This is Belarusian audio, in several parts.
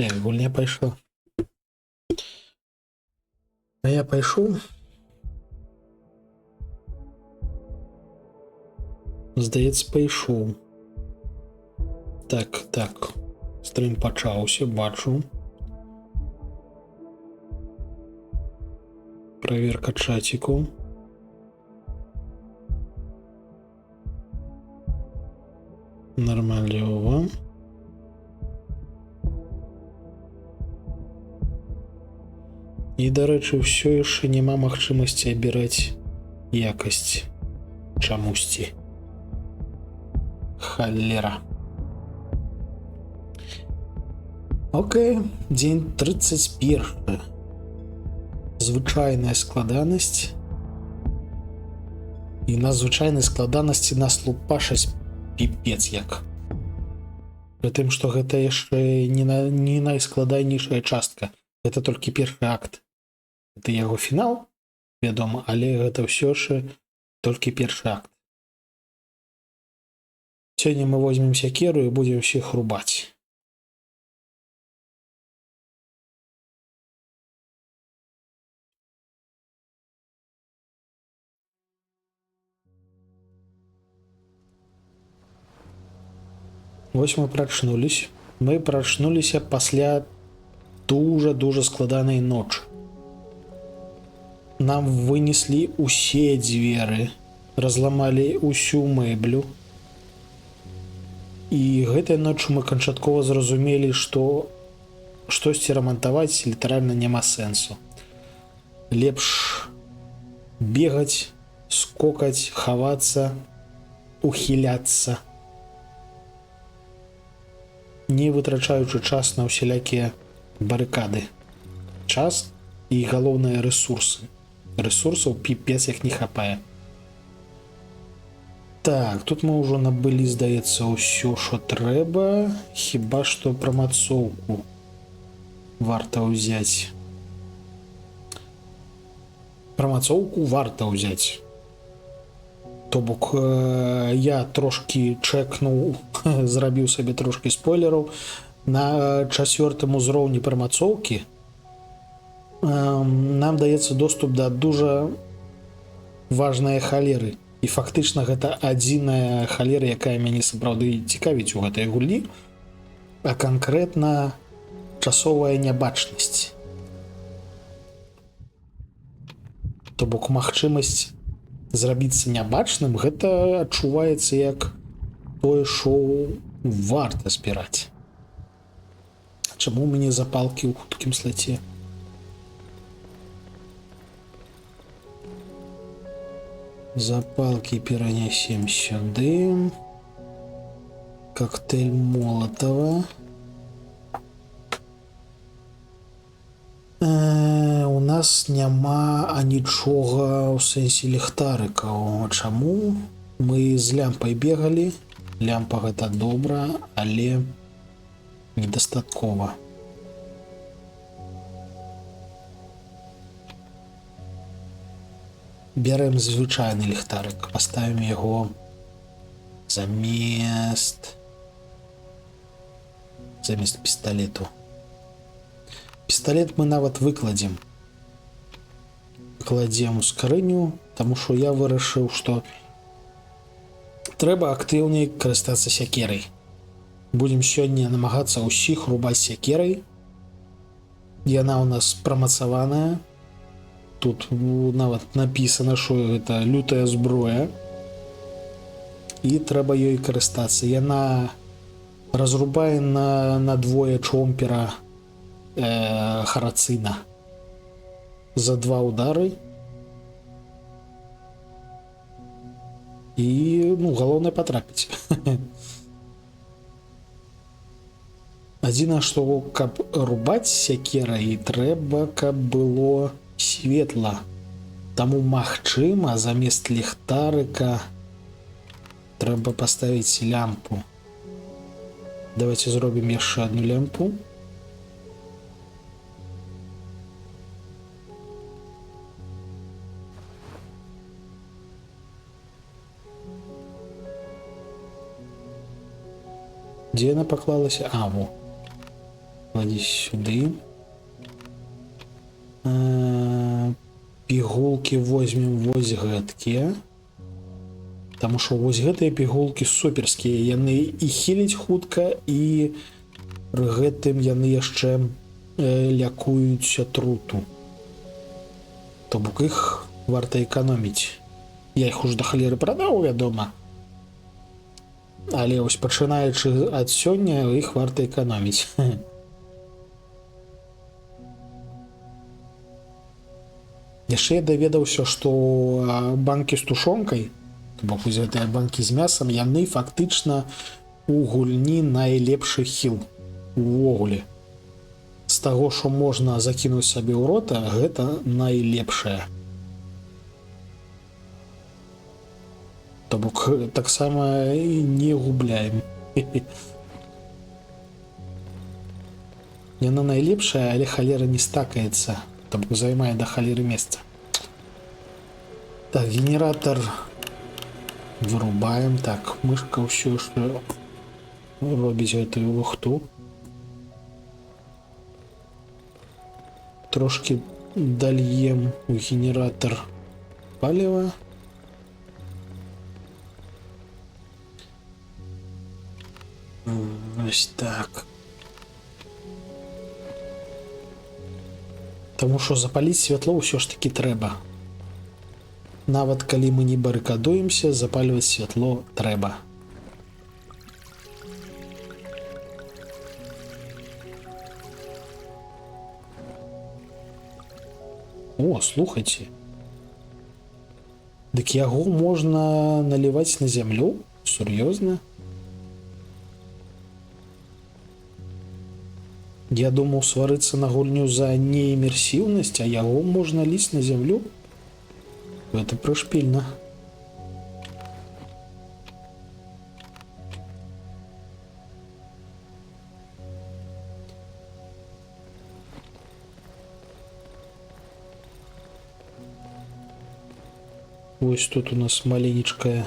Гульня пайшла. А я пайшоў. Здаецца, пайшоў. Так. Стрым пачаўся, бачу. Праверка чатикаў. Нормалёва. І, дарэчы, ўсё яшчэ няма магчымасці абіраць якасць чамусьці. Халера. Окей, дзень 31. Звычайная складанасць. І на звычайнай складанасці нас лупашаць піпец як. Пры тым, што гэта яшчэ не найскладанейшая частка. Гэта толькі першы акт. Это яго фінал, вядома, але гэта ўсё ж толькі першы акт. Сёння мы возьмем сякеру і будзем усіх рубаць. Вось мы прачнулись. Мы прачнуліся пасля дуже складанай ночы. Нам вынеслі усе дзверы, разламалі ўсю мэблю. І гэтай ночью мы канчаткова зразумелі, што штосьці рамантаваць літаральна няма сэнсу. Лепш бегаць, скокаць, хавацца, ухіляцца, не вытрачаючы час на усялякія барыкады. Час і, галоўнае, рэсурсы. Рэсурсаў піпец як не хапае. Так, тут мы ўжо набылі, здаецца, ўсё, што трэба. Хіба што прамацоўку варта ўзяць. Прамацоўку варта ўзяць. То бок я трошкі чэкнуў, зрабіў сабе трошкі спойлераў. На 4-м узроўні прамацоўкі нам даецца доступ да дужа важнай халеры. І фактычна гэта адзіная халера, якая мяне сапраўды цікавіць у гэтай гульні, а канкрэтна часовая нябачнасць. То бок магчымасць зрабіцца нябачным, гэта адчуваецца як тое, што варта збіраць. Чаму ў мяне запалкі ў хуткім слаце? Запалки перенесем сюда. Коктейль Молотова. У нас няма анічога ў сэнсе ліхтарыкаў. Чаму? Мы з лямпай бегалі. Лямпа гэта добра, але недастаткова. Бярем звычайны ліхтарык, паставім яго замест пісталету. Пісталет мы нават выкладзем у скрыню, таму што я вырашыў, што трэба актыўней карыстацца сякерай. Будзем сёння намагацца ўсіх рубаць сякерай. Яна ў нас прамацаваная. Тут нават напісана, што гэта лютая зброя. І трэба ёй карыстацца. Яна разрубае на двое чомпера харацына. За 2 удары. І, галоўнае патрапіць. Адзінае, што каб рубаць сякерай, трэба, каб было светла. Таму, магчыма, замест ліхтарыка трэба паставіць лямпу. Давайте зробім яшчэ одну лямпу. Дзе яна паклалася? Во. клади сюды. Пігулкі возьмем вось гэткія. Таму што вось гэтыя пігулкі суперскія. Яны і хіліць хутка, і пры гэтым яны яшчэ лякуюць атруту. То бок іх варта эканоміць. Я іх уж да халеры прадаў, вядома. Але ось пачынаючы ад сёння іх варта эканоміць. Яшчэ я даведаўся, што банкі з тушонкай, то бок вось гэтыя банкі з мясам, яны фактычна у гульні найлепшы хіл увогуле. З таго, што можна закінуць сабе ў рота, гэта найлепшае. То бок таксама не губляем. Яна найлепшая, але халера не стакаецца. То бок займае да халеры месца. Так, генератор вырубаем. Так, мышка ўсё, што робіць гэтую лухту. Трошки дальем у генератор паліва. Ось так. Таму што запаліць святло ўсё ж таки трэба. Нават калі мы не барыкадуемся, запальваць святло трэба. О, слухайце. Дык яго можна наліваць на зямлю? Сур'ёзна? Я думаў сварыцца на гульню за неімерсіўнасць, а яго можна ліць на зямлю? Гэта прышпільна. Вось тут у нас маленечкая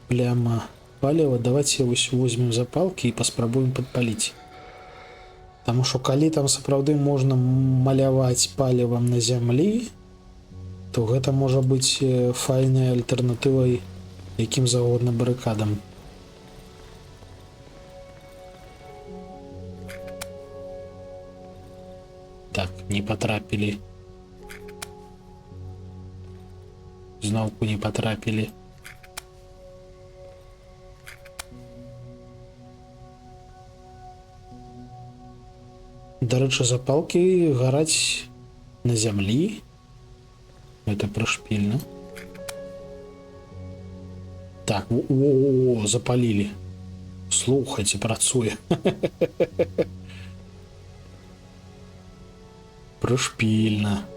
пляма паліва. Давайте вось возьмем запалкі і паспрабуем падпаліць. Таму што калі там сапраўды можна маляваць палівам на зямлі, то гэта можа быць файнай альтэрнатывай якім загодна барыкадам. Так, не потрапілі. Зноўку не потрапілі. Дарэчы, запалкі гараць на зямлі. Это прышпільна. Так, о, запалілі. Слухайце, працуе. Прышпільна.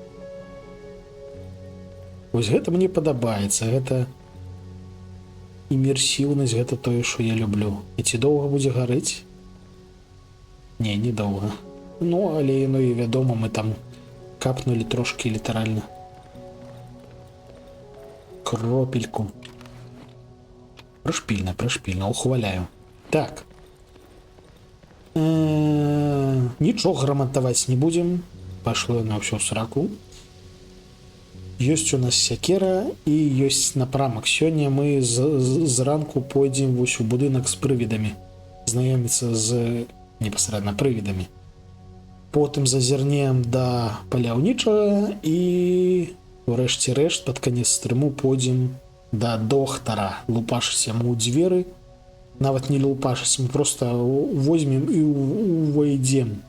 Вось гэта мне падабаецца. Гэта імерсіўнасць, гэта тое, што я люблю. І ці доўга будзе гарэць? Не, не доўга. Ну, але, ну і вядома, мы там капнули трошки літаральна. Кропельку. Прышпільна, прышпільна, ухваляю. Так. Нічога рамантаваць не будзем. Пашло на ўсё сраку. Ёсць у нас сякера і ёсць напрамак. Сёння мы зранку пойдзем вось у будынак з прывідамі. Знаёміцца з непасрэдна прывідамі. Потым зазірнем да паляўнічага і ўрэшце рэшт пад канец стрыму пойдзем да доктара. Лупашыць яму ў дзверы. Нават не лупашыць, мы проста возьмем і увайдзем.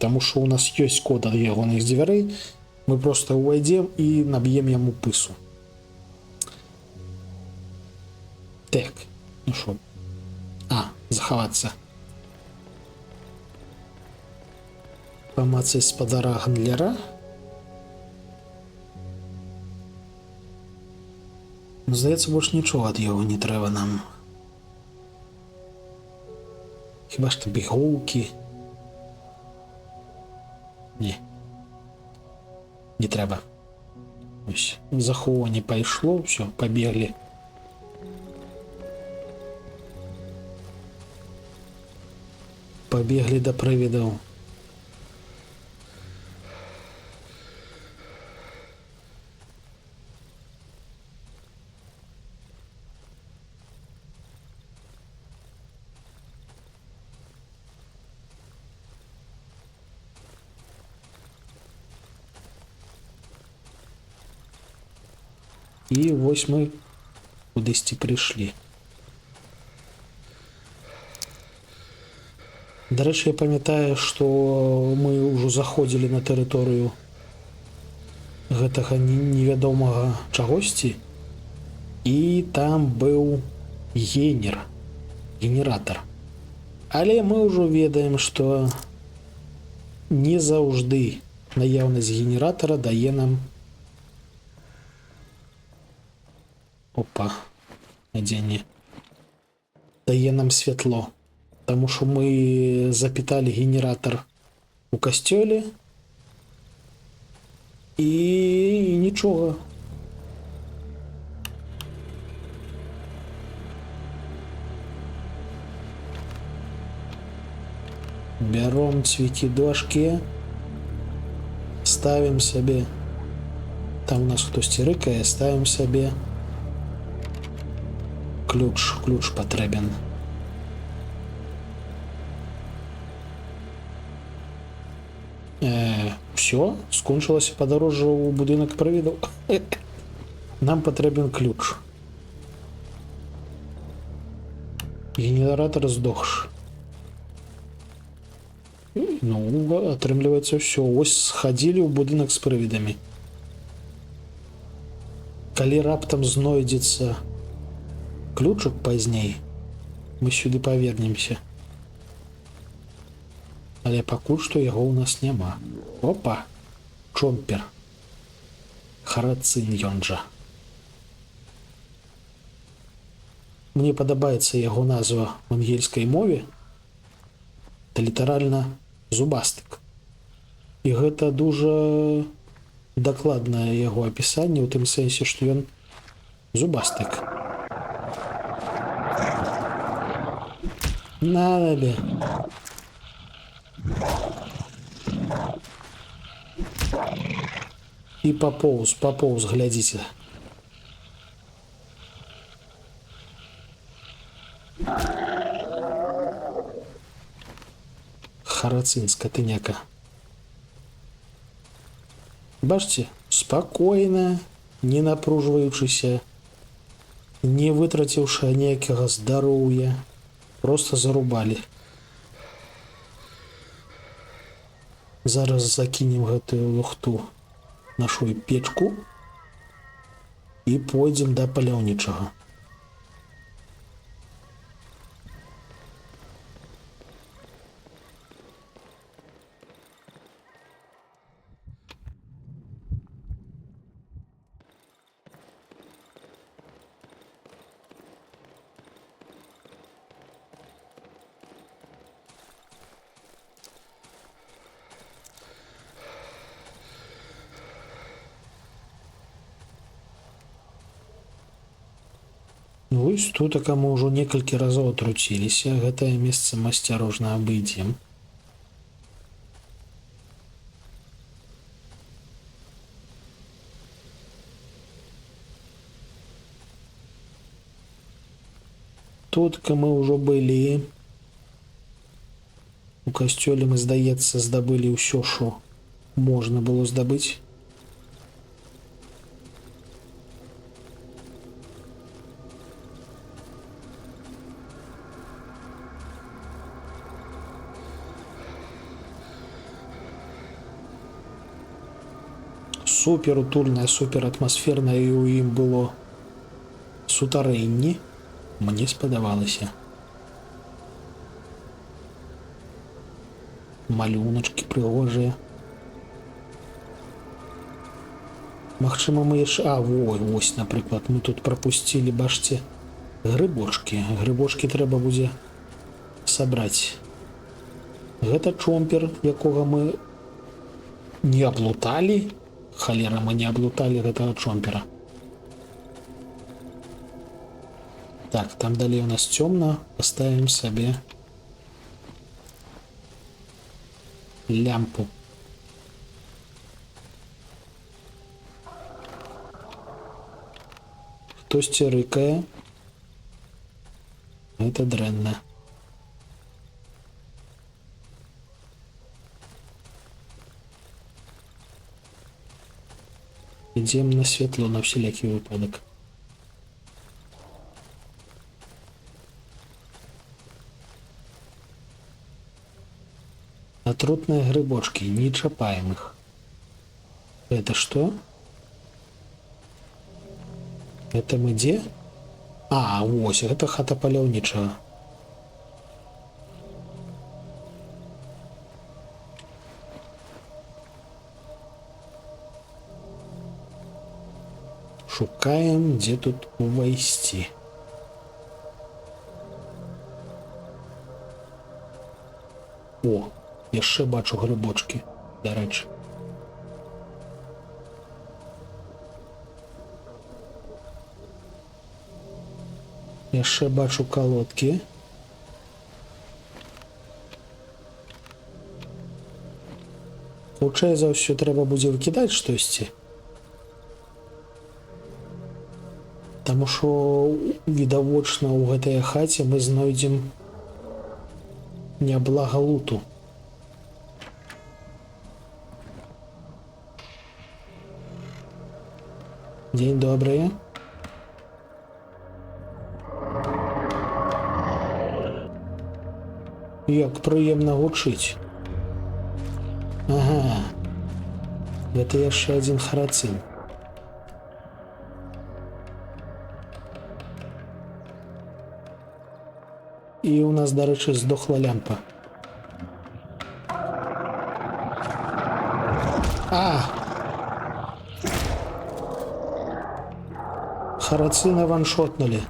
Таму што ў нас ёсць код ад ягоных дзвярэй. Мы проста увайдзем і наб'ем яму пысу. Так, ну што? Захавацца. Памацаць спадара гандляра. Здаецца, больш нічога ад яго не трэба нам. Хіба што бігоўкі. Не. Не трэба. Ось, захоўванне пайшло, ўсё, пабеглі. Пабеглі да прывідаў. І вось мы кудысьці прыйшлі. Дарэчы, я памятаю, што мы ўжо заходзілі на тэрыторыю гэтага невядомага чагосьці, і там быў генератар. Але мы ўжо ведаем, што не заўжды наяўнасць генератара дае нам надзенне. Дае нам святло. Таму што мы запіталі генератар у касцёле і нічога. Бяром цвікі-дошкі, ставім сабе. Там у нас хтосьці рыкае, ставім сабе. Ключ патрэбен. Все, скончылася падарожжа ў будынак прывідаў. Нам патрэбен ключ. Генератор здохш. Ну, атрымліваецца ўсё. Ось схадзілі ў будынак з прывідамі. Калі раптам знойдзецца ключик пазней, мы сюды павернемся. Але пакуль што яго ў нас няма. Опа, чомпер. Харацын ён жа. Мне падабаецца яго назва в ангельскай мове. Это літаральна зубастык. І гэта дужа дакладнае яго апісанне ў тым сэнсе, што ён зубастык. На тебе. І папоўз, глядзіце. Харацын, скатыняка. Бачце, спакойна, не напружваючыся, не вытраціўшы ніякага здароўя. Просто зарубалі. Зараз закінем гэтую лухту нашу печку і пойдзем да паляўнічага. Вось тут мы ўжо некалькі разоў атруціліся. Гэтае месца мы асцярожна абыдзем. Тут мы ўжо былі. У касцёле мы, здаецца, здабылі ўсё, што можна было здабыць. Супер утульнае, супер атмасфернае, і ў ім было сутарэнні. Мне спадавалася. Малюначкі прыгожыя. Магчыма, мы яшчэ... Вось, напрыклад, мы тут прапусцілі, бачце, грыбочкі. Грыбочкі трэба будзе сабраць. Гэта чомпер, якога мы не аблуталі. Халера, мы не аблуталі гэтага чомпера. Так, там далей у нас цёмна. Паставім сабе лямпу. Хтосьці рыкае. Это дрэнна. Ідзем на святло на всялякі выпадак. Отрутные грибочки, не чапаем их. Это что? Это мы где? А, вось, это хата паляўнічага. Шукаем, где тут увайсці. О, яшчэ бачу грибочки, дарэчы. Яшчэ бачу колодки. Хутчэй за ўсё трэба будзе выкідаць штосьці. Таму што відавочна ў гэтай хаце мы знойдзем няблага луту. Дзень добрый. Як прыемна гучыць. Ага. Гэта яшчэ адзін харацын. І у нас, дарэчы, здохла лямпа. А! Харацына ваншотнули.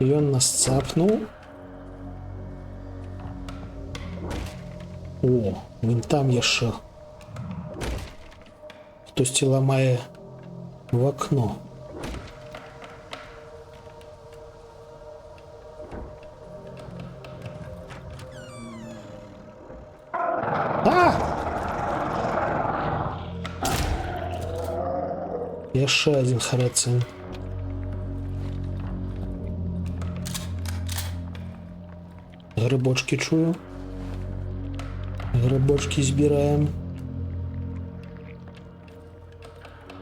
Ён нас цапнуў. О, вон там яшчэ хтосьці ламае в окно. А! Яшчэ адзін харацын. Грибочки чую. Грибочки збираем.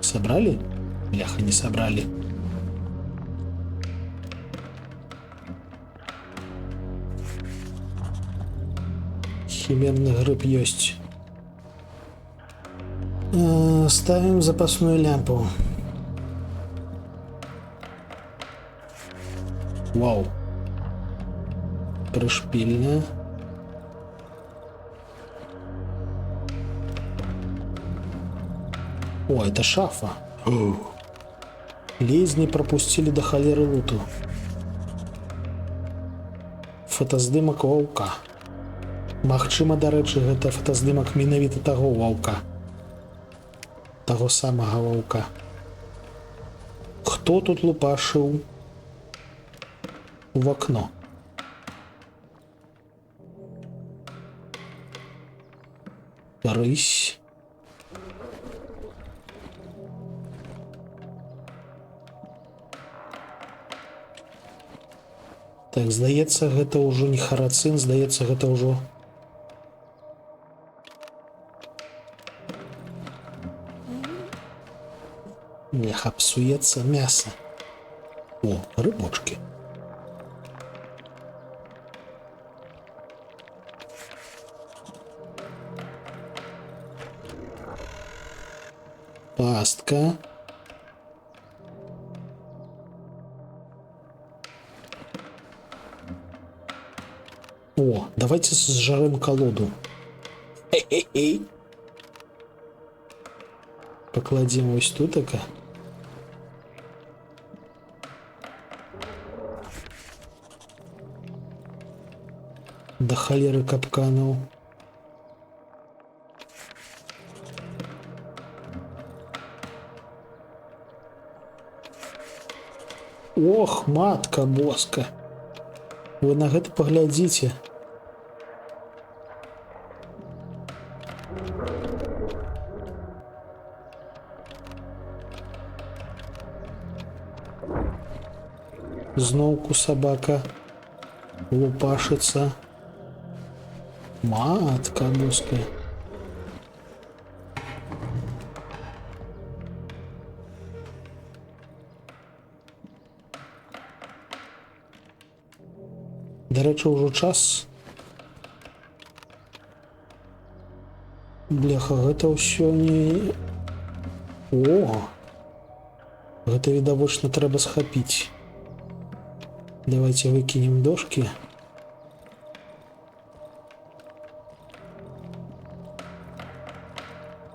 Собрали? Бляха, не собрали. Химерный гриб есть. Ставим запасную лямпу. Вау. Пришпильная. О, это шафа. Лезни пропустили до холеры луту. Фотаздымак ваўка. Магчыма, дарэчы, гэта фотаздымак менавіта таго ваўка. Таго самага ваўка. Хто тут лупашыў в окно? Рысь. Так, здаецца, гэта ўжо не харацын, здаецца, гэта ўжо... Няха псуецца мяса. О, рыбочки. Пастка. О, давайте сжарим колоду. Хе-хе-хе. Покладем ось тут така. До холеры капканов. Ох, матка боска. Вы на гэта паглядзіце. Зноўку сабака лупашыцца. Матка боска. Дарэчы, ўжо час. Бляха, гэта ўсё не... О! Гэта, відавочна, трэба схапіць. Давайте выкинем дошки.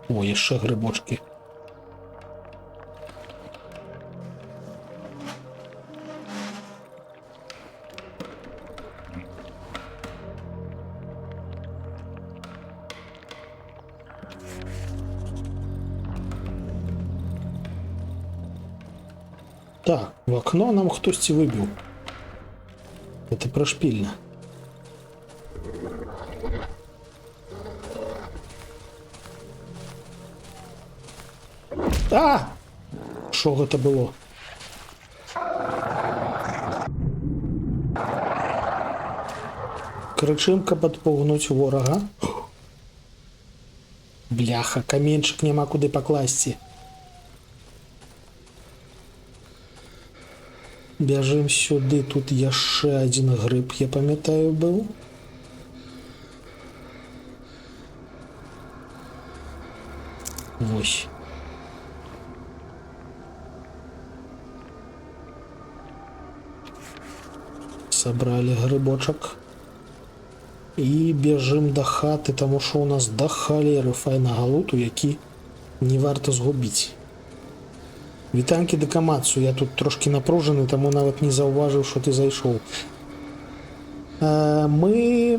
О, яшчэ грибочки. Так, в окно нам хтосьці выбіў. Это прошпільна. А! Що гэта было? Крычым, каб адпугнуць ворага. Бляха, каменьчык няма куды пакласці. Бяжым сюды, тут яшчэ адзін грыб, я памятаю, быў. Вось. Сабралі грыбочак. І бяжым да хаты, таму што ў нас да халеры файнага луту, які не варта згубіць. Вітанкі дэкамацу, я тут трошки напружаны, таму нават не заўважыў, што ты зайшоў. Мы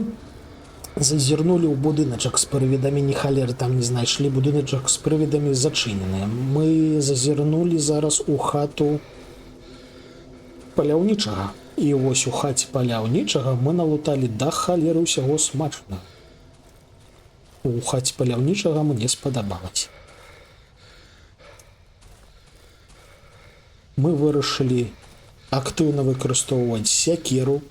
зазірнулі ў будыначак з прывідамі, не халеры там не знайшлі, будыначак з прывідамі зачынены. Мы зазірнулі зараз у хату паляўнічага. І вось у хаце паляўнічага мы налуталі да халеры ўсяго смачнага. У хаце паляўнічага мне спадабалася. Мы вырашылі актыўна выкарыстоўваць сякеру.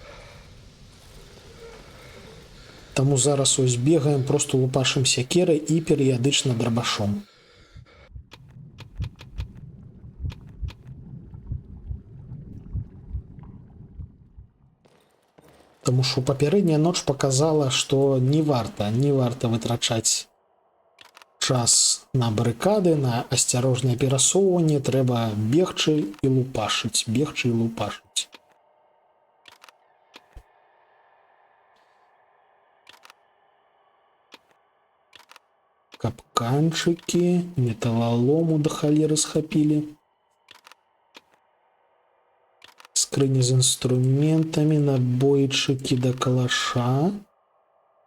Таму зараз ось бегаем, просто лупашым сякерай і перыядычна драбашом. Таму што папярэдняя ноч показала, што не варта вытрачаць час на барыкады, на асцярожнае перасоўванне, трэба бегчы і лупашыць, бегчы і лупашыць. Капканчыкі, металалому да халеры схапілі. Скрыні з інструментамі, набойчыкі да калаша.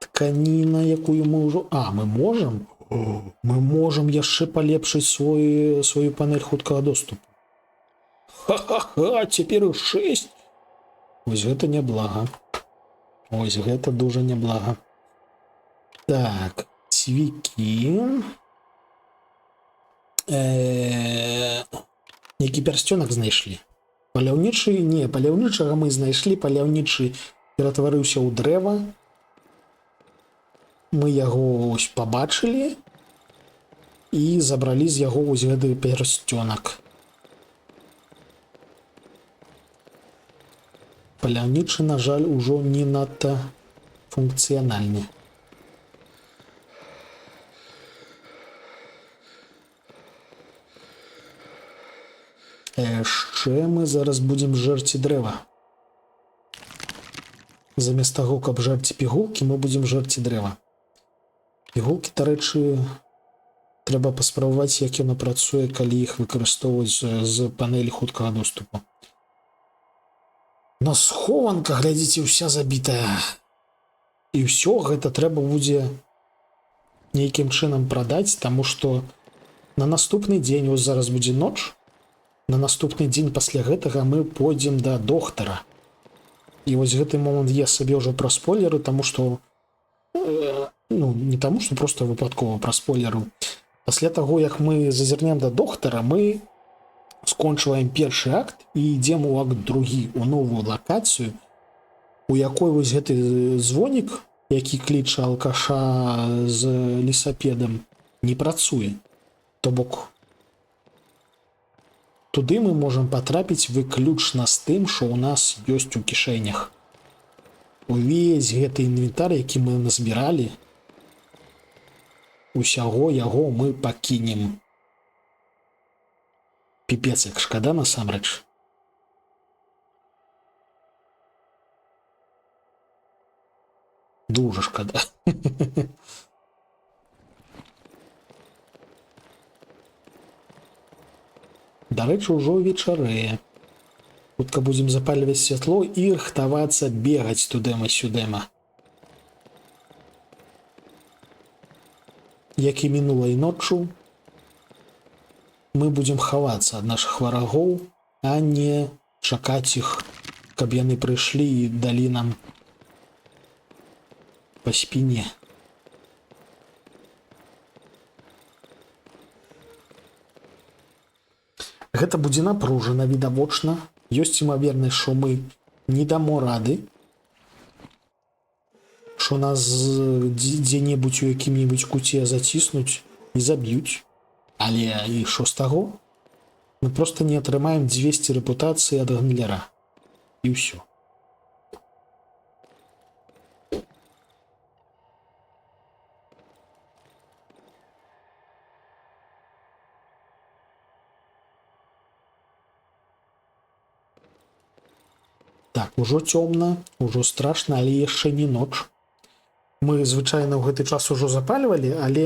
Тканіна, якую мы ўжо... А, мы можам? Мы можам яшчэ палепшыць свою панель хуткага доступу. Ха-ха-ха, цяпер 6. Вось гэта няблага. Вось гэта дужа няблага. Так, цвікі. Які пярсцёнак знайшлі? Паляўнічы? Не, паляўнічага мы знайшлі, паляўнічы ператварыўся ў дрэва. Мы яго ось пабачылі і забралі з яго вось гэты пярсцёнак. Паляўнічы, на жаль, ужо не надта функцыянальны. Яшчэ мы зараз будзем жэрці дрэва. Замест таго, каб жэрці пігулкі, мы будзем жэрці дрэва. Пігулкі, дарэчы, трэба паспрабаваць, як яно працуе, калі іх выкарыстоўваць з панелі хуткага доступу. На схованка, глядзіце, ўся забітая. І ўсё гэта трэба будзе нейкім чынам прадаць, таму што на наступны дзень, ось зараз будзе ноч, На наступны дзень пасля гэтага мы пойдзем да доктара. І вось гэты момант я сабе ўжо праспойлеру, таму што ну, не таму, што просто выпадкова праспойлеру. Пасля таго, як мы зазірнем да доктара, мы скончваем першы акт і ідзем у акт другі, у новую лакацыю, у якой вось гэты звонік, які кліча алкаша з лесапедам, не працуе. То бок туды мы можам патрапіць выключна з тым, што ў нас ёсць у кішэнях. Увесь гэты інвентар, які мы назбіралі, усяго яго мы пакінем. Піпец, як шкада насамрэч. Дуже шкада. Дарэчы, ўжо вечарэе. Хутка будзем запальваць святло і рыхтавацца бегаць тудэма-сюдэма. Як і мінулай ноччу, мы будзем хавацца ад нашых варагоў, а не чакаць іх, каб яны прыйшлі і далі нам па спіне. Гэта будзе напружана, відавочна. Ёсць імавернасць, што мы не дамо рады, што нас дзе-небудзь у якім-небудзь куце заціснуць і заб'юць. Але і што з таго? Мы проста не атрымаем 200 рэпутацыі ад гандляра. І ўсё. Так, ужо цёмна, ужо страшна, але яшчэ не ноч. Мы звычайна ў гэты час ужо запальвалі, але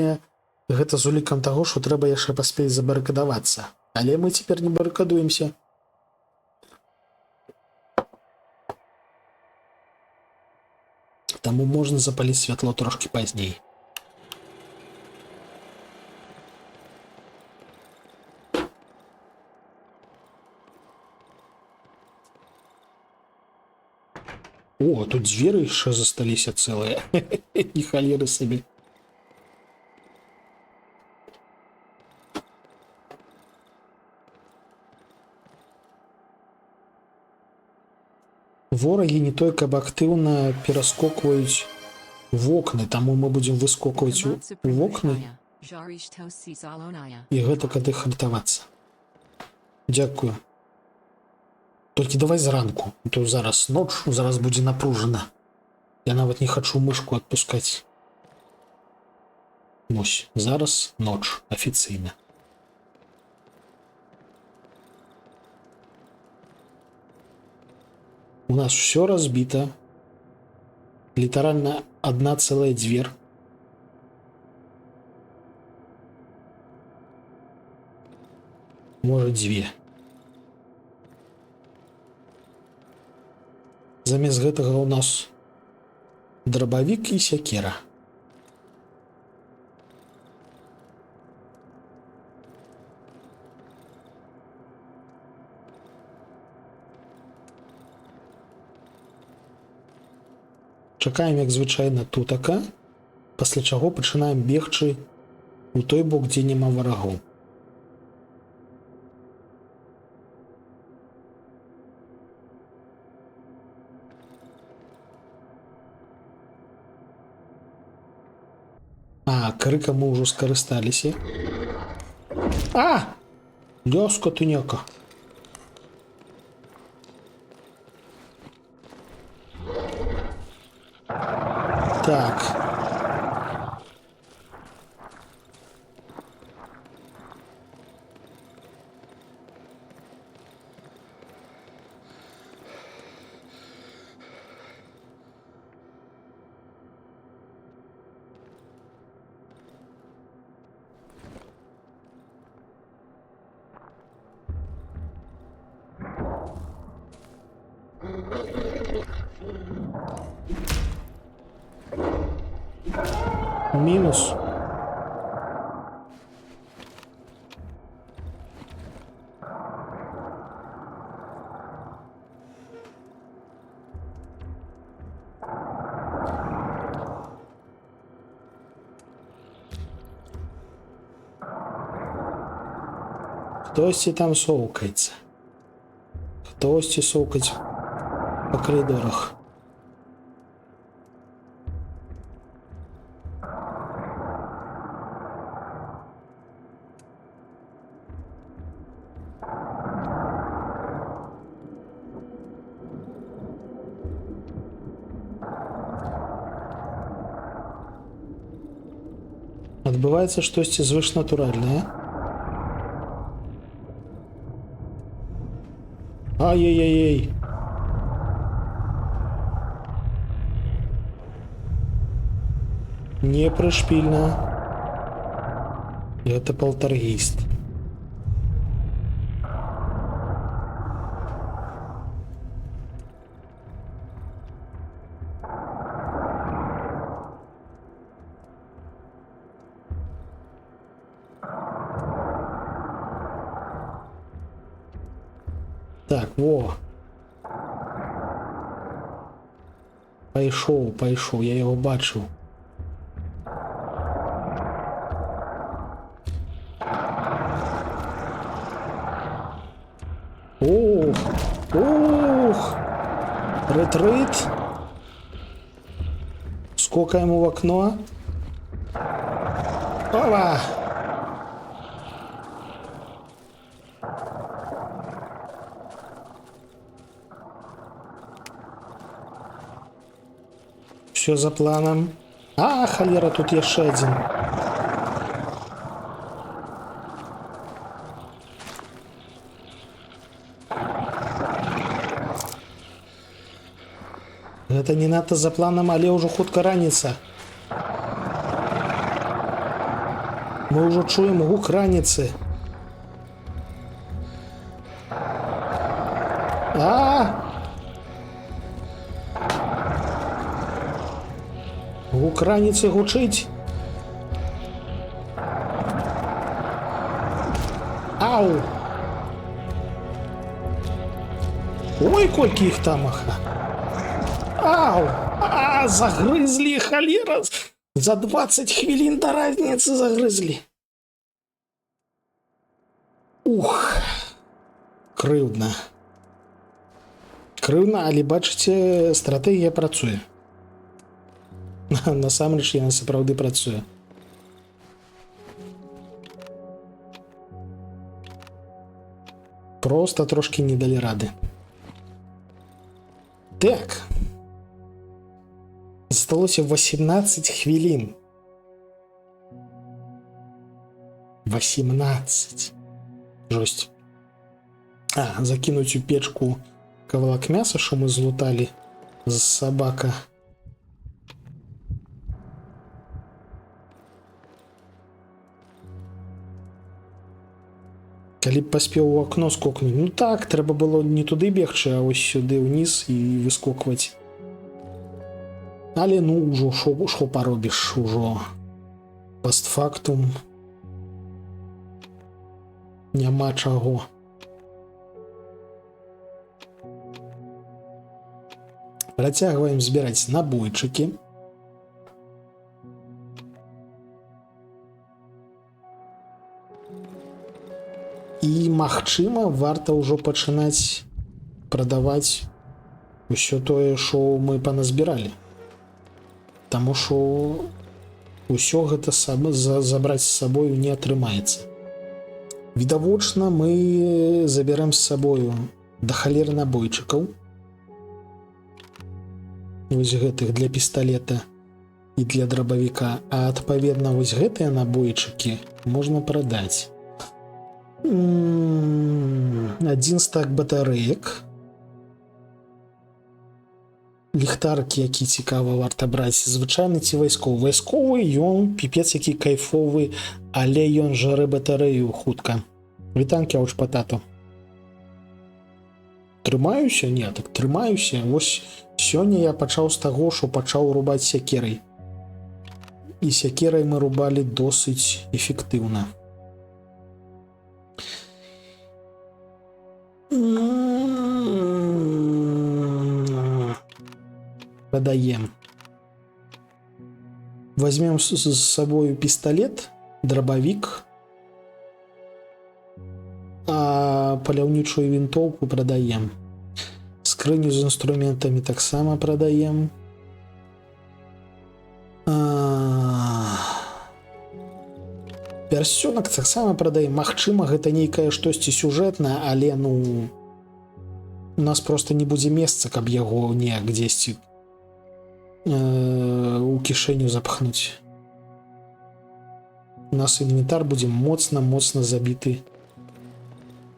гэта з улікам таго, што трэба яшчэ паспець забарыкадавацца. Але мы цяпер не барыкадуемся. Таму можна запаліць святло трошкі пазней. О, тут дзверы яшчэ засталіся цэлыя. І халеры сабе. Ворагі не той, каб актыўна пераскокваюць вокны, таму мы будзем выскокваць у вокны і гэта кады хартавацца. Дзякую. Толькі давай зранку, то зараз ноч, зараз будзе напружана. Я нават не хачу мышку адпускаць. Вось, зараз ноч, афіцыйна. У нас все разбито. Літаральна одна цэлая дзвер. Можа, дзве. Замест гэтага у нас драбавік і сякера. Чакаем, як звычайна, тутака, пасля чаго пачынаем бегчы у той бок, дзе няма варагоў. А, крыкам мы ўжо скарысталіся. А! Лёска ты няка. Так. Мінус. Хтосьці там соўкаецца. Хтосьці соўкаць па коридорах. Адбываецца штосьці звышнатуральнае. Ай-яй-яй-яй. Не прышпільна. Гэта палтаргейст. Так, во. Пайшоў, я яго бачыў. Ух! Ретрит. Скокаем в окно. Опа! Все за планом. А, холера, тут яшчэ один. Гэта не надта за планам, але ўжо хутка раніца. Мы ўжо чуем гук раніцы. Гук раніцы гучыць. Ау! Ой, колькі іх там, аха. Ау! Загрызлі, холера! За 20 хвілін до разницы загрызлі. Ух! Крыўдна. Крыўдна, але бачыце, стратэгія працуе. Насамрэч яна сапраўды працуе. Просто трошки не далі рады. Так. Засталося 18 хвілін. 18. Жесть. Закинуть у печку кавалак мяса, що ми злутали з собака. Калі б паспеў у окно скокнуть. Ну так, трэба было не туды бегчы, а ось сюды ўніз і выскокваць. Але ну ўжо шо паробіш, ужо постфактум няма чаго. Працягваем збіраць набойчыкі. І, магчыма, варта ўжо пачынаць прадаваць усё тое, што мы паназбіралі. Таму што усё гэта забраць з сабою не атрымаецца. Відавочна, мы заберем з сабою да халеры набойчыкаў. Вось гэтых для пісталета і для драбавіка. А адпаведна, вось гэтыя набойчыкі можна прадаць. Один стак батарэек. Ліхтаркі, які цікава варта браць. Звычайны ці вайсковы. Вайсковы ён піпец які кайфовы, але ён жарэ батарэю хутка. Вітанкі, ауч патато. Трымаюся? Не, так трымаюся. Вось сёння я пачаў з таго, што пачаў рубаць сякерай. І сякерай мы рубалі досыць эфектыўна. Продаем. Возьмем с собой пистолет, дробовик. паляўнічую вінтоўку прадаем. Скрыню з інструментамі таксама прадаем. Пярсцёнак таксама прадаем. Магчыма, гэта нейкае штосьці сюжэтнае, але ну у нас просто не будзе месца, каб яго неяк дзесьці у кішэню запхнуць. У нас інвентар будзе моцна забіты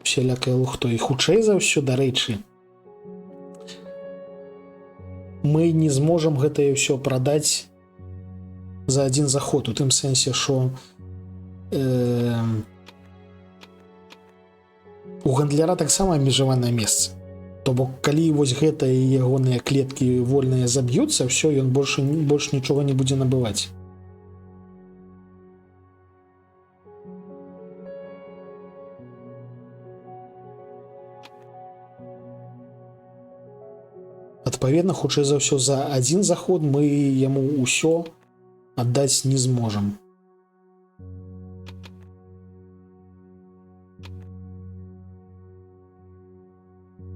усялякай лухтой. Хутчэй за ўсё, дарэчы, мы не зможам гэтае ўсё прадаць за адзін заход, у тым сэнсе, што у гандляра таксама абмежаванае месца. То бок, калі вось гэта і ягоныя клеткі вольныя заб'юцца, ўсё, ён больш нічога не будзе набываць. Адпаведна, хутчэй за ўсё, за адзін заход мы яму ўсё аддаць не зможам.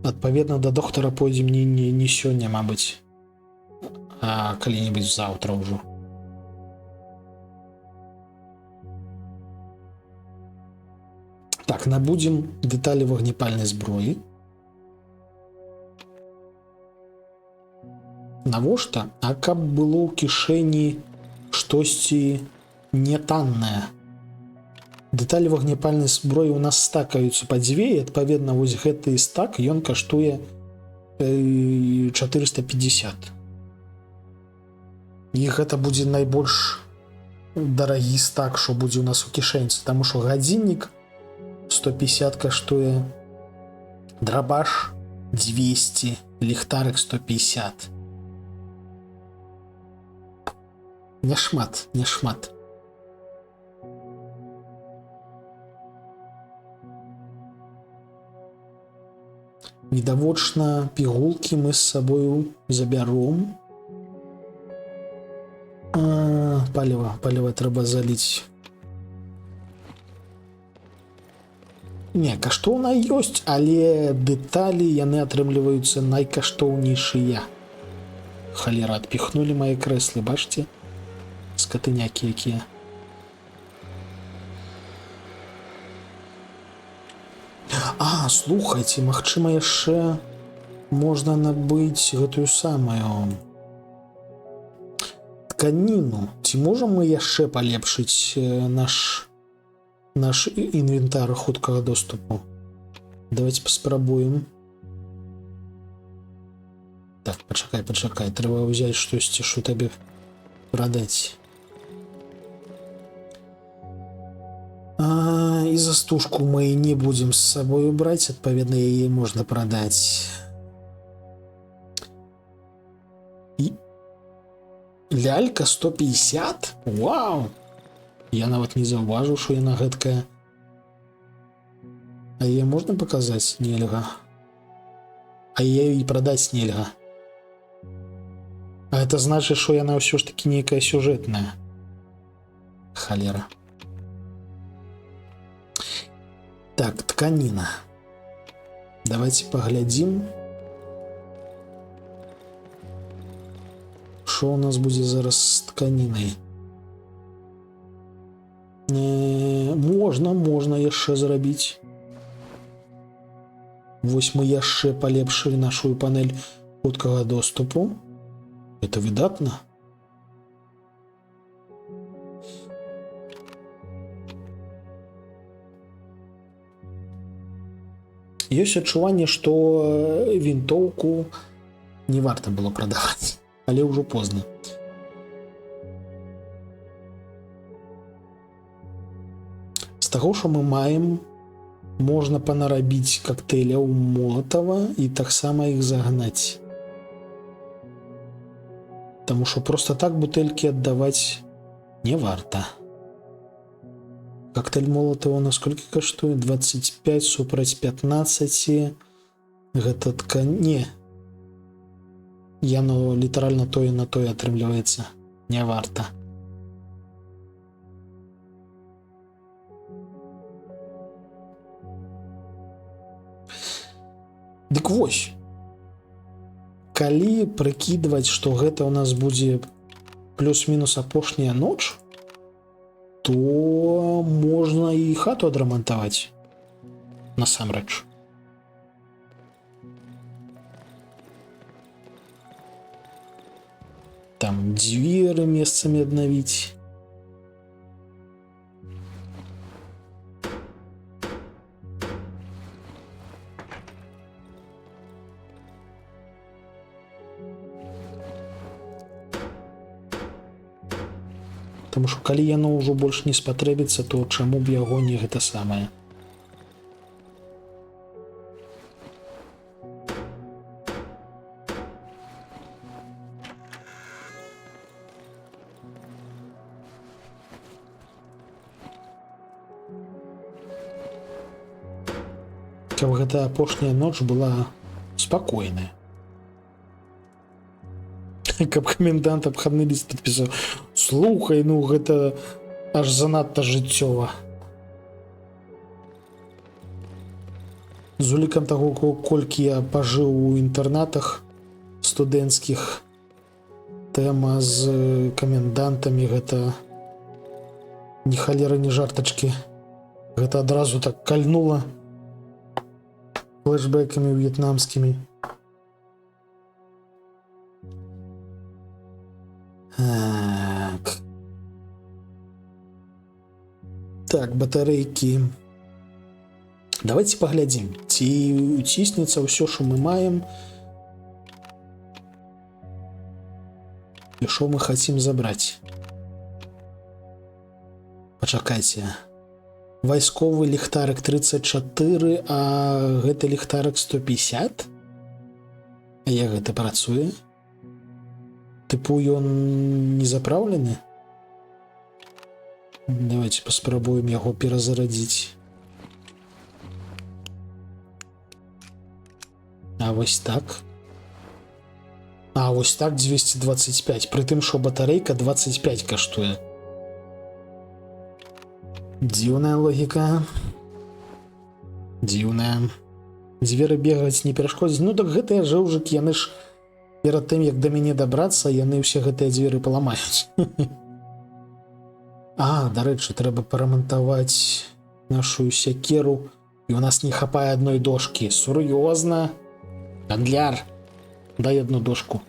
Адпаведна, да доктара пойдзем не сёння, мабыць, а калі-небудзь заўтра ўжо. Так, набудзем дэталі вогнепальнай зброі. Навошта? А каб было ў кішэні штосьці нетаннае. Дэталі вогнепальнай зброі у нас стакаюцца па дзве, і адпаведна вось гэты стак, ён каштуе 450. І гэта будзе найбольш дарагі стак, што будзе у нас у кішэнцы, таму што гадзіннік 150 каштуе, драбаш 200, ліхтарык 150. Няшмат. Відавочна, пігулкі мы з сабою забяром. Паліва трэба заліць. Не, каштоўна ёсць, але дэталі яны атрымліваюцца найкаштоўнейшыя. Халера, адпіхнулі мае крэслы, бачце? Скатынякі якія. Слухайце, магчыма, яшчэ можна набыць гэтую самую тканіну. Ці можам мы яшчэ палепшыць наш інвентар хуткага доступу? Давайте паспрабуем. Так, пачакай, трэба ўзяць штосьці, што табе прадаць. І застужку мы не будзем з сабою браць, адпаведна, яе можна прадаць. І лялька 150? Вау! Я нават не заўважыў, што яна гэткая. А яе можна паказаць? Нельга. А яе і прадаць нельга. А гэта значыць, што яна ўсё ж такі нейкая сюжэтная. Халера. Так, тканіна. Давайте паглядзім, што у нас будзе зараз з тканінай. Можна яшчэ зрабіць. Вось мы яшчэ палепшылі нашу панель хуткага доступу. Это выдатна. Ёсць адчуванне, што вінтоўку не варта было прадаваць, але ўжо позна. З таго, што мы маем, можна панарабіць кактэйляў Молатава і таксама іх загнаць. Таму што проста так бутэлькі аддаваць не варта. Коктейль Молотова на сколько каштуе? 25 супраць 15. Гэта ткані. Яно літаральна тое на тое атрымліваецца. Не варта. Дык вось, калі прыкідваць, што гэта ў нас будзе плюс-мінус апошняя ноч, то можна і хату адрамантаваць насамрэч. Там дзверы месцамі аднавіць. Таму што калі яно ўжо больш не спатрэбіцца, то чаму б яго не гэта самае. Каб гэта апошняя ноч была спакойная. Каб камендант абхадны ліст падпісаў: слухай, ну гэта аж занадта жыццёва. З улікам таго, колькі я пажыў у інтэрнатах студэнцкіх, тэма з камендантамі гэта ні халера, ні жартачкі. Гэта адразу так кальнула флешбэкамі в'етнамскімі. Так, батарэйкі. Давайте паглядзім, ці ціснецца ўсё, што мы маем, і што мы хацім забраць. Пачакайце. Вайсковы ліхтарык 34, а гэты ліхтарык 150? А як гэта працуе? Тыпу ён не запраўлены? Давайте паспрабуем яго перазарадзіць. А вось так. А вось так 225, пры тым, што батарэйка 25 каштуе. Дзіўная логіка. Дзіўная. Дзверы бегаць не перашкодзіць. Ну так гэтыя жэўжыкі, яны ж перад тым, як да мяне дабрацца, яны ўсе гэтыя дзверы паламаюць. А, дарэчы, трэба парамантаваць нашу сякеру, і у нас не хапае адной дошкі. Сур'ёзна? Гандляр, дай одну дошку.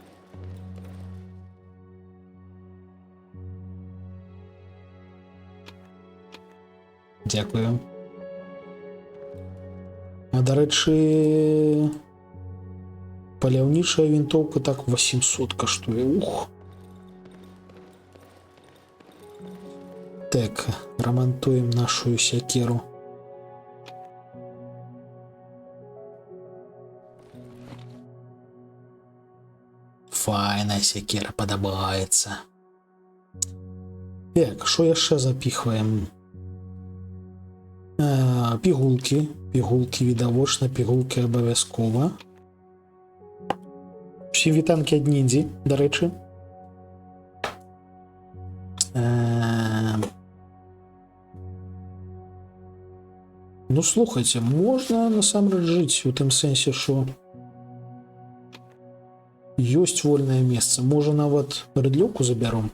Дякую. А, дарэчы, паляўнічая вінтоўка так 800 каштуе. Ух. Так, рамантуем нашу сякеру. Файная сякера, падабаецца. Так, што яшчэ запіхваем? Пігулкі. Пігулкі відавочна, пігулкі абавязкова. Усім вітанкі ад Ніндзі, дарэчы. Ну, слухайце, можна насамрэч жыць у тым сэнсе, што ёсць вольнае месца. Можа, нават рыдлёўку забяром.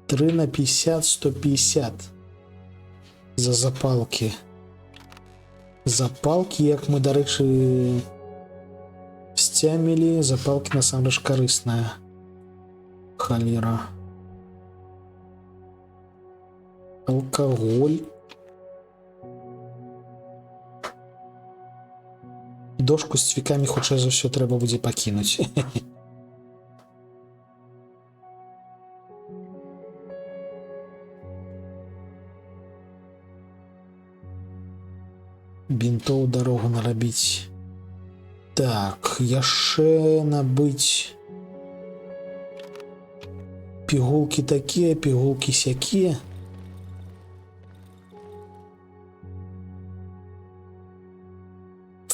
Тры на 50, 150 за запалкі. Запалкі, як мы, дарэчы, сцямілі, запалкі насамрэч карысная. Халера. Алкаголь. Дошку з цвікамі хутчэй за ўсё трэба будзе пакінуць. Бінтоў дарогу нарабіць. Так, яшчэ набыць пігулкі такія, пігулкі сякія.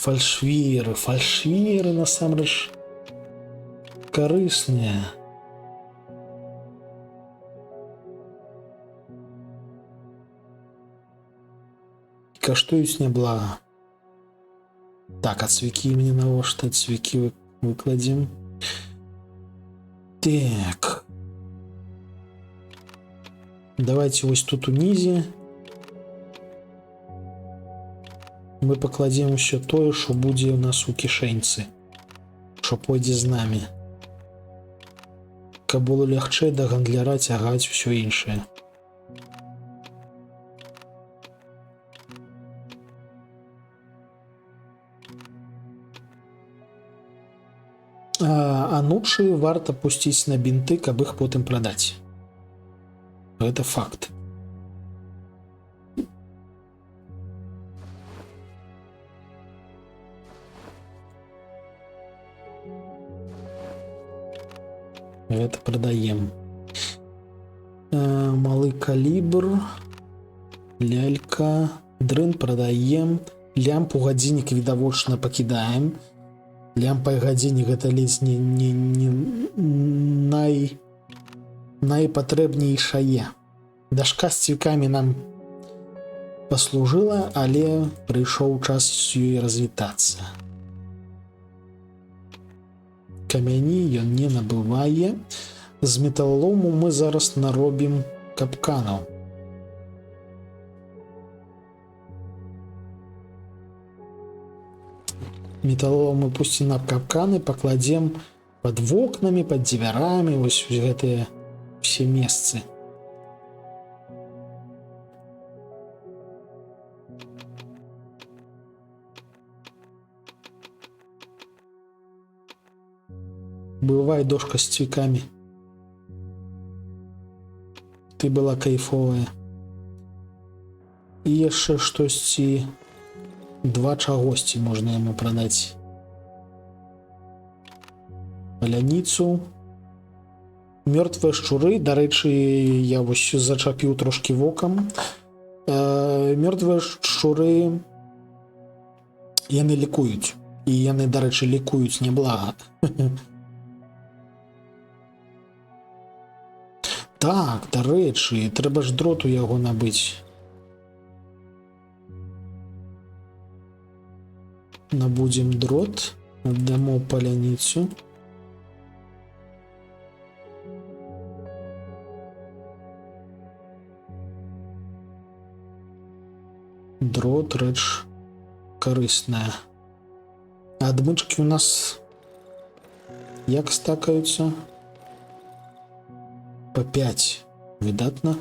Фальшвіры насамрэч карысныя. каштуюць няблага. Так, а цвікі мне навошта? Цвікі выкладзем. Так. Давайте вось тут унізе мы пакладзем усё тое, што будзе ў нас у кішэньцы, што пойдзе з намі, каб было лягчэй да гандляра цягаць усё іншае. Анучы варта пусціць на бінты, каб іх потым прадаць. Гэта факт. Гэта прадаем. Малы калібр, лялька, дрын прадаем, лямпу гадзіннік відавочна пакідаем. Лямпа і гадзіннік гэта ледзь не найпатрэбнейшае. Дашка з цвікамі нам паслужыла, але прыйшоў час з ёй развітацца. Камяні ён не набывае. З металолому мы зараз наробім капканаў. Металолом мы пусцім на капканы, пакладзем пад вокнамі, пад дзвярамі, вось гэтыя все месцы. Бывай, дошка з цвікамі. Ты была кайфовая. І яшчэ штосьці, два чагосьці можна яму прадаць. Паляніцу. Мёртвыя шчуры, дарэчы, я вось зачапіў трошкі вокам. Мёртвыя шчуры яны лікуюць. І яны, дарэчы, лікуюць няблага. Так, дарэчы, трэба ж дроту яго набыць. Набудзем дрот, аддамо паляніцу. Дрот рэч карысная. А адмычкі у нас як стакаюцца? По 5. Выдатна.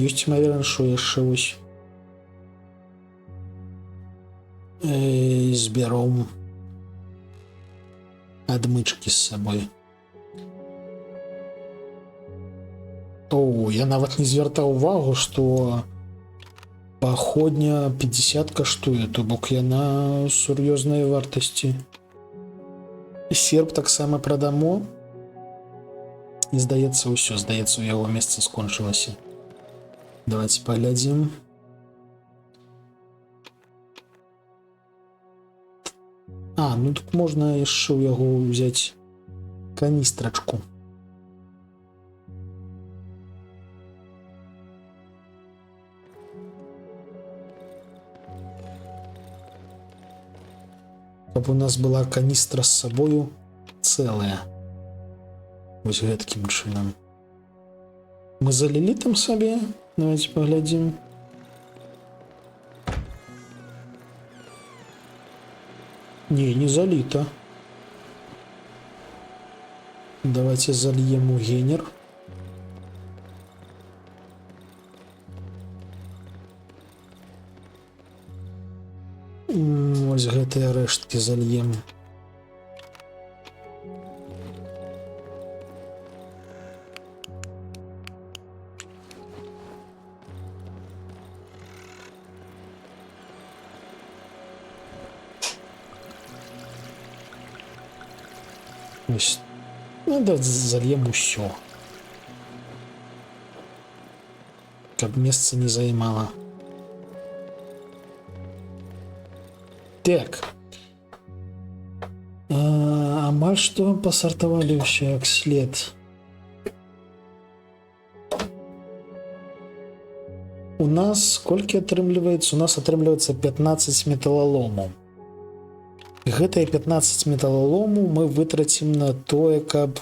Ёсць імавернасць, што яшчэ вось збяром адмычкі з сабой. О, я нават не звяртаў увагу, што паходня 50 каштуе, то бок яна сур'ёзнай вартасці. Серп таксама прадамо. І здаецца ўсё, здаецца, у яго месца скончылася. Давайте паглядзім. Ну тут можна яшчэ ў яго ўзяць каністрачку. Каб у нас была каністра з сабою цэлая. Вось гэткім чынам. Мы залілі там сабе? Давайте паглядзім. Не заліта. Давайте зальем у генер. Вось гэтыя рэшткі зальем. Ось. Да зальем усё. Каб месца не займала. Так. Амаль што пасартавалі ўсё як след. у нас сколько атрымліваецца? У нас атрымліваецца 15 металлолому. Гэтыя 15 металлолому мы вытрацім на тое, каб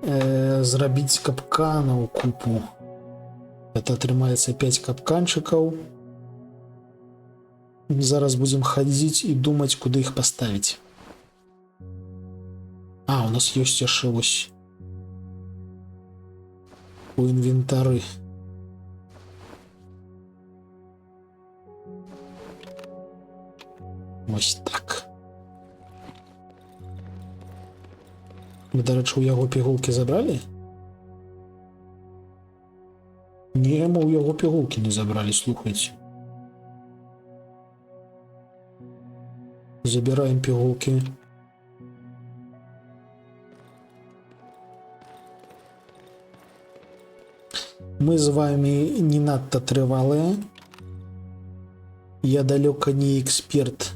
зрабіць капканаў купу. Это атрымаецца 5 капканчыкаў. Зараз будзем хадзіць і думаць, куды іх паставіць. А, у нас ёсць яшчэ вось у інвентары. Вось так. Мы, дарэчы, у яго пігулкі забралі? Не, мы ў яго пігулкі не забралі, слухайце. Забираем пігулкі. Мы з вами не надта трывалыя. Я далёка не эксперт.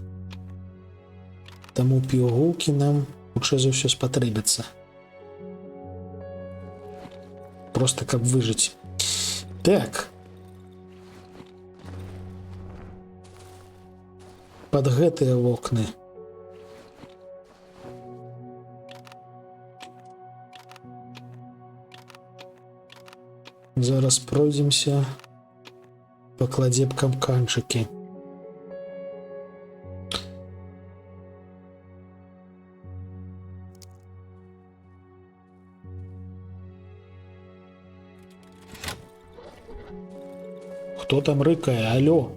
Таму пігулкі нам хутчэй за ўсё спатрэбяцца. Просто каб выжыць. Так. Пад гэтыя вокны. Зараз пройдземся, пакладзем капканчыкі. Хто там рыкае? Алло.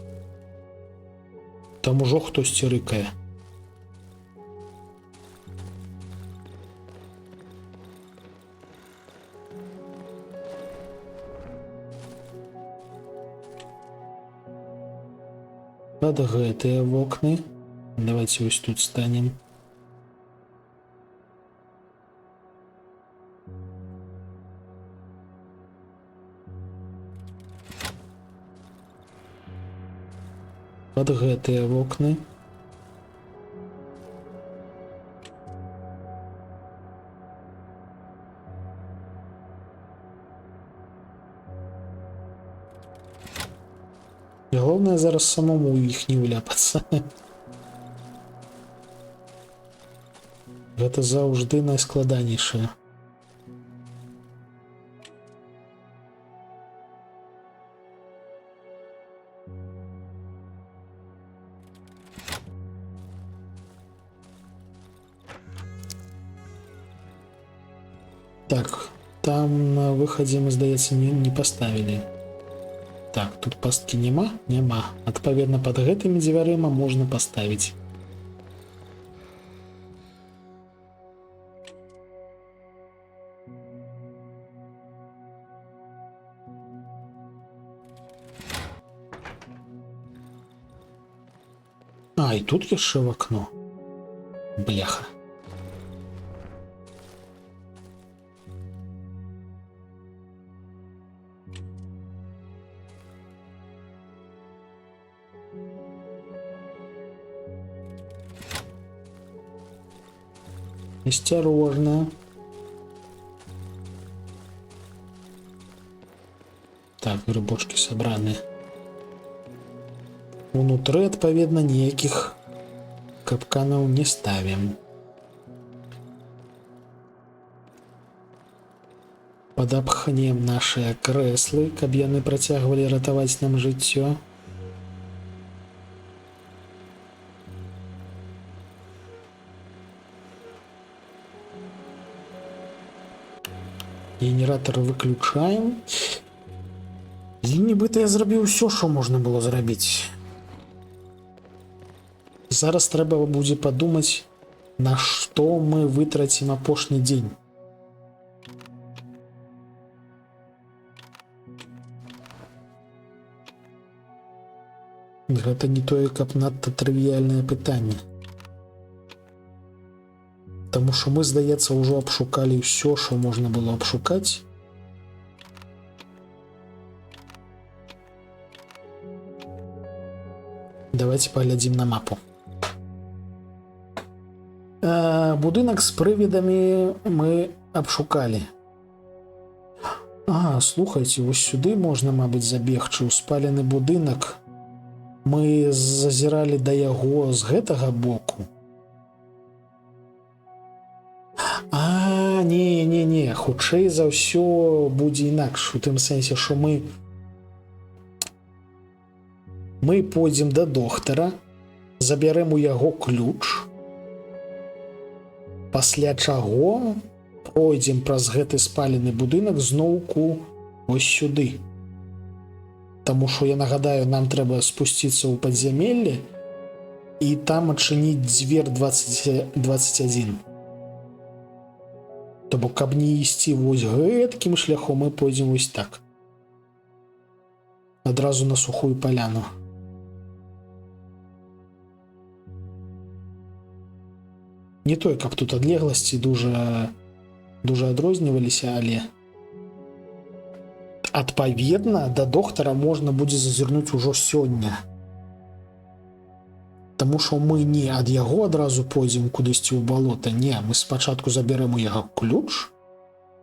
Там ужо хтосьці рыкае. Пад гэтыя вокны. Давайте вось тут станем. Пад гэтыя вокны. Главное зараз самому у іх не уляпацца. Гэта заўжды найскладанейшае. Так, там на выхадзе мы, здаецца, не паставілі. Так, тут пасткі няма? Няма. Адпаведна, пад гэтымі дзвярыма можна паставіць. А, і тут яшчэ в акно. Бляха. Осторожно. Так, грибочки собраны. Унутры, адпаведна, ніякіх капканаў не ставім. Падапхнем нашыя крэслы, каб яны працягвалі ратаваць нам жыццё. Генератор выключаем. І нібыта я зрабіў усё, што можна было зрабіць. Зараз трэба будзе падумаць, на што мы вытрацім апошні дзень. Гэта не тое, каб надта трывіяльнае пытанне. Таму што мы, здаецца, ўжо абшукалі ўсё, што можна было абшукаць. Давайте паглядзім на мапу. Будынак з прывідамі мы абшукалі. А, слухайте, вось сюды можна, мабыць, забегчы ў спалены будынак. Мы зазіралі да яго з гэтага боку. А, не, хутчэй за ўсё будзе інакш, у тым сэнсе, што мы пойдзем да доктара, забярэм у яго ключ, пасля чаго пройдзем праз гэты спалены будынак зноўку ось сюды. Таму што, я нагадаю, нам трэба спусціцца ў падзямелле і там адчыніць дзверь 2021. То бок, каб не ісці вось гэткім шляхом, мы пойдзем вось так. Адразу на сухую паляну. Не той, каб тут адлегласці дужа адрозніваліся, але адпаведна да доктара можна будзе зазірнуць ужо сёння. Таму што мы не ад яго адразу пойдзем кудысьці ў балота, не, мы спачатку забярэм у яго ключ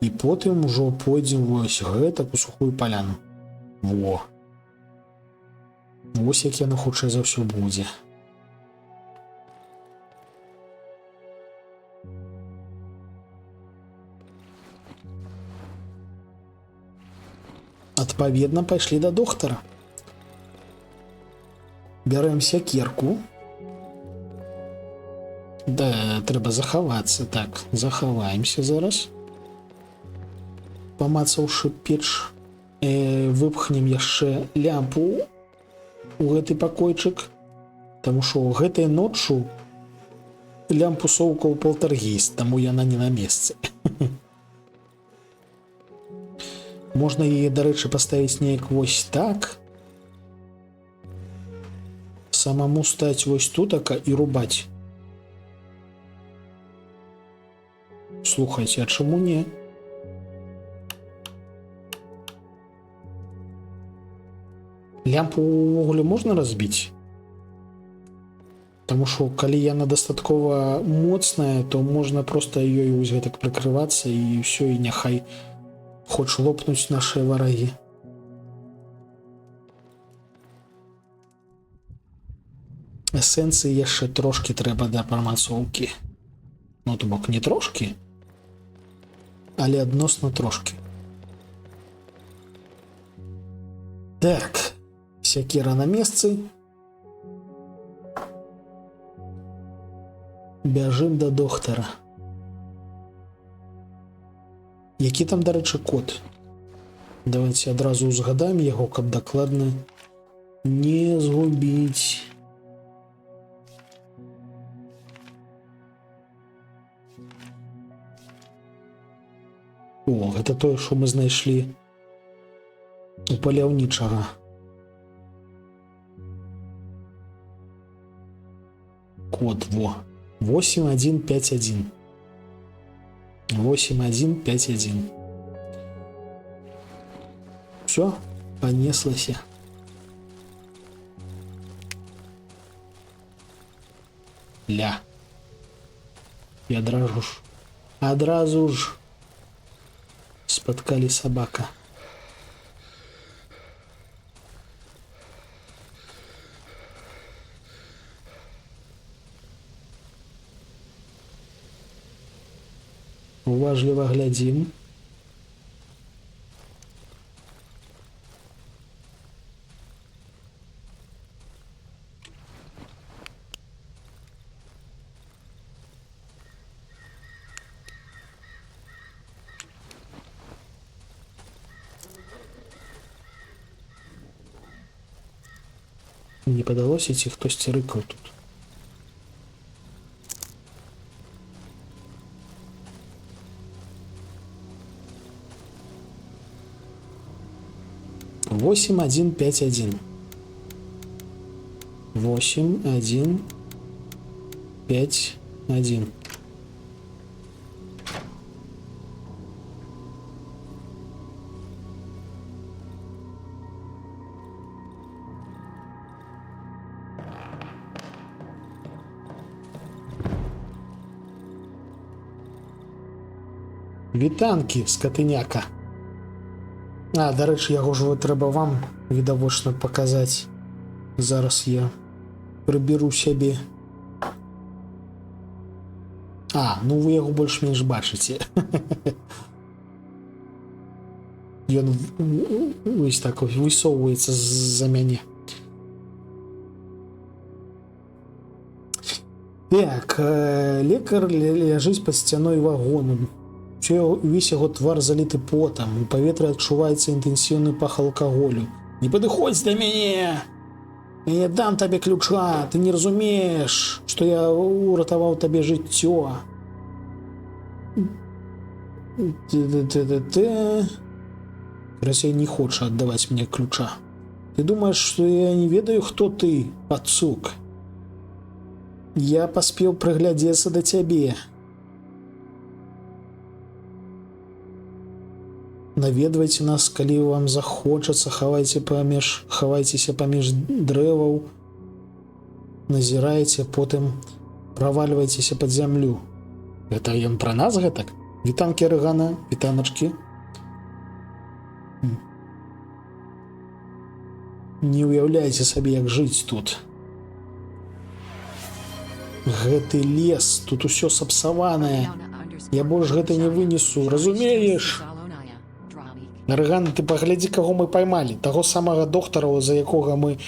і потым ужо пойдзем вось гэтак у сухую паляну. Во. Вось як яно хутчэй за ўсё будзе. Адпаведна, пайшлі да доктара. Бярэм сякерку. Да, трэба захавацца. Так, захаваемся зараз. Памацаўшы печ, выпхнем яшчэ лямпу у гэты пакойчык, таму што гэтай ноччу лямпу соўкаў палтаргейст, таму яна не на месцы. Можна яе, дарэчы, паставіць неяк вось так, самому стаць вось тутака і рубаць. Слухайце, а чаму не? Лямпу ўвогуле можна разбіць? Таму што, калі яна дастаткова моцная, то можна проста ёй вось гэтак прыкрывацца і ўсё, і няхай хоч лопнуць нашыя варагі. Эсэнцыі яшчэ трошкі трэба да прамацоўкі. Ну, то бок не трошкі, але адносна трошкі. Так, сякера на месцы. Бяжым да доктара. Які там, дарэчы, код? Давайте адразу узгадаем яго, каб дакладна не згубіць. О, гэта тое, што мы знайшлі у паляўнічага. Код, во. 8151. 8151. Все, понеслася. Ля. І адразу ж спаткалі сабака. Уважліва глядзім. Не падалося, ці хтосьці рыкаў тут. Восемь, один, пять, один. 8, 1, 5, 1. Вітанкі, скотыняка. А, дарэчы, яго ж трэба вам відавочна паказаць. Зараз я прыберу сябе. А, ну вы яго больш-менш бачыце. Ён вось так высоўваецца з-за мяне. Так, лекар ляжыць пад сцяной вагону. Увесь яго твар заліты потам. У паветры адчуваецца інтэнсіўны пах алкаголю. Не падыходзь да мяне! Я дам табе ключа, ты не разумееш, што я уратаваў табе жыццё. Расей не хоча аддаваць мне ключа. Ты думаеш, што я не ведаю, хто ты, пацук? Я паспеў прыглядзецца да цябе. Наведвайце нас, калі вам захочацца, хавайцеся паміж дрэваў, назірайце, потым правальвайцеся пад зямлю. Гэта ён пра нас гэтак? Вітанкі Арыгана, вітаначкі. Не ўяўляйце сабе, як жыць тут. Гэты лес, тут усё сапсаванае. Я больш гэта не вынесу, разумееш? Арыган, ты паглядзі, каго мы паймалі. Таго самага доктара, за якога мы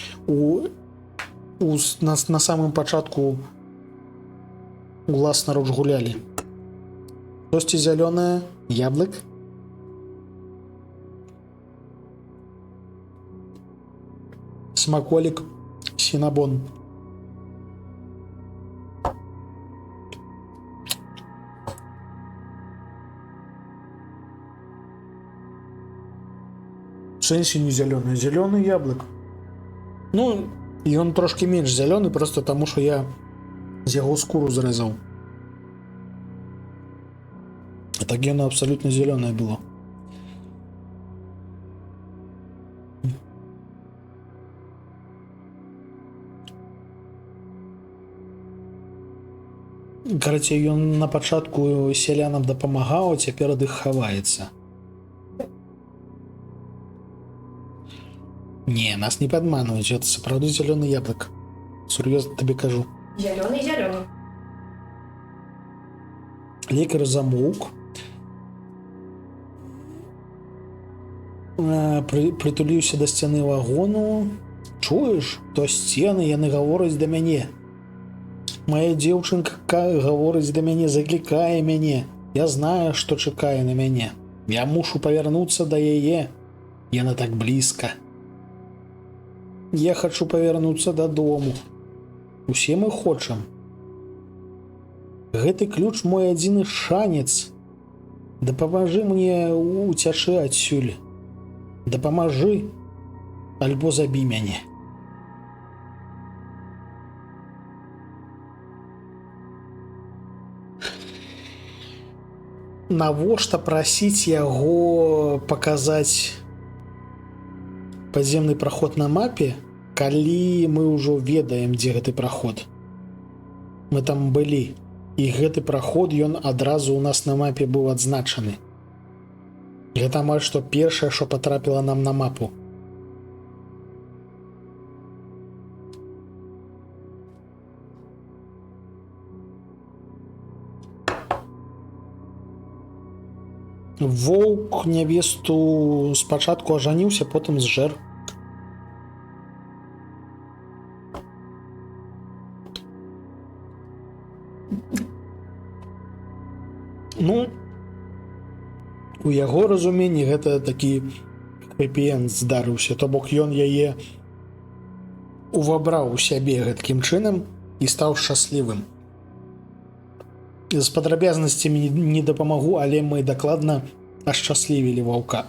на самым пачатку уласнаруч гулялі. Штосьці зялёнае, яблык. Смаколік, сінабон. Сэнсе не зялёны, зялёны яблык. Ну, ён трошки менш зялёны, просто таму, што я з яго скуру зрэзаў. А так яно абсалютна зялёнае было. Карацей, ён на пачатку сялянам дапамагаў, а цяпер ад іх хаваецца. Не, нас не падманваюць, это сапраўды зялёны яблык. Сур'ёзна табе кажу. Зялёны. Лекар замоўк. Прытуліўся да сцяны вагону. Чуеш, то сцены, яны гавораць да мяне. Моя дзеўчынка гаворыць да мяне, заклікае мяне. Я знаю, што чакае на мяне. Я мушу павярнуцца да яе. Яна так блізка. Я хачу павярнуцца дадому. Усе мы хочам. Гэты ключ мой адзіны шанец. Дапамажы мне уцячы адсюль. Дапамажы, альбо забі мяне. Навошта прасіць яго паказаць падземны праход на мапе, калі мы ўжо ведаем, дзе гэты праход. Мы там былі, і гэты праход ён адразу ў нас на мапе быў адзначаны. Гэта амаль што першае, што патрапіла нам на мапу. Воўк нявесту спачатку ажаніўся, потым зжэр. Ну, у яго разуменні гэта такі хэпі-энд здарыўся, то бок ён яе увабраў у сябе гэткім чынам і стаў шчаслівым. З падрабязнасцямі не дапамагу, але мы дакладна ашчаслівілі ваўка.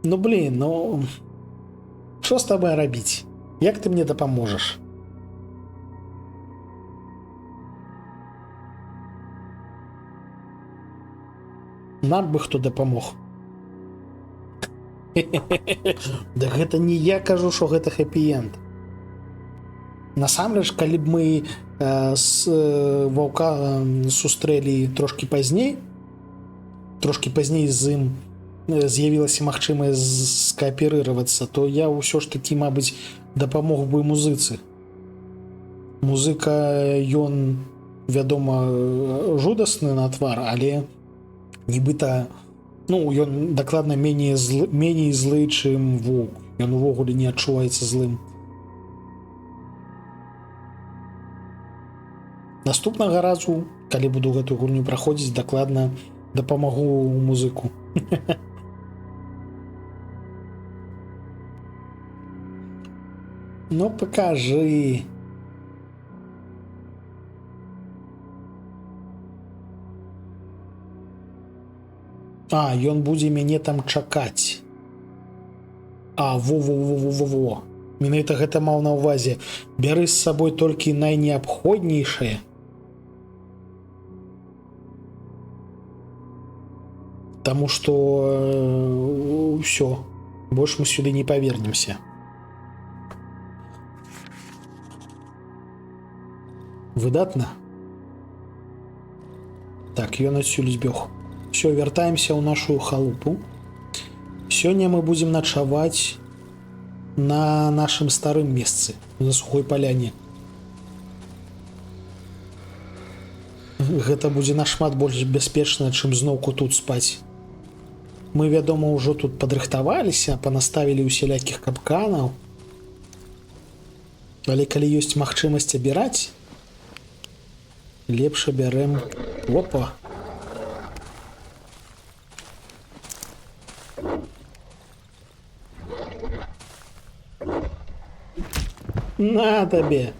Ну блин, ну што з табой рабіць? Як ты мне дапаможаш? Нам бы хто дапамог. Да гэта не я кажу, што гэта хэпі-энд. Насамрэч, калі б мы ваўка сустрэлі трошки пазней з ім з'явілася магчымасць скааперыравацца, то я ўсё ж такі, мабыць, дапамог бы музыцы. Музыка, ён, вядома, жудасны на твар, але нібыта, ну, ён дакладна меней злы, чым воўк. Ён увогуле не адчуваецца злым. Наступнага разу, калі буду гэтую гульню праходзіць, дакладна дапамагу музыку. Ну, покажи. Ён будзе мяне там чакаць. Во. Менавіта гэта маў на ўвазе. Бяры з сабой толькі найнеабходнейшае. Таму што ўсё, больш мы сюды не павернемся. Выдатна. Так, ён адсюль збег. Все, вяртаемся ў нашу халупу. Сёння мы будзем начаваць на нашым старым месцы, на сухой паляне. Гэта будзе нашмат больш бяспечна, чым зноўку тут спаць. Мы, вядома, ўжо тут падрыхтаваліся, панаставілі усялякіх капканаў. Але калі ёсць магчымасць абіраць, лепш абярэм. Опа. На табе.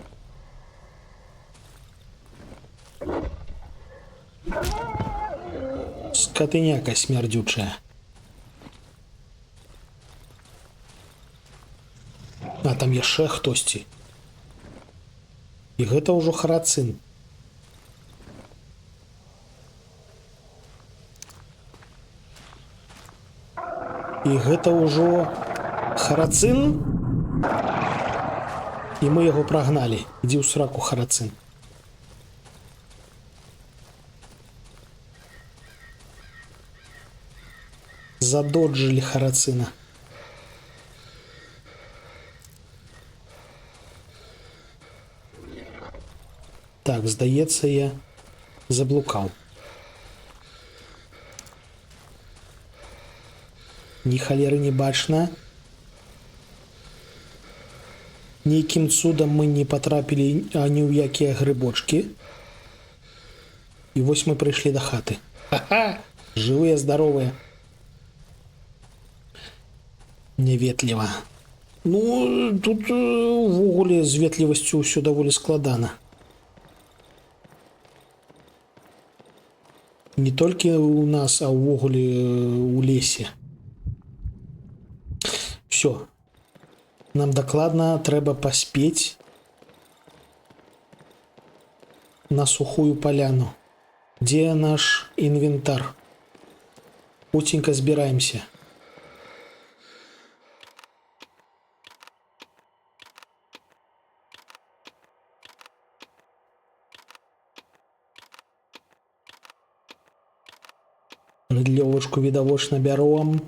Скатыняка смярдючая. Там яшчэ хтосьці. І гэта ўжо харацын. І гэта ўжо харацын. І мы яго прагналі. Ідзі ў сраку, харацын. Задоджылі харацына. Так, здаецца, я заблукаў. Ні халеры не бачна. Нейкім цудам мы не патрапілі ані ў якія грыбочкі. І вось мы прыйшлі да хаты. Ха-ха! Жывыя, здаровыя. Няветліва. Ну, тут увогуле з ветлівасцю ўсё даволі складана. Не толькі у нас, а ўвогуле у лесе. Все. Нам дакладна трэба паспець на сухую паляну. Дзе наш інвентар? Хуценька збіраемся. Рыдлёвачку відавочна бяром.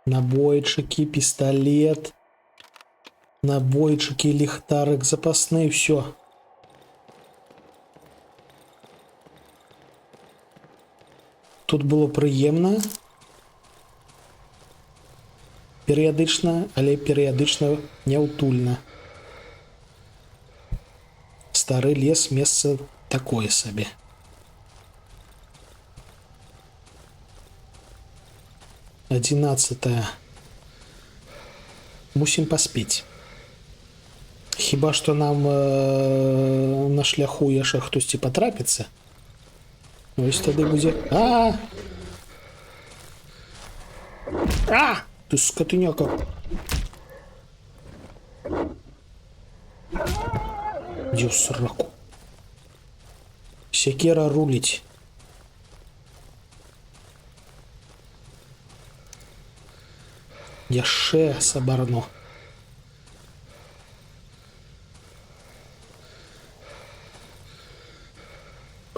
Набойчыкі, пісталет. Набойчыкі, ліхтарык запасны, ўсё. Тут было прыемна. Перыядычна, але перыядычна няўтульна. Стары лес, месца такое сабе. 11. Мусім паспець. Хіба што нам на шляху яшчэ хтосьці патрапіцца. Вось тады будзе... Ты скатыняка. Дзе ў сраку. Сякера руліць. Яшчэ сабарно.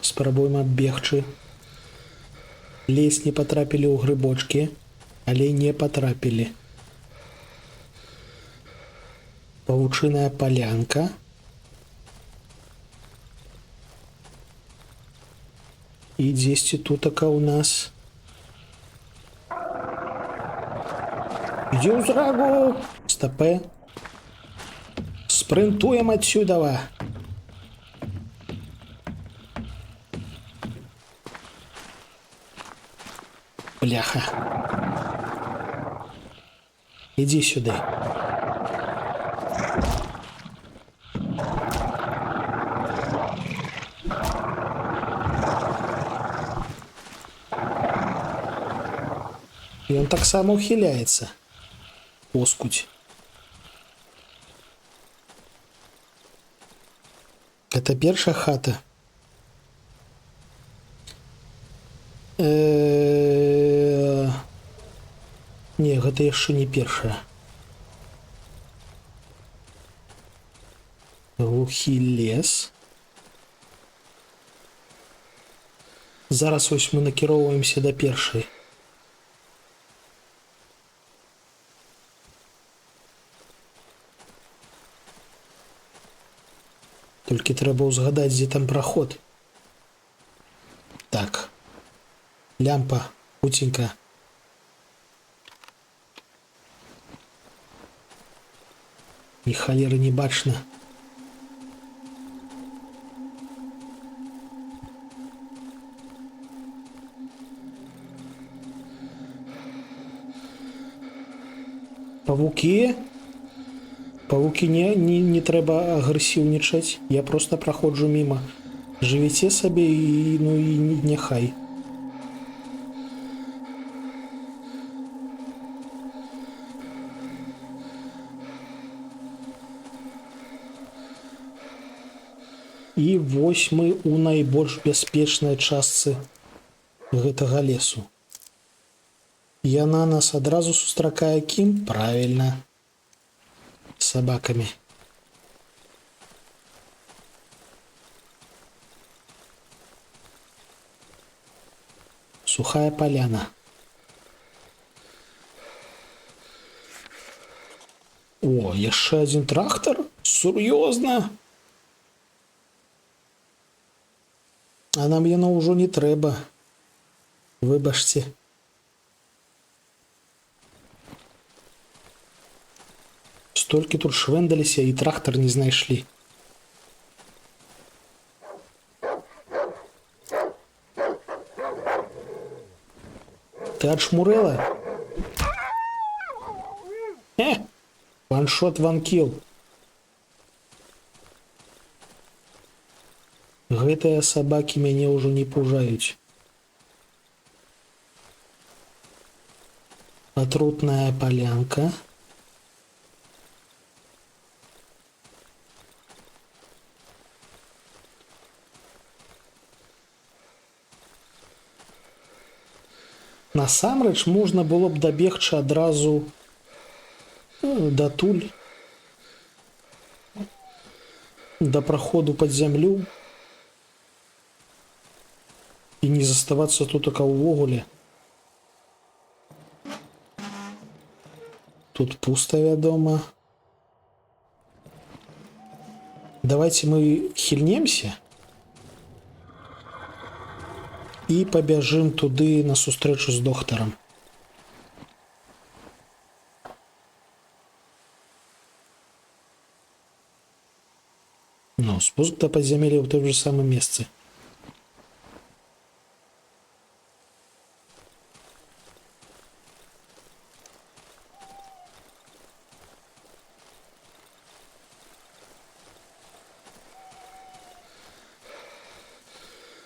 Спрабуем аббегчы. Лезь не патрапілі ў грыбочкі, але не патрапілі. Павучыная палянка. І дзесьці тутака ў нас. Ідзі ў зрагу! Стапе. Спрынтуем адсюдава. Бляха. Ідзі сюды. І он таксама ухиляется. Оскуть. Это першая хата. Не, гэта яшчэ не першая. Глухі лес. Зараз вось мы накіроўваемся да першай. Толькі трэба ўзгадаць, дзе там праход. Так. Лямпа, хуценька. Ні халеры не бачна. Павукі? Павукі не трэба агрэсіўнічаць. Я просто праходжу міма. Жывіце сабе і ну і няхай. І вось мы у найбольш бяспечнай частцы гэтага лесу. Яна нас адразу сустракае кім? Правільна. Собаками. Сухая поляна. О, яшчэ один трактор? Сур'ёзна? А нам яно ўжо не трэба. Выбачце. Столькі тут швэндаліся і трактор не знайшлі. Ты адшмурэла? Ваншот, ванкіл. Гэтыя сабакі мяне ўжо не пужаюць. Атрутная палянка. Насамрэч можна было б дабегчы адразу датуль да праходу пад зямлю і не заставацца тутака ўвогуле. Тут пуста, вядома. Давайте мы хільнемся і пабяжым туды на сустрэчу з доктарам. Ну, спуск до подземелья в том же самом месте.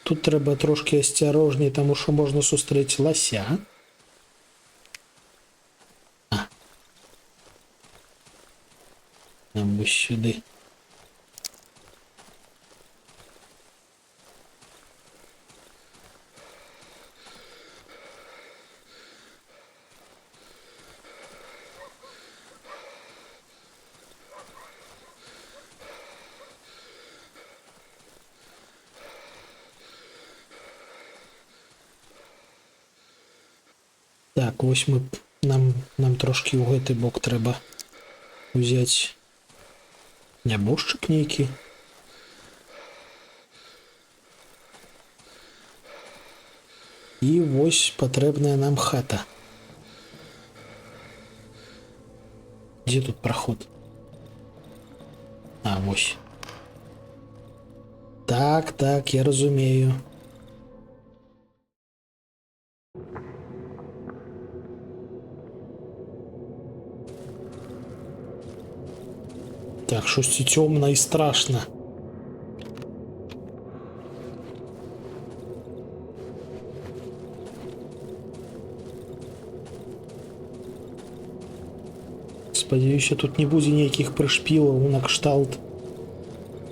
Тут трэба трошки асцярожней, таму што можна сустрэць лася. Нам вось сюды. Так, вось мы нам трошки ў гэты бок трэба взять нябожчык нейкі. І вось патрэбная нам хата. Дзе тут праход? А, вось. Так, я разумею. Так, щось цёмна і страшна. Спадзяюся, тут не будзе ніякіх прышпілаў на кшталт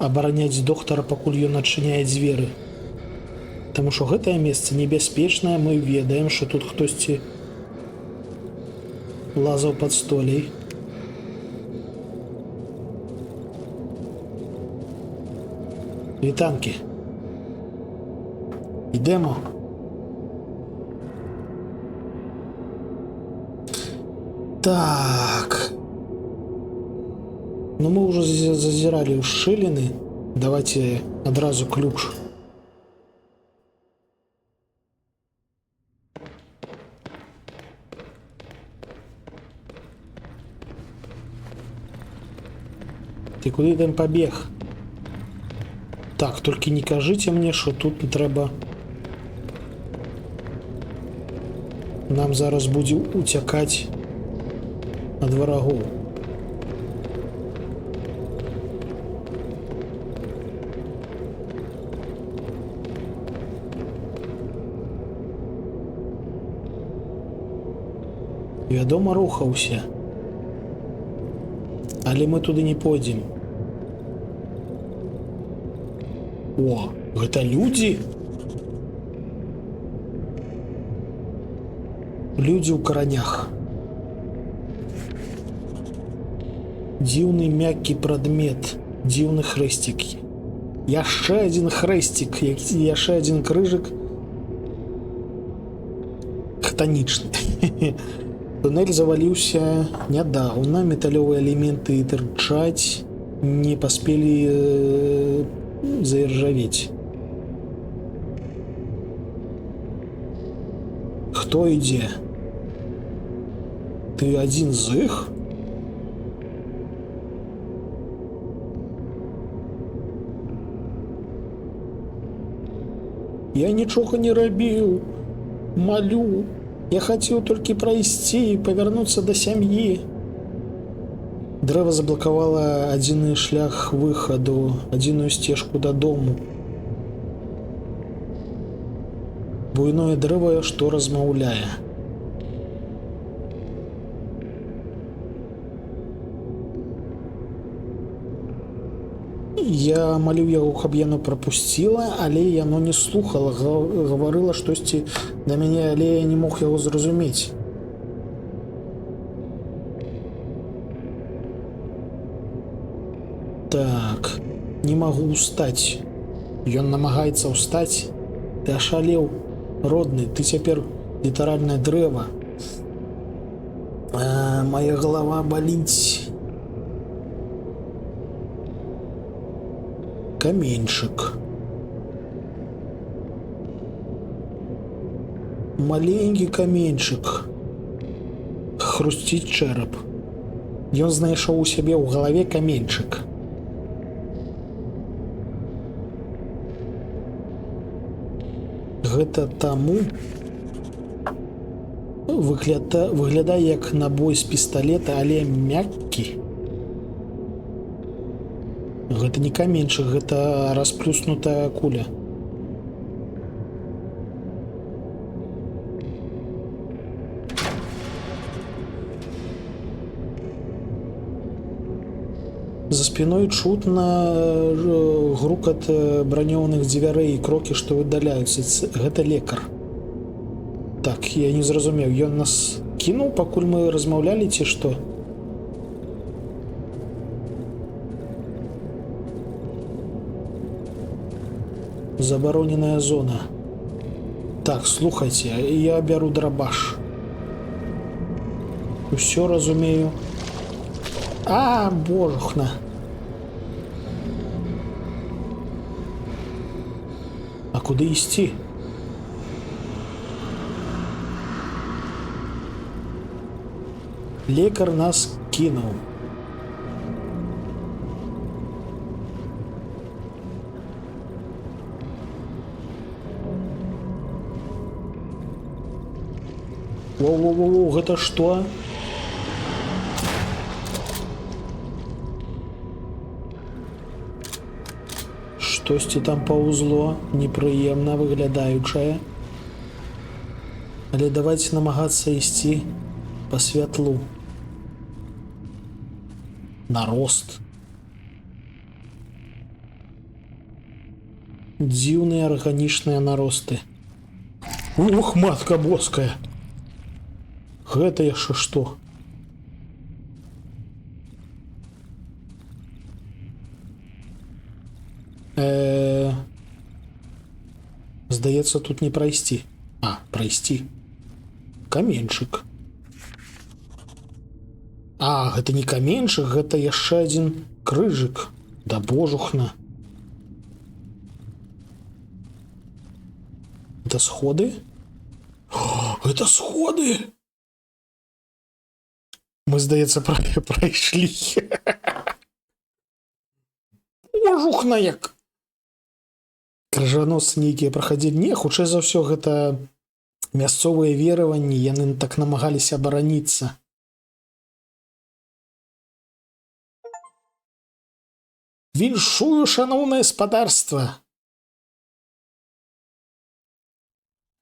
абараняць доктара, пакуль ён адчыняе дзверы. Таму што гэтае месца небяспечнае, мы ведаем, што тут хтосьці лазаў пад столей. Вітанкі. Ідемо. Так. Ну, мы уже зазирали в шчыліны. Давайте адразу ключ. Ты куды там побег? Так, только не кажите мне, что тут не трэба. Нам зараз будзе уцякаць ад варагоў. Вядома, рухаўся. Але мы туды не пойдзем. О, гэта людзі? Людзі ў каранях. Дзіўны мяккі прадмет, дзіўны хрэсцік. Яшчэ адзін хрэсцік, яшчэ адзін крыжык. Хтанічны. Туннель заваліўся нядаўна, металёвыя элементы тырчаць, не паспелі заіржавець. Хто ідзе? Ты адзін з іх? Я нічога не рабіў. Малю. Я хацеў толькі прайсці і павярнуцца да сям'і. Дрэва заблакавала адзіны шлях выхаду, адзіную сцежку дадому. Буйное дрэва, што размаўляе. Я малю яго, каб яно прапусціла, але яно не слухала, гаварыла штосьці да мяне, але я не мог яго зразумець. Так, не магу ўстаць. Ён намагаецца ўстаць. Ты ашалеў, родны, ты цяпер літаральнае дрэва. Моя галава баліць. Каменьчык. Маленькі каменьчык. Хрусціць чэрап. Ён знайшоў у сябе ў галаве каменьчык. Гэта таму выглядае як набой з пісталета, але мяккі. Гэта не каменьчык, гэта расплюснутая куля. За спиной чутно грукат бранёваных дзвярэй і крокі, што выдаляюцца. Гэта лекар. Так, я не зразумеў, ён нас кінуў, пакуль мы размаўлялі, ці што? Забароненая зона. Так, слухайте, я беру дробаш. Усё разумею. А, божухна. А куды ісці? Лекар нас кинуў. Воу-воу-воу, гэта што? Штосьці там паўзло, непрыемна выглядаючае. Але давайте намагацца ісці па святлу. Нарост. Дзіўныя арганічныя наросты. Ух, матка боская. Гэта яшчэ што? Здаецца, тут не прайсці. А, прайсці. Каменьчык. А, гэта не каменьчык, гэта яшчэ адзін крыжык. Да божухна. Это сходы? О, это сходы! Мы, здаецца, прайшлі. Божухна як! Крыжаносцы нейкія праходзілі. Не, хутчэй за ўсё, гэта мясцовыя вераванні, яны так намагаліся абараніцца. Віншую, шаноўнае спадарства!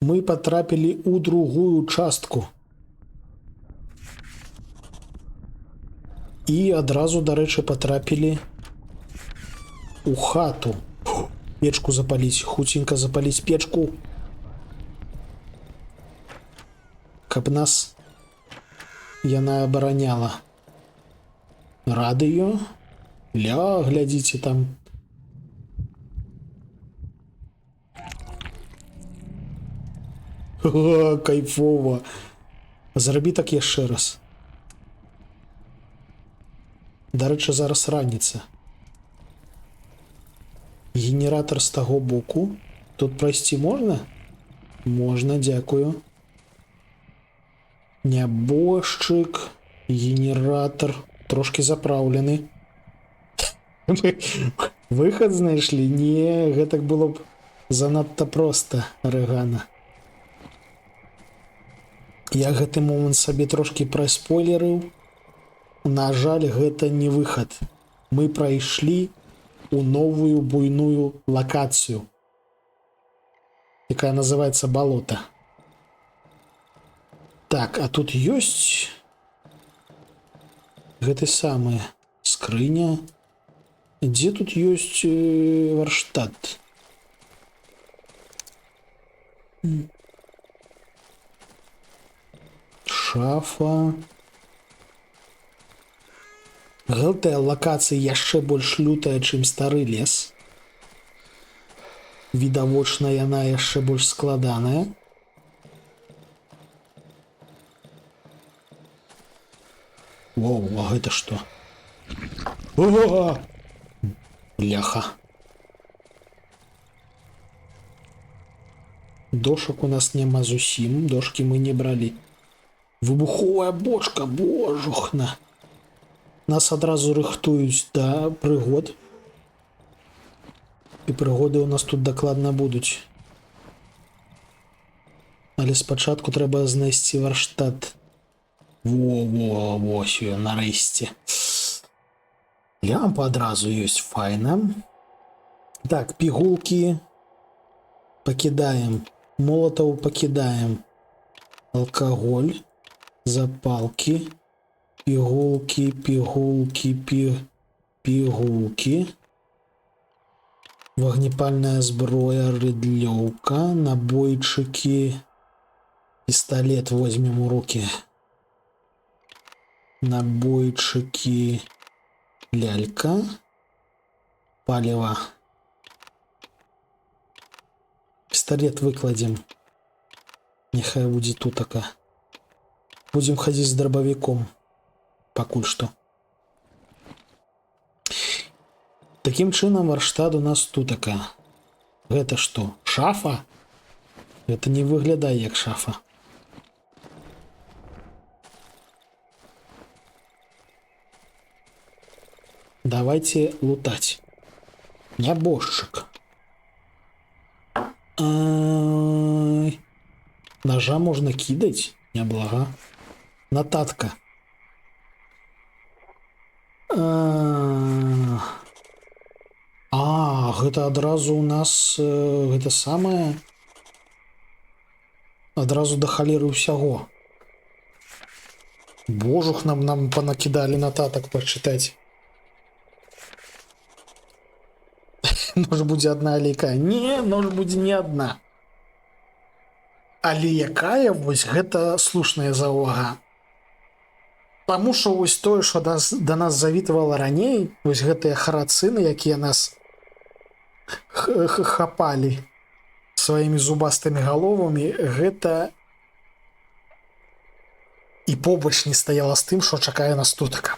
Мы патрапілі ў другую частку. І адразу, дарэчы, патрапілі у хату. Печку запаліць, хуценька запаліць печку. Каб нас яна абараняла. Радыё. Ля, глядзіце там. О, кайфова. Зрабі так яшчэ раз. Дарэчы, зараз раніца. Генератор з таго боку. Тут прайсці можна? Можна, дзякую. Нябожчык. Генератор. Трошки запраўлены. Выхад знайшлі? Не, гэтак было б занадта проста, Рэгана. Я гэты момант сабе трошки праспойлерыў. На жаль, гэта не выхад. Мы прайшлі у новую буйную лакацыю, якая называецца балота. Так, а тут ёсць гэты самы скрыня. Дзе тут ёсць варштат? Шафа. Гэтая лакацыя яшчэ больш лютая, чым стары лес. Відавочна, яна яшчэ больш складаная. Воу, а гэта што? О! Бляха. Дошак у нас няма зусім, дошкі мы не бралі. Выбуховая бочка, божухна. Нас адразу рыхтуюць да прыгод. І прыгоды у нас тут дакладна будуць. Але спачатку трэба знайсці варштат. Во, вось ён, нарэшце. Лямпа адразу ёсць, файна. Так, пігулкі пакідаем. Молатаў пакідаем. Алкаголь. Запалкі. Пігулкі, пігулкі. Вогнепальная зброя, рыдлёўка, набойчыкі. Пісталет возьмем у руки. Набойчыкі. Лялька. Паліва. Пісталет выкладзем. Няхай будзе тутака. Будем ходить с дробовиком. Пакуль что. Таким чынам варштат у нас тутака. Гэта што? Шафа? Гэта не выглядае як шафа. Давайте лутать. Нябожчык. Ножа можно кидать? Няблага. Нотатка. Гэта адразу у нас гэта самае адразу да халеры ўсяго. Божух, нам панакідалі нотатак пачытаць. Нож будзе одна, але якая? Не, нож будзе не одна. Але якая, вось гэта слушная заўвага. Таму што вось тое, што да нас завітвала раней, вось гэтыя харацыны, якія нас хапалі сваімі зубастымі галовамі, гэта і побач не стаяла з тым, што чакае нас тутака.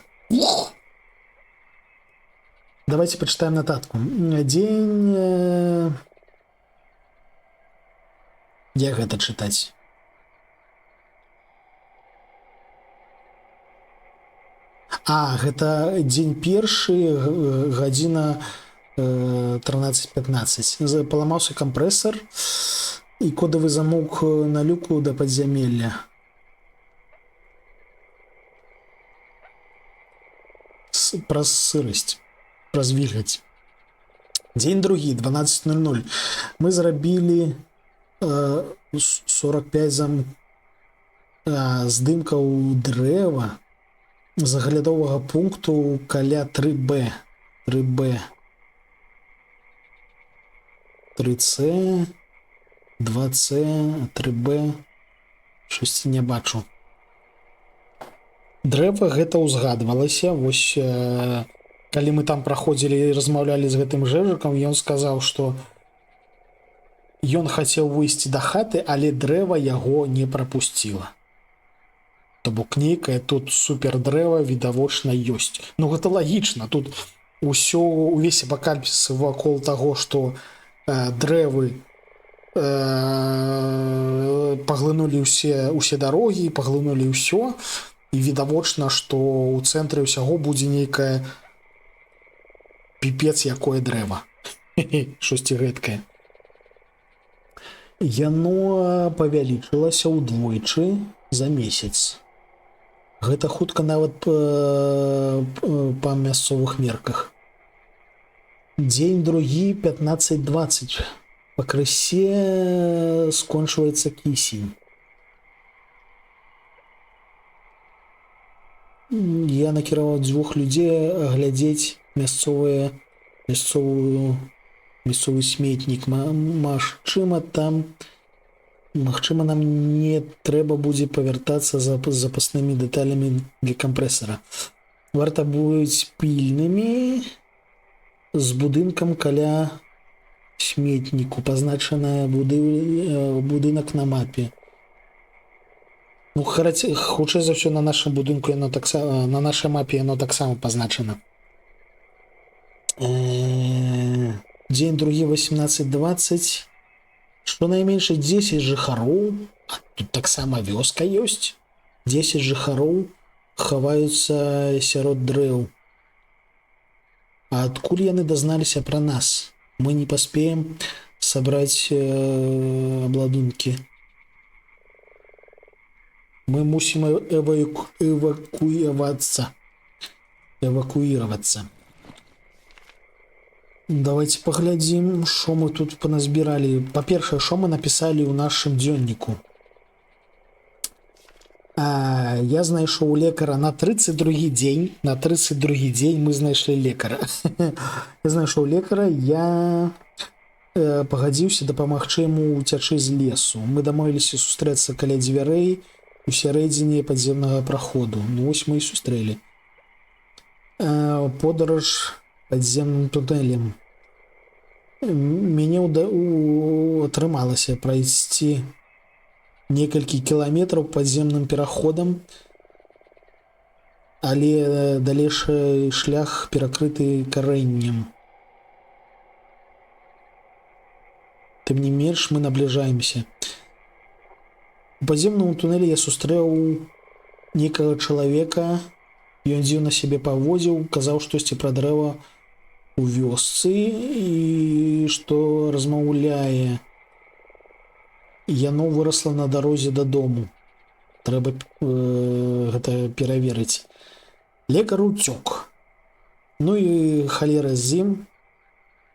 Давайте почитаем нотатку. День... Як гэта чытаць? Гэта дзень першы, гадзіна 13:15. Паламаўся кампрэсар і кодавы замок на люку да падзямелля. Праз сырасць. Развігаць. Дзень другі, 12:00. Мы зрабілі 45 здымкаў дрэва з аглядовага пункту каля 3Б. 3Б. 3С, 2С, 3Б. Щось не бачу. Дрэва гэта ўзгадвалася. Вось калі мы там праходзілі і размаўлялі з гэтым жэжыкам, ён сказаў, што ён хацеў выйсці да хаты, але дрэва яго не прапусціла. То бок нейкае тут супер дрэва відавочна ёсць. Ну гэта лагічна, тут усё, увесь апакаліпсіс вакол таго, што дрэвы паглынулі ўсе дарогі, паглынулі ўсё, і відавочна, што ў цэнтры ўсяго будзе нейкае піпец якое дрэва. Штосьці гэткае. Яно павялічылася ўдвойчы за месяц. Гэта хутка нават па мясцовых мерках. Дзень другі, 15:20. Пакрысе скончваецца кісень. Я накіраваў 2 людзей аглядзець мясцовы сметнік. Магчыма, нам не трэба будзе павяртацца за запаснымі дэталямі для кампрэсара. Варта быць пільнымі з будынкам каля сметніку. Пазначаны будынак на мапе. Ну, хутчэй за ўсё на нашым будынку яно таксама, на нашай мапе яно таксама пазначана. Дзень другі, 18:20. Щонайменш 10 жыхароў, а тут таксама вёска ёсць. 10 жыхароў хаваюцца сярод дрэў. А адкуль яны дазналіся пра нас? Мы не паспеем сабраць абладункі. Мы мусім эвакуироваться. Давайте паглядзім, што мы тут паназбіралі. Па-першае, што мы напісалі ў нашым дзённіку. Я знайшоў лекара на 32-й дзень. На 32-й дзень мы знайшлі лекара. Я знайшоў лекара, я пагадзіўся дапамагчы яму уцячы з лесу. Мы дамовіліся сустрэцца каля дзвярэй у сярэдзіне падземнага праходу. Ну вось мы і сустрэлі. Подорож падземным туннелем. Мяне атрымалася прайсці некалькі кіламетраў падземным пераходам, але далейшы шлях перакрыты карэннем. Тым не менш мы набліжаемся. У падземным тунэлі я сустрэў некага чалавека. Ён дзіўна сябе паводзіў, казаў штосьці пра дрэва у вёсцы і што размаўляе. Яно вырасла на дарозе дадому. Трэба гэта пераверыць. Лекар уцёк. Ну і халера з ім.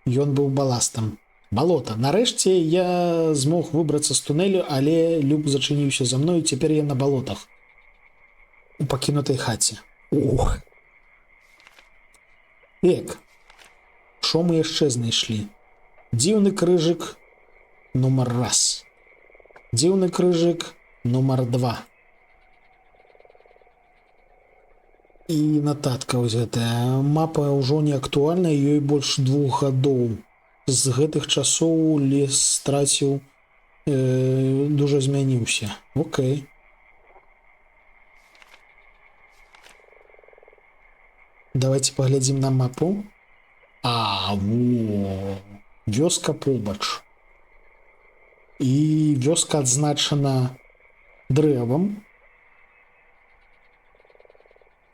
Ён быў баластам. Балота. Нарэшце я змог выбрацца з тунэлю, але люк зачыніўся за мною, цяпер я на балотах. У пакінутай хаце. Ох. Што мы яшчэ знайшлі? Дзіўны крыжык нумар 1. Дзіўны крыжык нумар 2. І нататка вось гэтая. Мапа ўжо не актуальная, ёй больш 2 гадоў. З гэтых часоў лес страціў, дужа змяніўся. Окей. Давайте паглядзім на мапу. Вёска побач. І вёска адзначана дрэвам.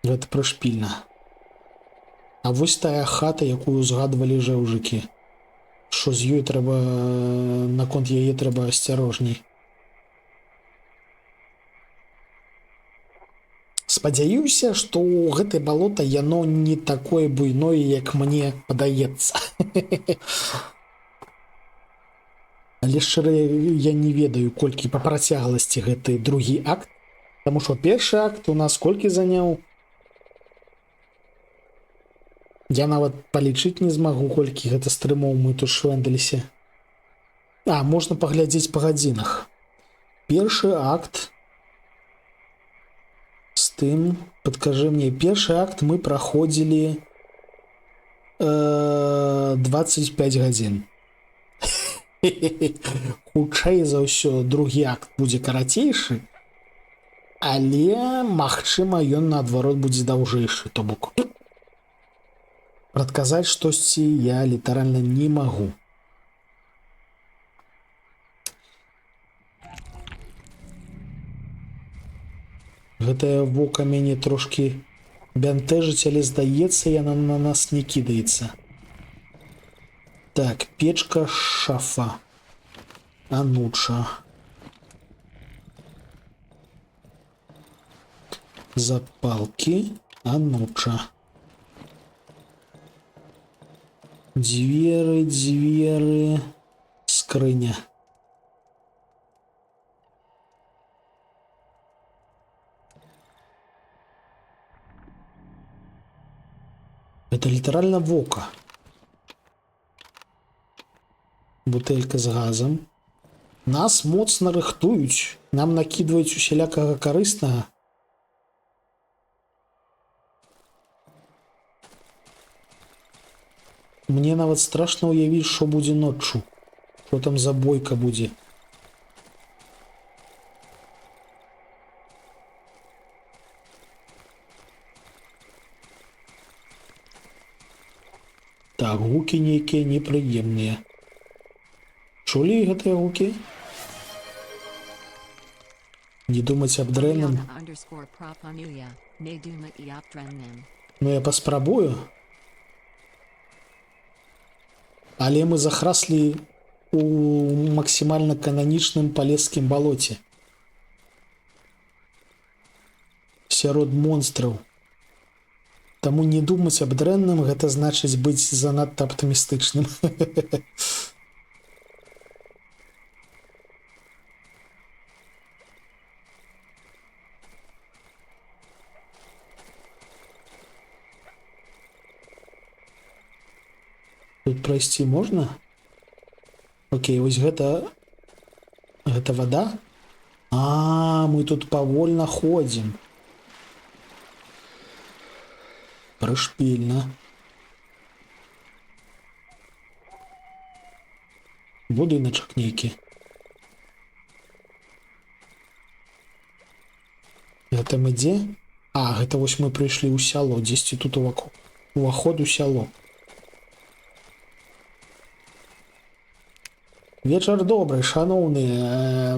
Гэта прышпільна. А вось тая хата, якую згадвалі жэўжыкі. Што з ёй трэба, наконт яе трэба асцярожней. Спадзяюся, што гэтае балота яно не такое буйное, як мне падаецца. Але шчыра я не ведаю, колькі па працягласці гэты другі акт, таму што першы акт у нас колькі заняў. Я нават палічыць не змагу, колькі гэта стрымоў мы тут швэндаліся. Можна паглядзець па гадзінах. Першы акт з тым, падкажы мне, першы акт мы праходзілі 25 гадзін. Хутчэй за ўсё другі акт будзе карацейшы, але магчыма ён наадварот будзе даўжэйшы, то бок. Прадказаць штосьці я літаральна не магу. Гэтае вока мяне трошкі бянтэжыць, але здаецца, яна на нас не кідаецца. Так, печка, шафа. Ануча. Запалкі, ануча. Дзверы, скрыня. Это літаральна вока. Бутэлька з газам. Нас моцна рыхтуюць. Нам накідваюць усялякага карыснага. Мне нават страшна ўявіць, што будзе ноччу. Што там за бойка будзе. Так, гукі нейкія непрыемныя. Чулі гэтыя гукі? Не думаць аб дрэнным. Ну я паспрабую. Але мы захраслі у максімальна кананічным палескім балоце. Сярод монстраў. Таму не думаць аб дрэнным, гэта значыць быць занадта аптымістычным. Тут прайсці можна? Окей, вось гэта вода? Мы тут павольна ходзім. Прышпільна. Будыначак нейкі. гэтым ідзе? А, гэта вось мы прыйшлі ў сяло, дзесьці тут уваход у сяло. Вечар добры, шаноўныя.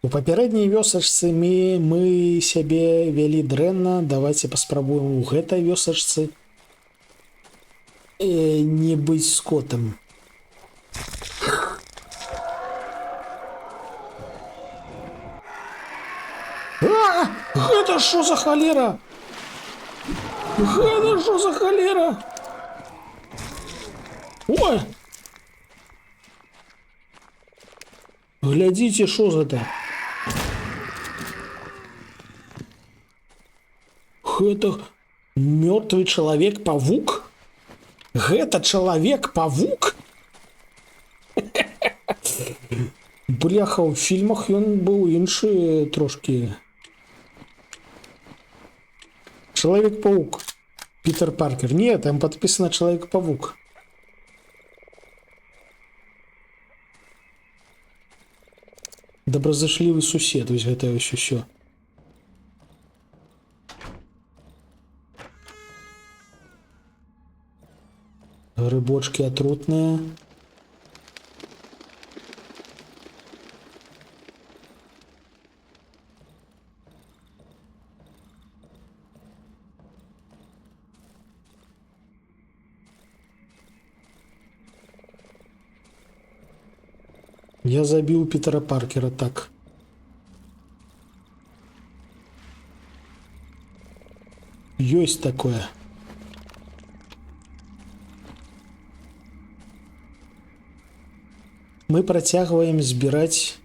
У папярэдняй вёсачцы мы сябе вялі дрэнна. Давайте паспрабуем у гэтай вёсачцы не быць скотам. Гэта што за халера? Гэта што за халера? Ой! Глядзіце, што гэта? Гэта мёртвы чалавек-павук? Гэта чалавек-павук? Бляха, у фільмах ён быў іншы трошкі. Человек-паук. Питер Паркер. Нет, там подписано Человек-паук. Добразышлівы сусед. Вось гэта вось усё. Грибочки отрутные. Я забил Питера Паркера так. Есть такое. Мы працягваем збіраць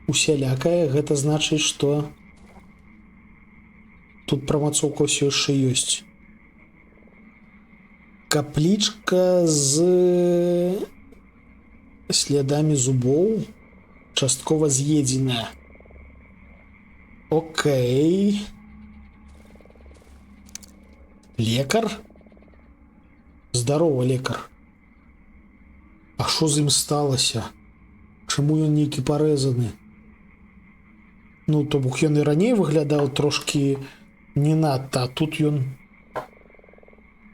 усялякае. Гэта значыць, што тут прамацоўка ўсё яшчэ ёсць. Каплічка з слядамі зубоў, часткова з'едзеная. Окей. Лекар? Здарова, лекар. А што з ім сталася? Чаму ён нейкі парэзаны? Ну, то бок ён і раней выглядаў трошкі не надта, а тут ён...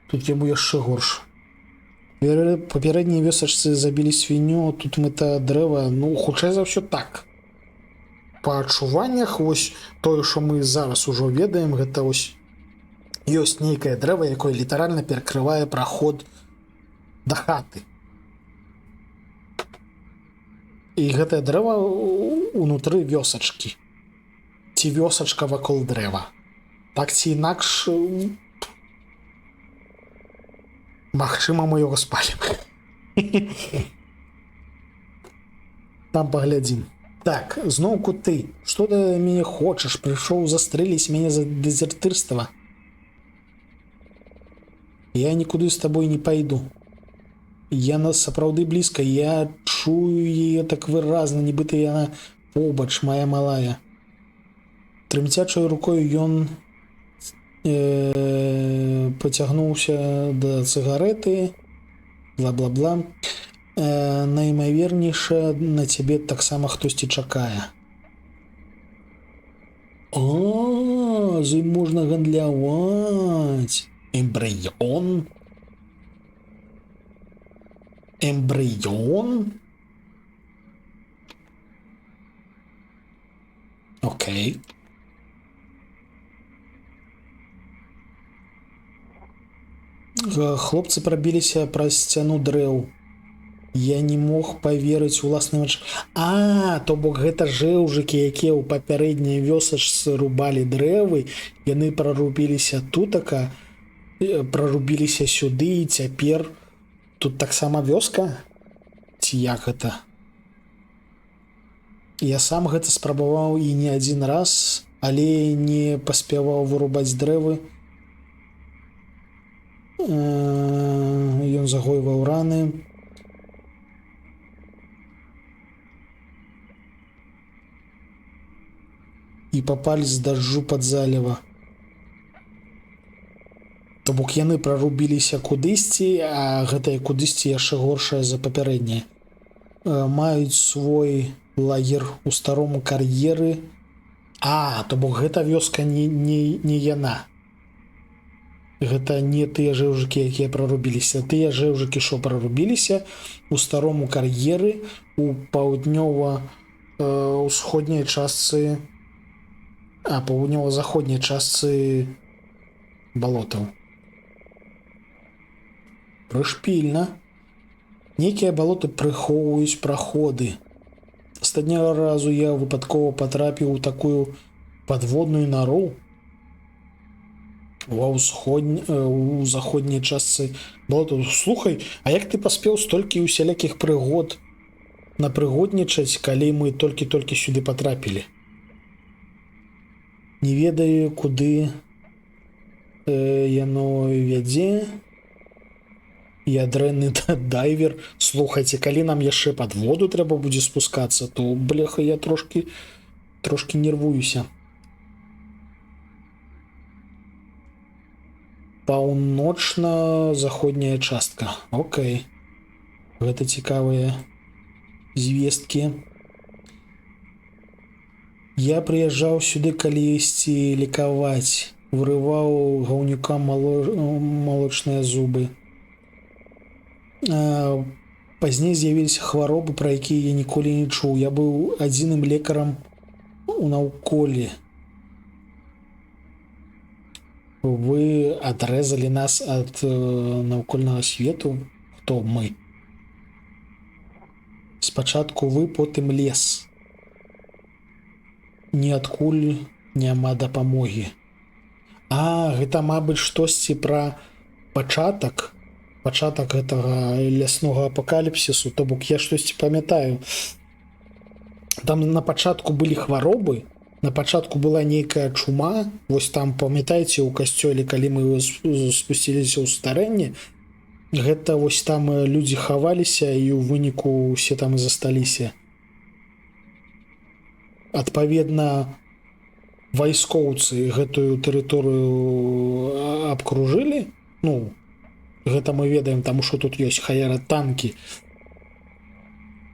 Тут яму яшчэ горш. Папярэднія вёсачцы забілі свінню, тут мэта дрэва, ну, хутчэй за ўсё так. Па адчуваннях, вось тое, што мы зараз ужо ведаем, гэта вось ёсць нейкае дрэва, якое літаральна перакрывае праход да хаты. І гэтае дрэва унутры вёсачкі. Ці вёсачка вакол дрэва. Так ці інакш... Магчыма, мы яго спалім. Там паглядзім. Так, зноўку ты. Што ты мяне хочаш? Прыйшоў застрэліць мяне за дэзертырства. Я нікуды з табой не пайду. Яна сапраўды блізка. Я чую яе так выразна, нібыта яна побач, моя малая. Трымцячай рукой ён поцягнуўся да цыгареты, бла-бла-бла. Наймавернейша, на цябе таксама хтосьці чакае. А, з ім можна гандляваць. Эмбрыён? Эмбрыён? Окей. Хлопцы прабіліся праз сцяну дрэў. Я не мог паверыць уласным вачам. А, то бок гэта жэўжыкі, якія ў папярэдняй вёсачцы рубалі дрэвы, яны прарубіліся тутака, прарубіліся сюды, і цяпер тут таксама вёска? Ці як гэта? Я сам гэта спрабаваў і не адзін раз, але не паспяваў вырубаць дрэвы. Ён загойваў раны. І папалі з дажджу пад заліва. То бок яны прарубіліся кудысьці, а гэтае кудысьці яшчэ горшае за папярэдняе. Маюць свой лагер у старому кар'еры, То бок гэта вёска не яна. Гэта не тыя жэўжыкі, якія прарубіліся. Тыя жэўжыкі, што прарубіліся у старому кар'еры у паўднёва-ўсходняй частцы, паўднёва-заходняй частцы балотаў. Прышпільна. Нейкія балоты прыхоўваюць праходы. Астатняга разу я выпадкова патрапіў у такую падводную нару у заходняй частцы балота. Слухай, а як ты паспеў столькі усялякіх прыгод напрыгоднічаць, калі мы толькі-толькі сюды патрапілі? Не ведаю, куды яно вядзе. Я дрэнны дайвер. Слухайце, калі нам яшчэ пад воду трэба будзе спускацца, то, бляха, я трошки нервуюся. Паўночна-заходняя частка. Окей. Гэта цікавыя звесткі. Я прыязджаў сюды калісьці лекаваць. Вырываў гаўнюкам малочныя зубы. Пазней з'явіліся хваробы, пра якія я ніколі не чуў. Я быў адзіным лекарам у наўколе. Вы адрэзалі нас ад навкольнага свету? Хто мы? Спачатку вы, потым лес. Ніадкуль няма дапамогі. Гэта, мабыць, штосьці пра пачатак гэтага ляснога апакаліпсісу, то бок я штосьці памятаю. Там на пачатку былі хваробы, на пачатку была нейкая чума, вось там, памятаеце, у касцёле, калі мы спусціліся ў старэнне, гэта вось там людзі хаваліся і ў выніку усе там і засталіся. Адпаведна, вайскоўцы гэтую тэрыторыю абкружылі, гэта мы ведаем, таму што тут ёсць хаяра танкі.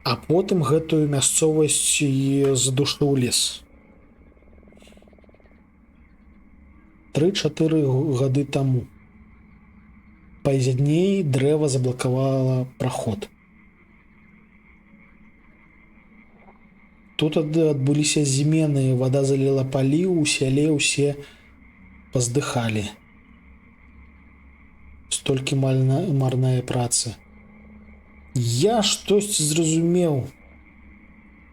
А потым гэтую мясцовасць задушыў лес. 3-4 гады таму. Пазней дрэва заблакавала праход. Тут адбыліся змены, вада заліла палі, у сяле ўсе паздыхалі. Столькі марная праца. Я штосьці зразумеў.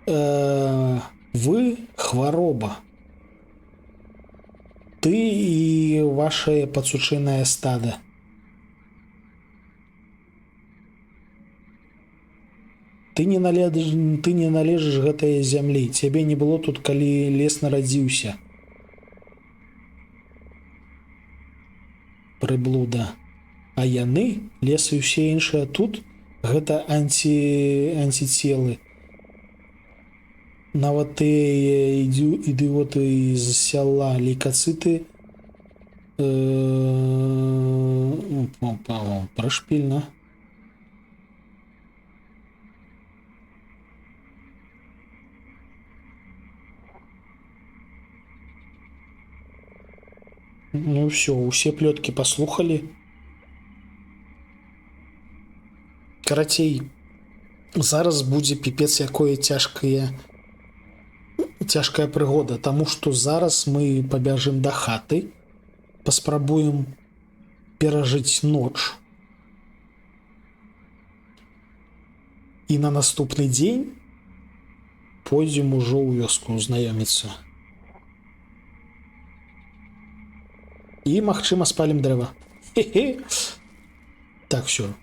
Вы хвароба. Ты і вашае пацучынае стада. Ты не належыш гэтай зямлі. Цябе не было тут, калі лес нарадзіўся. Прыблуда. А яны, лес і ўсе іншыя тут, гэта антицелы. Нават тыя ідыоты з сяла, лейкацыты, прышпільна. Ну все, усе плёткі паслухалі. Карацей, зараз будзе піпец якое цяжкая прыгода, таму што зараз мы пабяжым да хаты, паспрабуем перажыць ноч. І на наступны дзень пойдзем ужо ў вёску знаёміцца. І, магчыма, спалім дрэва. Хе-хе. Так, все.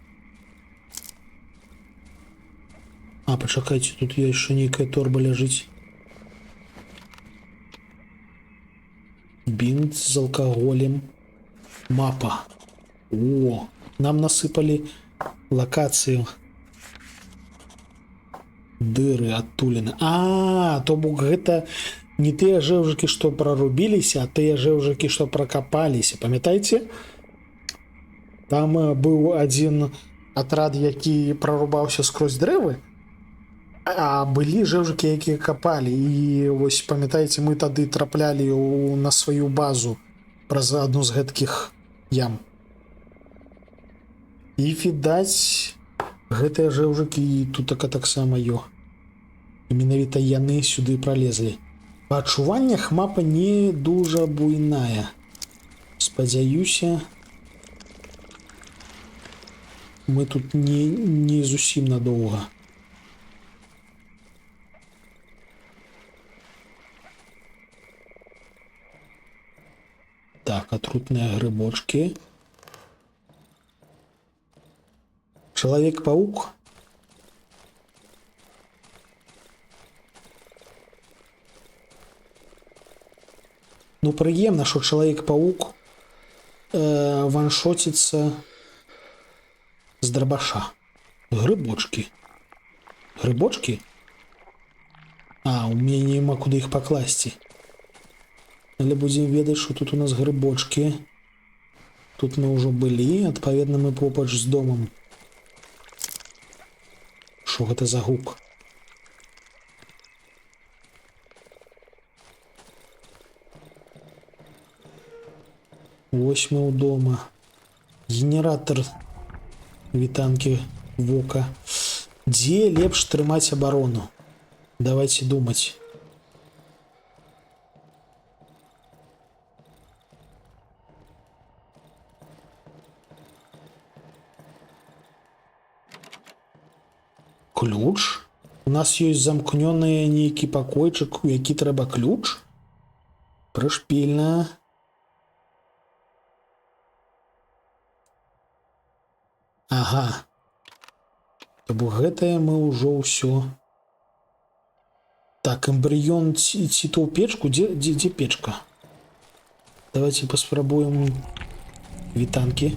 Пачакайце, тут яшчэ нейкая торба ляжыць. Бінт з алкаголем. Мапа. О, нам насыпалі лакацыю. Дыры адтуліны. То бок гэта не тыя жэўжыкі, што прарубіліся, а тыя жэўжыкі, што пракапаліся. Памятаеце? Там быў адзін атрад, які прарубаўся скрозь дрэвы, А былі жэўжыкі, якія капалі, і вось памятаеце, мы тады траплялі на сваю базу праз адну з гэткіх ям. І відаць, гэтыя жэўжыкі тут таксама і менавіта яны сюды пролезлі. Па адчуваннях мапа не дужа буйная. Спадзяюся, мы тут не зусім надоўга. Так, атрутныя грыбочки. Чалавек-паук. Ну, прыемна, што чалавек-паук ваншоціцца з драбаша. Грыбочки. Грыбочки? А, у мяне няма куды іх пакласці. Але будзем ведаць, што тут у нас грыбочки. Тут мы ўжо былі, адпаведна мы попач з домам. Што гэта за гук? Вось мы ў дома. Генератор вітанкі вока. Дзе лепш трымаць абарону? Давайте думаць. Ключ? У нас ёсць замкнёны нейкі пакойчык, у які трэба ключ? Прышпільна. Ага. То бок гэтае мы ўжо ўсё. Так, эмбрыён ці то ў печку? Дзе печка? Давайте паспрабуем вітанкі.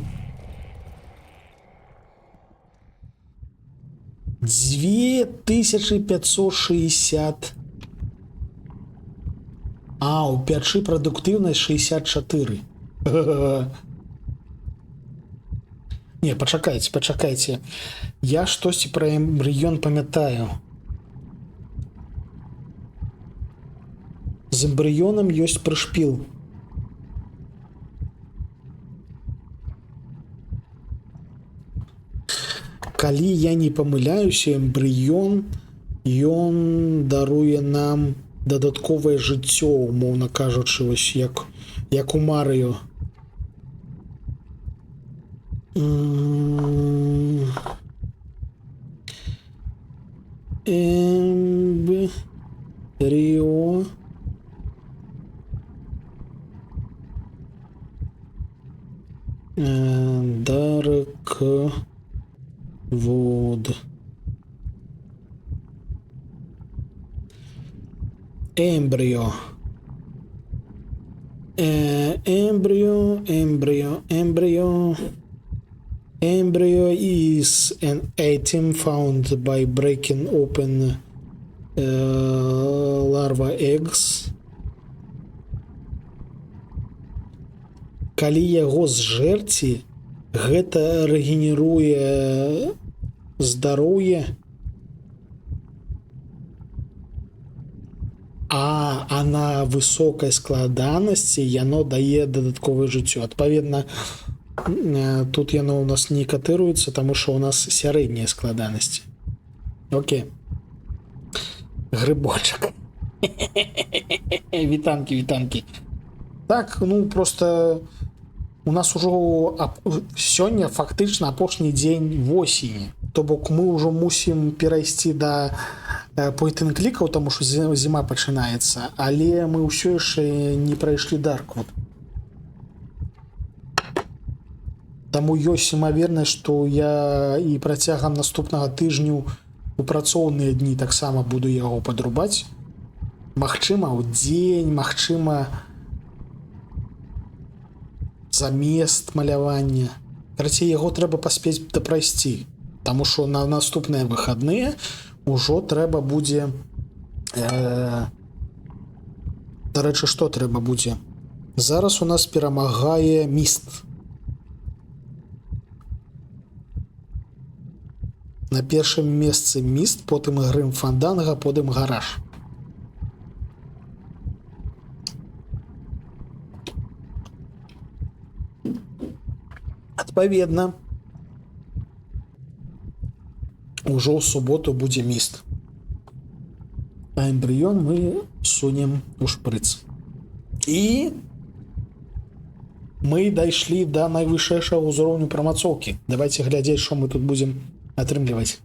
2560. А, у печы прадуктыўнасць 64. Не, пачакайце. Я штосьці пра эмбрыён памятаю. З эмбрыёнам ёсць прышпіл. Калі я не памыляюся, эмбрыён, ён даруе нам дадатковае жыццё, умоўна кажучы, вось як у Марыё. Эмбрыё. Дарк Вуд. Эмбрyo. Embryo is an item found by breaking open larva eggs. Калі яго зжэрці, гэта рэгенеруе здароўе. А на высокай складанасці яно дае дадатковае жыццё. Адпаведна, тут яно у нас не катыруецца, таму што у нас сярэднія складанасці. Окей. Грыбочак. Вітанкі. Так, ну просто у нас ужо сёння фактычна апошні дзень восені. То бок мы ўжо мусім перайсці да point-and-клікаў, таму што зіма пачынаецца, але мы ўсё яшчэ не прайшлі Дарквуд. Таму ёсць імавернасць, што я і працягам наступнага тыжню у працоўныя дні таксама буду яго падрубаць. Магчыма, ў дзень, магчыма, замест малявання. Карацей, яго трэба паспець дапрайсці, таму што на наступныя выхадныя ўжо трэба будзе... Дарэчы, што трэба будзе? Зараз у нас перамагае міст. На першым месцы міст, потым грым фанданга, потым гараж. Адпаведна, ужо ў суботу будзе міст. А эмбрыён мы сунем у шпрыц. І мы дайшлі да найвышэйшага ўзроўню прамацоўкі. Давайте глядзець, што мы тут будзем атрымліваць.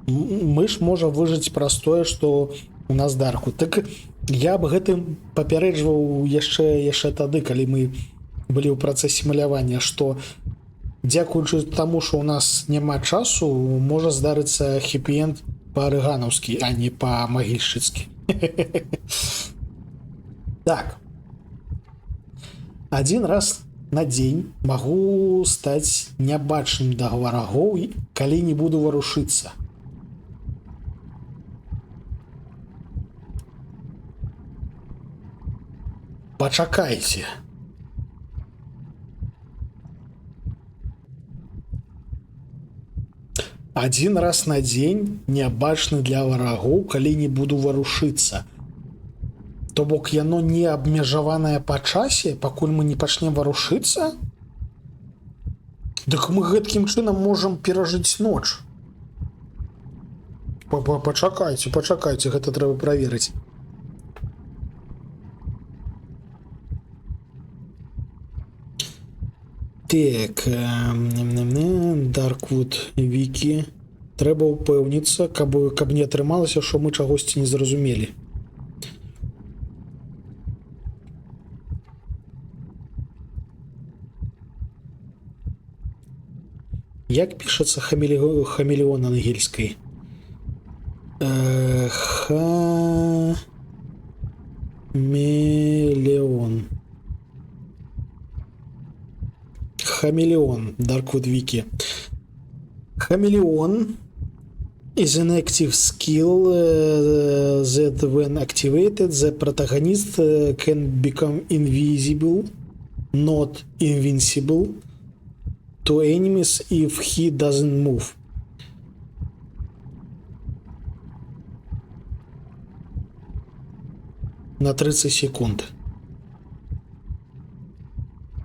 Мы ж можа выжыць праз тое, што у нас дарку. Так я б гэтым папярэджваў яшчэ тады, калі мы былі ў працэсе малявання, што дзякуючы таму, што у нас няма часу, можа здарыцца хэпі-энд па-арыганаўскі, а не па-магільшчыцкі. Так. Один раз на дзень магу стаць нябачным да варагоў, калі не буду варушыцца. Пачакайце. Один раз на дзень нябачны для варагоў, калі не буду варушыцца. То бок яно не абмежаванае па часе, пакуль мы не пачнем варушыцца? Дык мы гэткім чынам можам перажыць ноч. Пачакайце, гэта трэба праверыць. Так, Darkwood Wiki. Трэба ўпэўніцца, каб не атрымалася, што мы чагосьці не зразумелі. Як пішацца хамелеон ангельскай? Хамелеон. Хамелеон. Darkwood Wiki. Хамелеон is an active skill that when activated, the protagonist can become invisible, not invincible, to enemies if he doesn't move. На 30 секунд.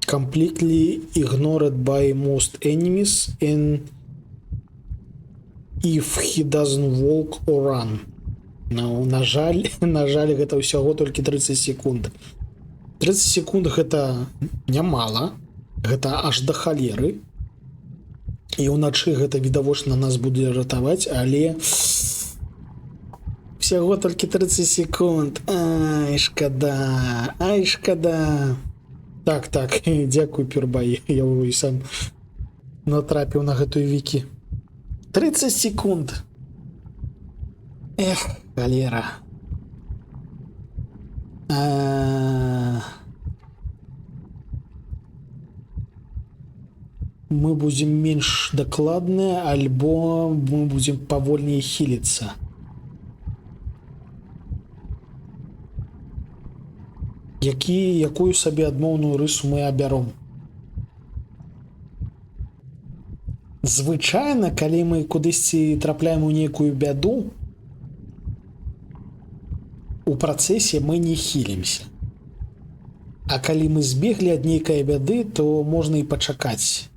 Completely ignored by most enemies and if he doesn't walk or run. No, на жаль, гэта ўсяго толькі 30 секунд. 30 секунд гэта нямала, гэта аж да халеры. І ўначы гэта відавочна нас будзе ратаваць, але всяго толькі 30 секунд. Ай, шкада. Так, дзякуй, Пюрбай. Я ўжо і сам натрапіў на гэтую вікі. 30 секунд. Эх, халера. Мы будем менш дакладныя, альбо мы будем павольней хіліцца. Якую сабе адмоўную рысу мы абяром? Звычайна, калі мы кудысьці трапляем у нейкую бяду, у працэсе мы не хілімся. А калі мы збеглі ад нейкай бяды, то можна і пачакаць.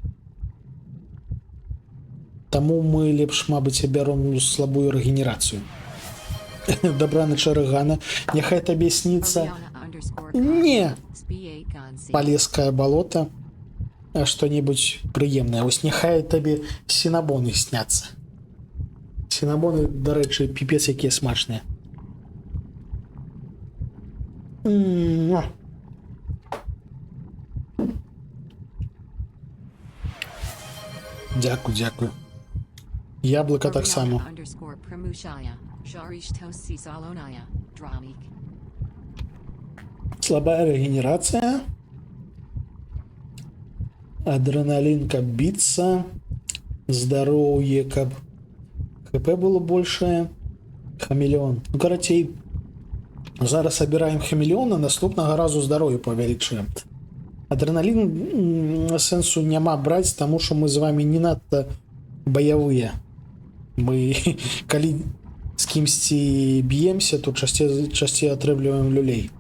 Таму мы лепш, мабыць, абяром слабую рэгенерацыю. Добраначы, Рыгана, няхай табе сніцца не палескае балота, а што-небудзь прыемнае. Вось няхай табе сінабоны сняцца. Сінабоны, дарэчы, піпец якія смачныя. Дзякуй. Яблыка таксама. Слабая регенерация. Адреналин, каб биться. Здоровье, каб ХП было большее. Хамелеон. Ну, карацей, зараз собираем хамелеона, наступного разу здоровье павялічаем. Адреналін сэнсу няма браць, таму што мы з вами не надта баявыя. Мы калі з кімсьці б'емся, то часцей атрымліваем люлей.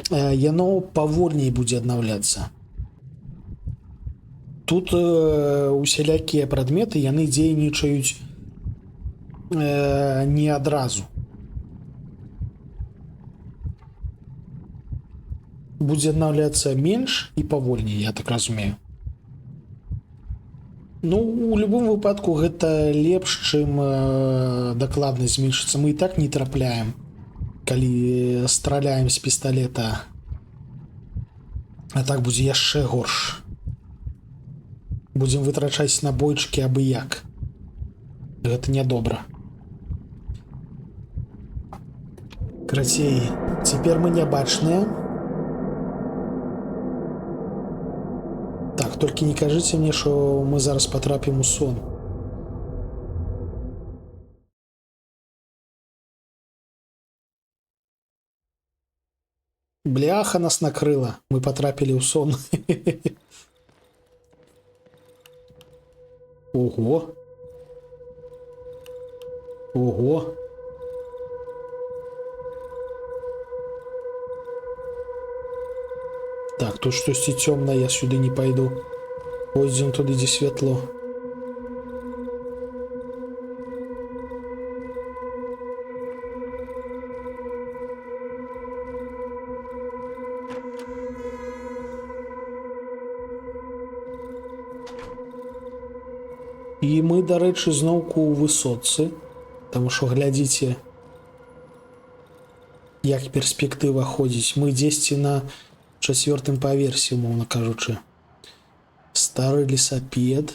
Яно павольней будзе аднаўляцца. Тут усялякія прадметы, яны дзейнічаюць не адразу. Будзе аднаўляцца менш і павольней, я так разумею. Ну, у любым выпадку гэта лепш, чым дакладнасць зменшыцца. Мы і так не трапляем, калі страляем з пісталета. А так будзе яшчэ горш. Будзем вытрачаць набойчыкі абы як. Гэта нядобра. Крацей, цяпер мы нябачныя. Так, толькі не кажыце мне, што мы зараз патрапім у сон. Бляха, нас накрыла. Мы патрапілі ў сон. Ого. Ого. Так, тут штосьці цёмнае, я сюды не пайду. Пойдзем туды, дзе святло. І мы, дарэчы, зноўку ў высотцы, таму што глядзіце, як перспектыва ходзіць. Мы дзесьці на 4-м паверсе, умоўна кажучы. Стары лесапед,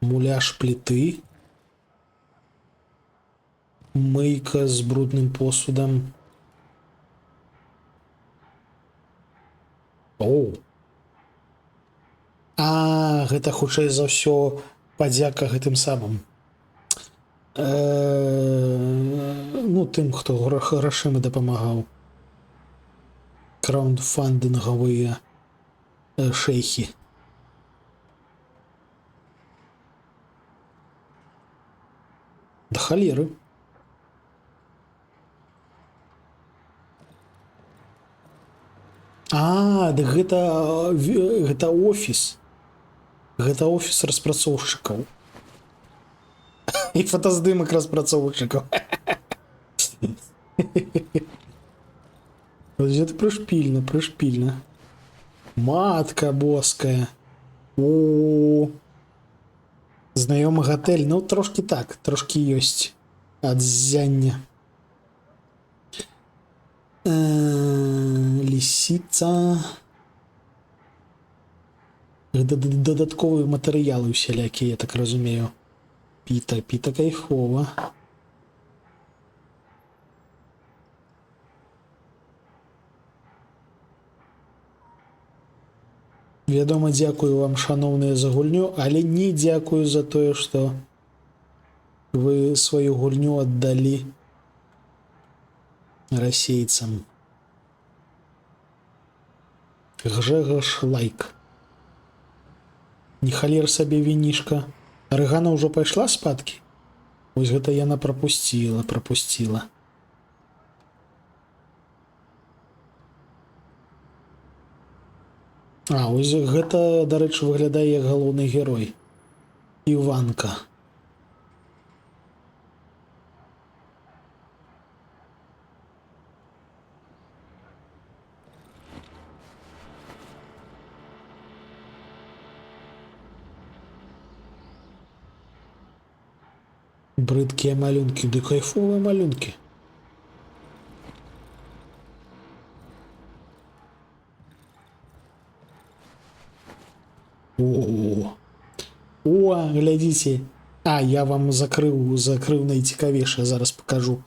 муляж пліты, мыйка з брудным посудам. Оу. Гэта хутчэй за ўсё падзяка гэтым самым. Ну, тым, хто грашыма дапамагаў. Краундфандынгавыя шэйхі. Да халеры. Дык гэта офіс. Гэта офіс распрацоўшчыкаў. І фотаздымак распрацоўшчыкаў. Гэта прышпільна, прышпільна. Матка боская. О, знаёмы гатэль. Ну, трошкі так, трошкі ёсць адзяння. Лісіца. Дадатковыя матэрыялы усялякія, я так разумею. Піта кайфова. Вядома, дзякую вам, шаноўныя, за гульню, але не дзякую за тое, што вы сваю гульню аддалі расейцам. Гжэгаш лайк. Не халер сабе вінішка. Арыгана ўжо пайшла спадкі? Вось гэта яна прапусціла. Ось гэта, дарэчы, выглядае як галоўны герой. Іванка. Брыдкія малюнкі, ды кайфовыя малюнкі. О, глядзіце. Я вам закрыў найцікавейшае, зараз пакажу.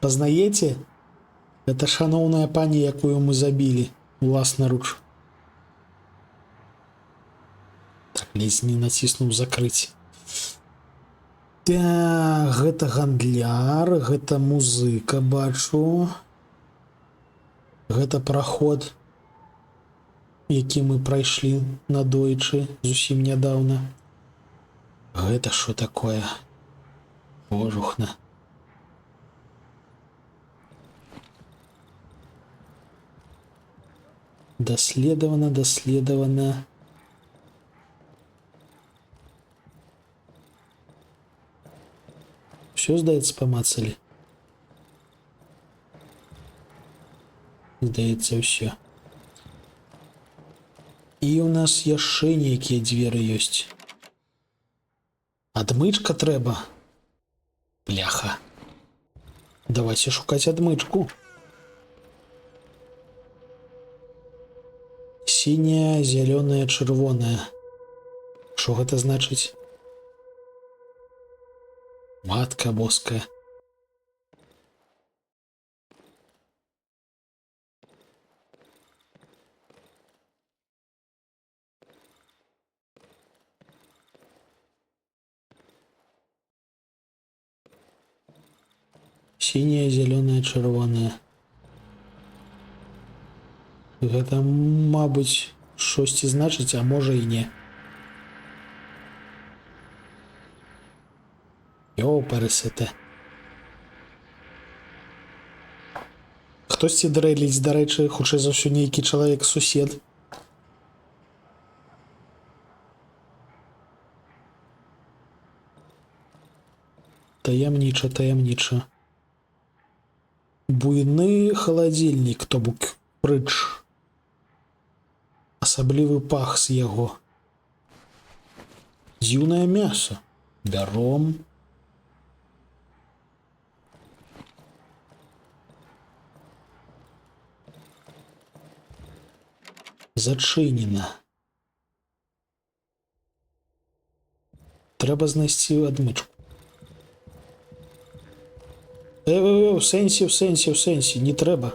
Пазнаеце? Гэта шаноўная пані, якую мы забілі уласнаруч. Так, ледзь не націснуў закрыць. Так, гэта гандляр, гэта музыка, бачу. Гэта праход, які мы прайшлі надойчы зусім нядаўна. Гэта што такое? Божухна. Даследавана, даследавана. Все, здаецца, памацалі. Здаецца, ўсё. І ў нас яшчэ нейкія дзверы ёсць. Адмычка трэба. Бляха. Давайце шукаць адмычку. Сіняя, зялёная, чырвоная. Што гэта значыць? Матка боская. Сіняя, зялёная, чырвоная. Гэта, мабыць, штосьці значыць, а можа і не. Ёпарысыта. Хтосьці дрэліць, дарэчы, хутчэй за ўсё нейкі чалавек-сусед. Таямніча, таямніча. Буйны халадзільнік, то бок фрыдж. Асаблівы пах з яго. Дзіўнае мяса. Бяром. Зачынена. Трэба знайсці адмычку. У сэнсе, не трэба.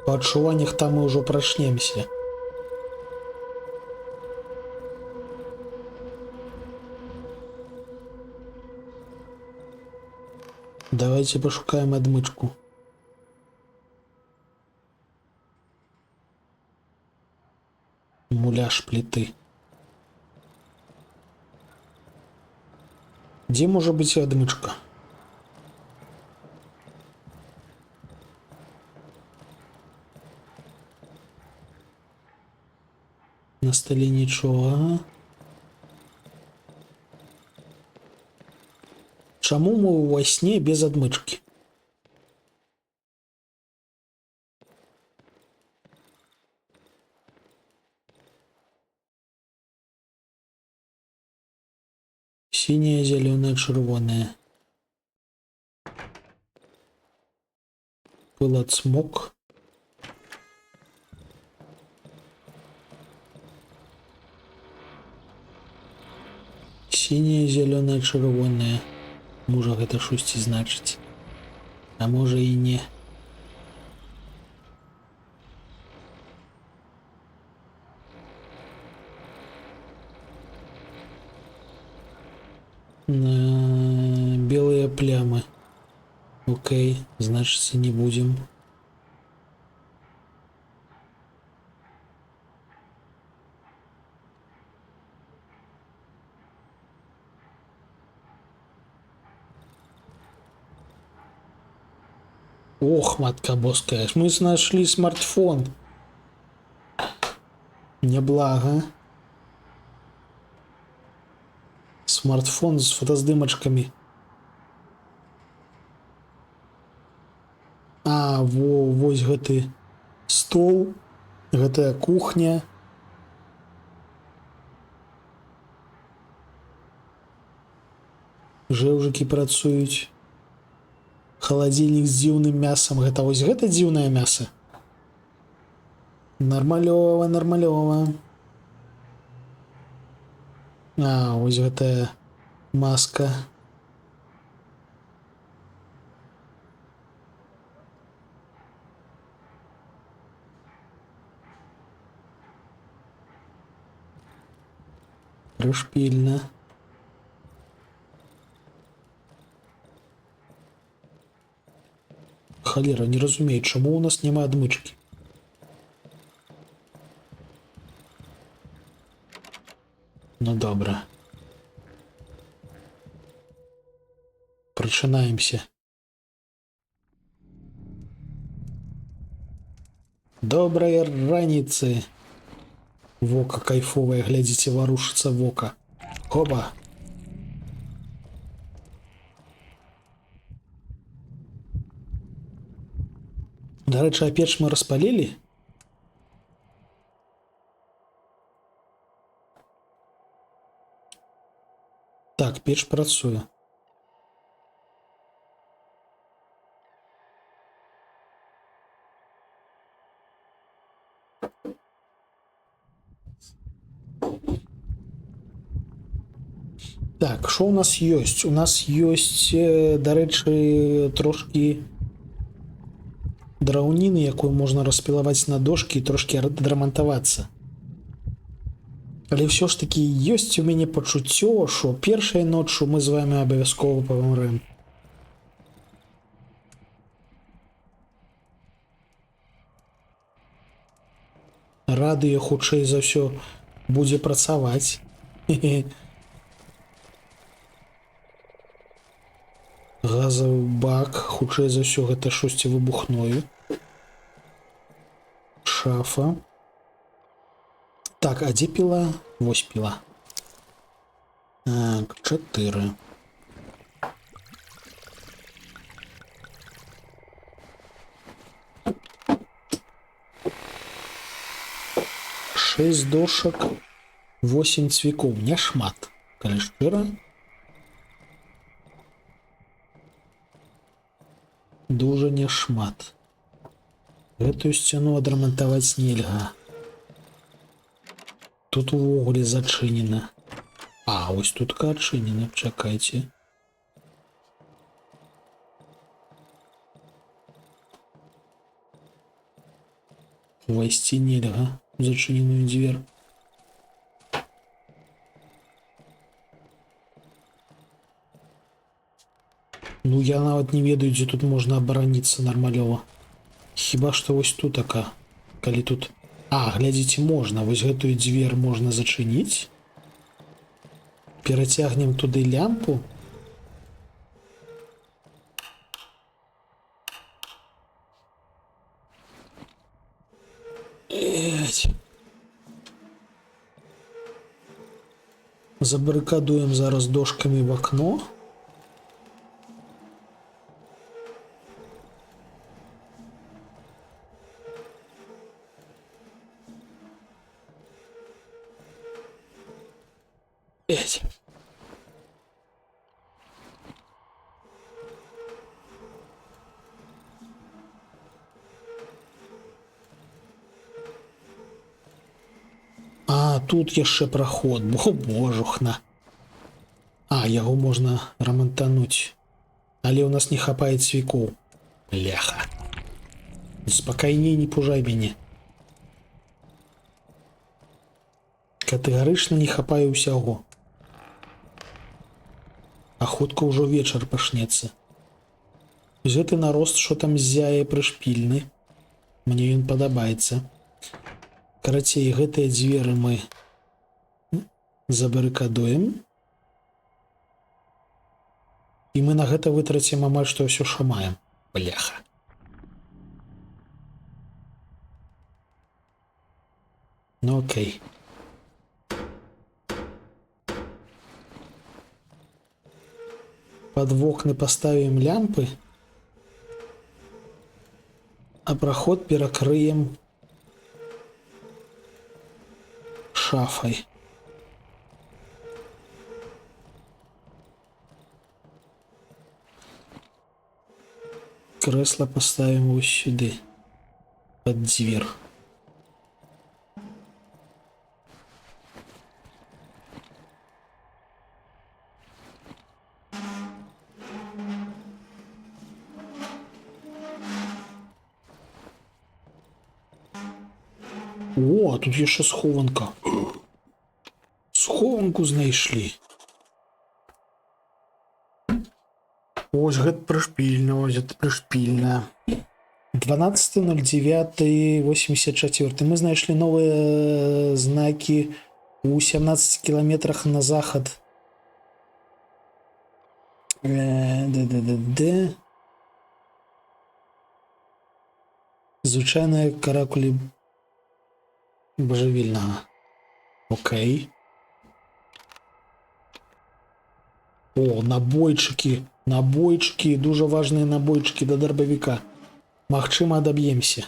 Па адчуваннях там мы ўжо прачнемся. Давайте пошукаем адмычку. Муляж плиты. Где может быть адмычка? На столе ничего. Чаму мы во сне без адмычки? Синяя, зеленая, червоная. Был отсмок. Синяя, зеленая, червоная. Можа гэта шосьці значыць. А можа і не. Белые плямы. Окей, значится не будем. Ох, матка боская, мы нашли смартфон. Неблага. Смартфон с фотоздымочками. А, вось гэты стол, гэтая кухня. Жэўжыкі працуюць. Халадзільнік з дзіўным мясам. Гэта вось гэта дзіўнае мяса. Нармалёва, нармалёва. А, вось гэтая маска. Пришпільна. Халера, не разумею, чому у нас нема адмычки? Ну добре. Прачынаемся. Доброй раніцы. Вока кайфовая, глядзіце, варушыцца вока. Хоба. Дарэчы, а печ мы распалілі? Так, печ працуе. Так, что у нас есть? У нас есть, дарэчы, трошки драўніны, якую можна распілаваць на дошкі і трошки адрамантавацца. Але ўсё ж таки ёсць у мяне пачуццё, што першай ноччу мы з вами абавязкова памрэм. Радыё, хутчэй за ўсё, будзе працаваць. Газовый бак, хутчэй за ўсё, гэта штосьці выбухное. Шафа. Так, а дзе піла? Вось піла. Так, 4. Шесть дошак, 8 цвікоў. Няшмат, калі шчыра. Дужа няшмат. Гэтую сцяну адрамантаваць нельга. Тут увогуле зачынена. А, ось тут адчынена, чакайце. Увайсці нельга у зачыненую дзвер. Ну, я нават не ведаю, дзе тут можна абараніцца нармалёва. Хіба што вось тут така. Калі тут... А, глядзіце, можна. Вось гэтую дзвер можна зачыніць. Перацягнем туды лямпу. Забарыкадуем зараз дошкамі в акно. А, тут яшчэ праход. Божухна. А, яго можна рамантануць. Але ў нас не хапае цвікоў. Бляха. Спакайней, не пужай мяне. Катэгарычна не хапае ўсяго. А хутка ўжо вечар пачнецца. Гэты нарост, што там ззяе прышпільны. Мне ён падабаецца. Карацей, гэтыя дзверы мы забарыкадуем. І мы на гэта вытрацім амаль што ўсё, што маем. Бляха. Ну окей. Под вокны поставим лямпы, а проход перакрыем шафой. Кресло поставим вот сюда, под дверь. О, тут еще схованка. Схованка скрынку знайшлі. Ось гэта прышпільна, ось гэта прышпільна. 12.09.84. Мы знайшлі новыя знакі у 17 километрах на захад. Звычайныя каракулі божевільнага. Окей. О, набойчыкі. Набойчыкі, дуже важныя набойчыкі да дробавіка. Магчыма, адаб'емся.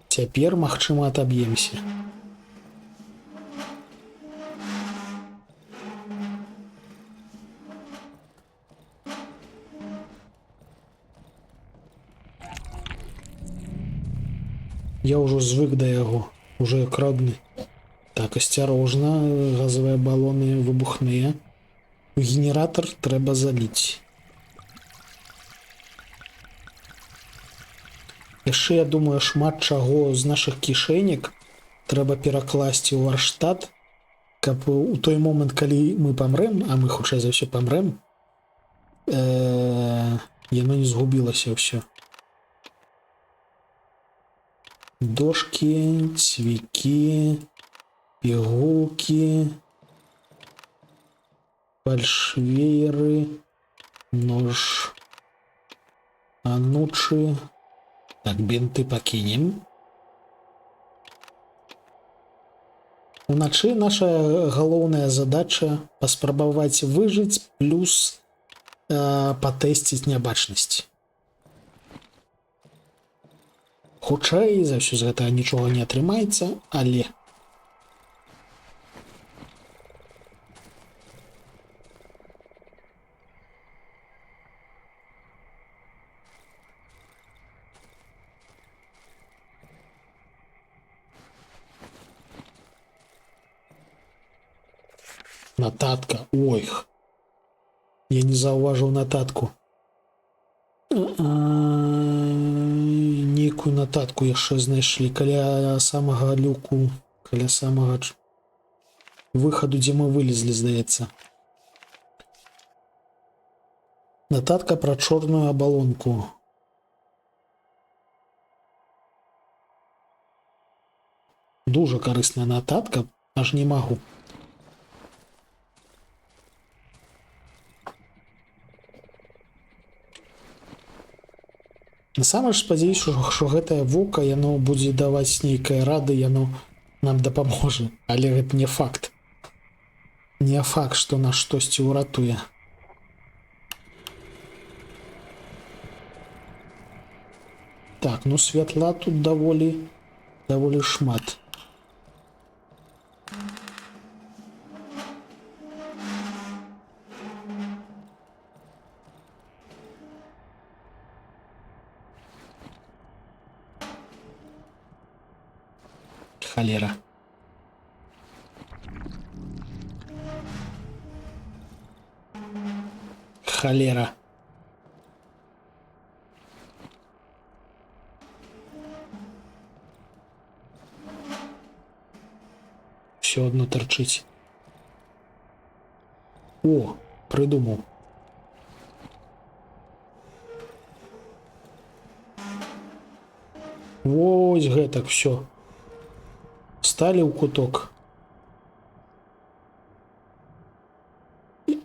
Цяпер, магчыма, адаб'емся. Я ўжо звык да яго. Уже як родны. Так, асцярожна. Газавыя балоны выбухныя. Генератор трэба заліць. Яшчэ, я думаю, шмат чаго з нашых кішэнек трэба перакласці ў варштат, каб у той момант, калі мы памрэм, а мы хутчэй за ўсё памрэм, яно не згубілася ўсё. Дошкі, цвікі, пігулкі, фальшвееры, нож, анучы. Так, бінты пакінем. Уначы наша галоўная задача паспрабаваць выжыць плюс патэсціць нябачнасць. Хутчэй за ўсё з гэтага нічога не атрымаецца, але нататка. Ой. Я не заўважыў нататку. Нейкую нататку яшчэ знайшлі каля самага люку, каля самага выхаду, дзе мы вылезлі, здаецца. Нататка пра чорную абалонку. Дужа карысная нататка, аж не магу. Насамрэч спадзяюся, што гэтае вока, яно будзе даваць нейкай рады, яно нам дапаможа. Але гэта не факт. Не факт, што нас штосьці ўратуе. Так, ну святла тут даволі шмат. Холера. Холера. Все одно торчить. О, придумал. Вось гэтак все. Стали ў куток.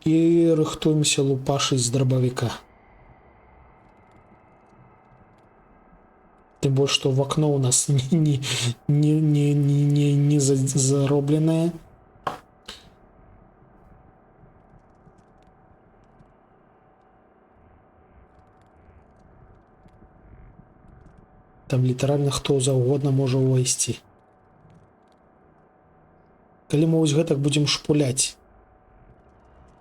І рыхтуемся лупашыць з дробавіка. Тым больш, што в окно у нас не заробленае. Там літаральна хто заўгодна можа ўвайсці. Калі мы вось гэтак будзем шпуляць,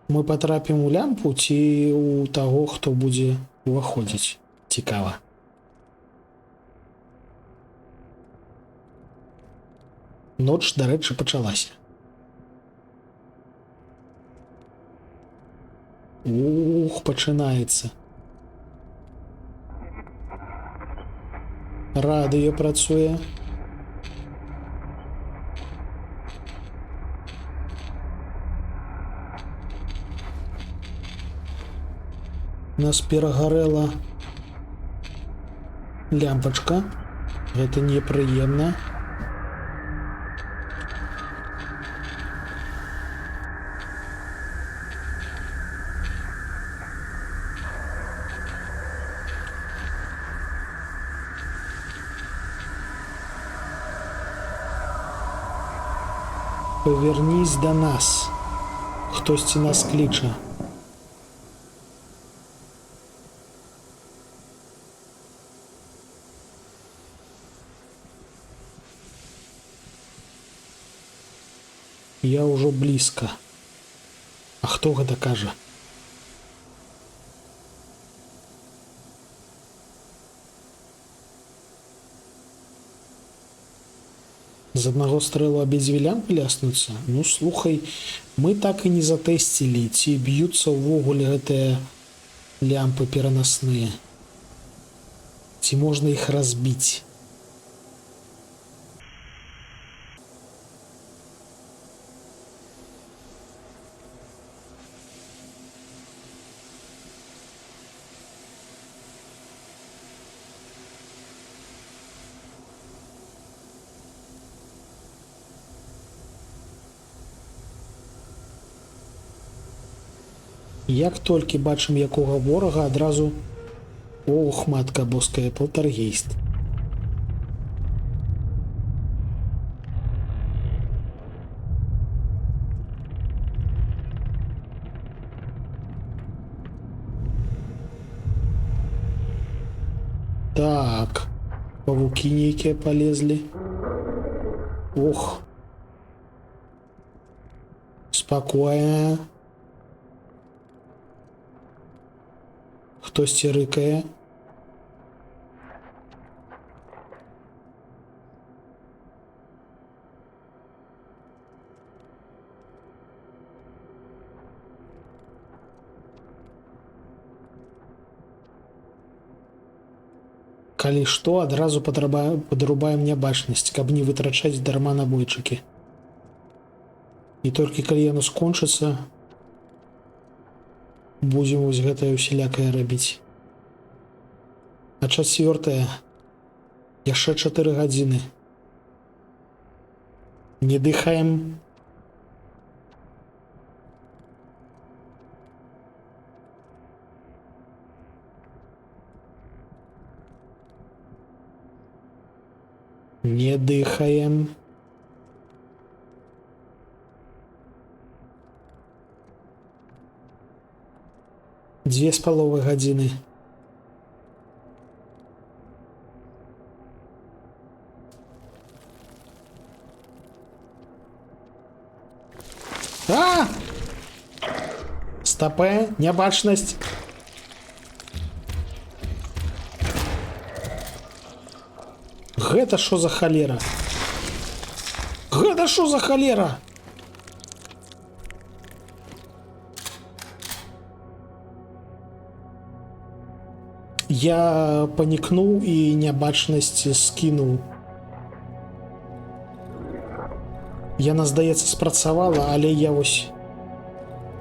мы патрапім у лямпу ці у таго, хто будзе уваходзіць? Цікава. Ноч, дарэчы, пачалася. Ух, пачынаецца. Радыё працуе. У нас перагарэла лямпачка. Гэта непрыемна. Павернись до нас. Хтосьці нас кліча. Я ўжо блізка. А хто гэта кажа? З аднаго стрэлу абедзве лямпы ляснуцца? Ну, слухай, мы так і не затэсцілі, ці б'юцца ўвогуле гэтыя лямпы перанасныя. Ці можна іх разбіць? Як толькі бачым якога ворага, адразу ох, матка боская, полтергейст. Так, павукі нейкія полезли. Ох. Спокойно. Хтосьці рыкае. Калі што, адразу падрубаем нябачнасць, каб не вытрачаць дарма набойчыкі. І толькі калі яно скончыцца, будем вось гэтае усялякае рабіць. А 4. Яшчэ 4 гадзіны. Не дыхаем. Не дыхаем. Две з паловай гадзіны. А! Стопе, нябачнасць. Гэта што за халера? Гэта што за халера? Я панікнуў і нябачнасць скінуў. Яна, здаецца, спрацавала, але я вось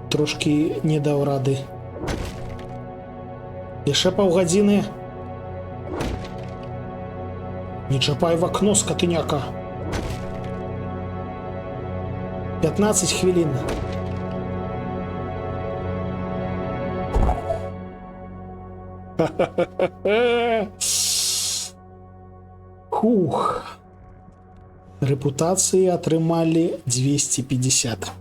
трошки не даў рады. Яшчэ паўгадзіны. Не чапай в акно, скотыняка. 15 хвілін. Хух. Рэпутацыі атрымалі 250.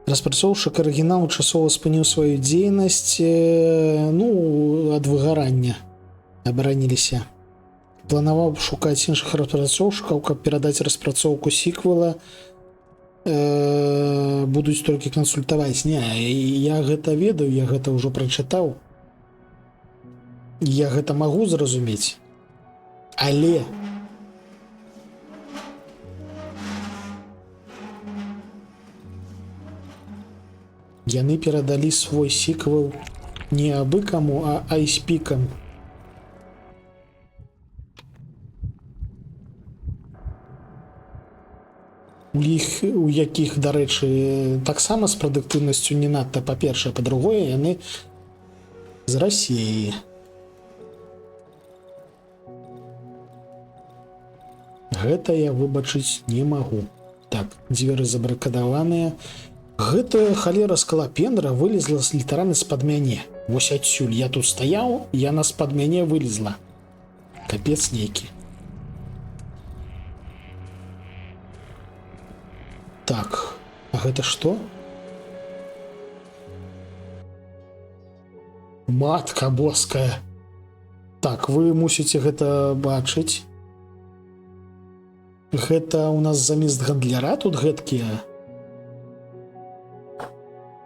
Распрацоўшчык арыгіналу часова спыніў сваю дзейнасць, ад выгарання. Абараніліся. Планаваў шукаць іншых распрацоўшчыкаў, каб перадаць распрацоўку сіквела. Будуць толькі кансультаваць. Не, я гэта ведаю, я гэта ўжо прачытаў. Я гэта магу зразумець. Але яны перадалі свой сіквел не абы каму, а айспікам. У іх у якіх, дарэчы, таксама з прадуктыўнасцю не надта, па-першае, па-другое, яны з Расіі. Гэта я выбачыць не магу. Так, дзверы забарыкадаваныя. Гэтая халера скалапендра вылезла літаральна з-пад мяне. Вось адсюль я тут стаяў, яна з-пад мяне вылезла. Капец нейкі. Так, а гэта што? Матка боская. Так, вы мусіце гэта бачыць. Гэта у нас замест гандляра тут гэткія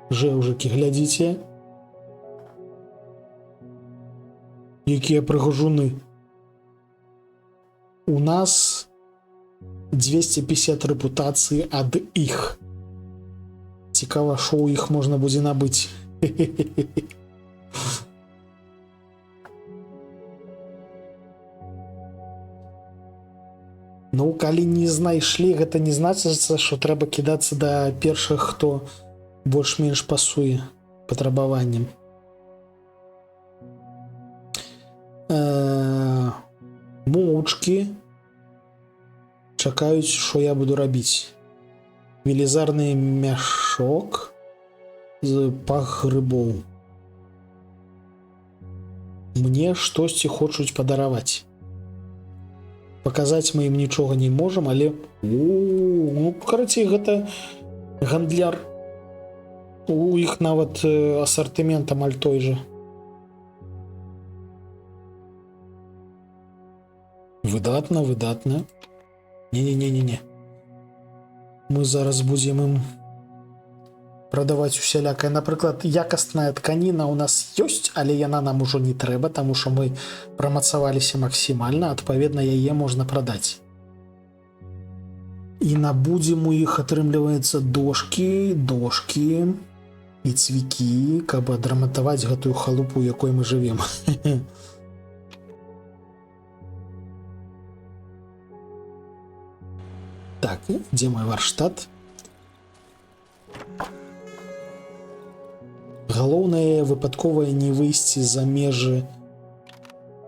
жэўжыкі, глядзіце. Якія прыгажуны. У нас 250 рэпутацыі ад іх. Цікава, што ў іх можна будзе набыць. Ну, калі не знайшлі, гэта не значыцца, што трэба кідацца да першых, хто больш-менш пасуе патрабаванням. Моўчкі чакаюць, што я буду рабіць. Велізарны мяшок з пах грыбоў. Мне штосьці хочуць падараваць. Паказаць мы ім нічога не можам, але ну, карацей, гэта гандляр. У іх нават асартымент амаль той жа. Выдатна, выдатна. Не-не-не-не-не. Мы зараз будзем ім прадаваць усялякае. Напрыклад, якасная тканіна у нас ёсць, але яна нам ужо не трэба, таму што мы прамацаваліся максімальна, адпаведна, яе можна прадаць. І набудзем у іх, атрымліваецца, дошкі і цвікі, каб адрамантаваць гэтую халупу, у якой мы жывем. Так, дзе мой варштат? Галоўнае, выпадкова не выйсці за межы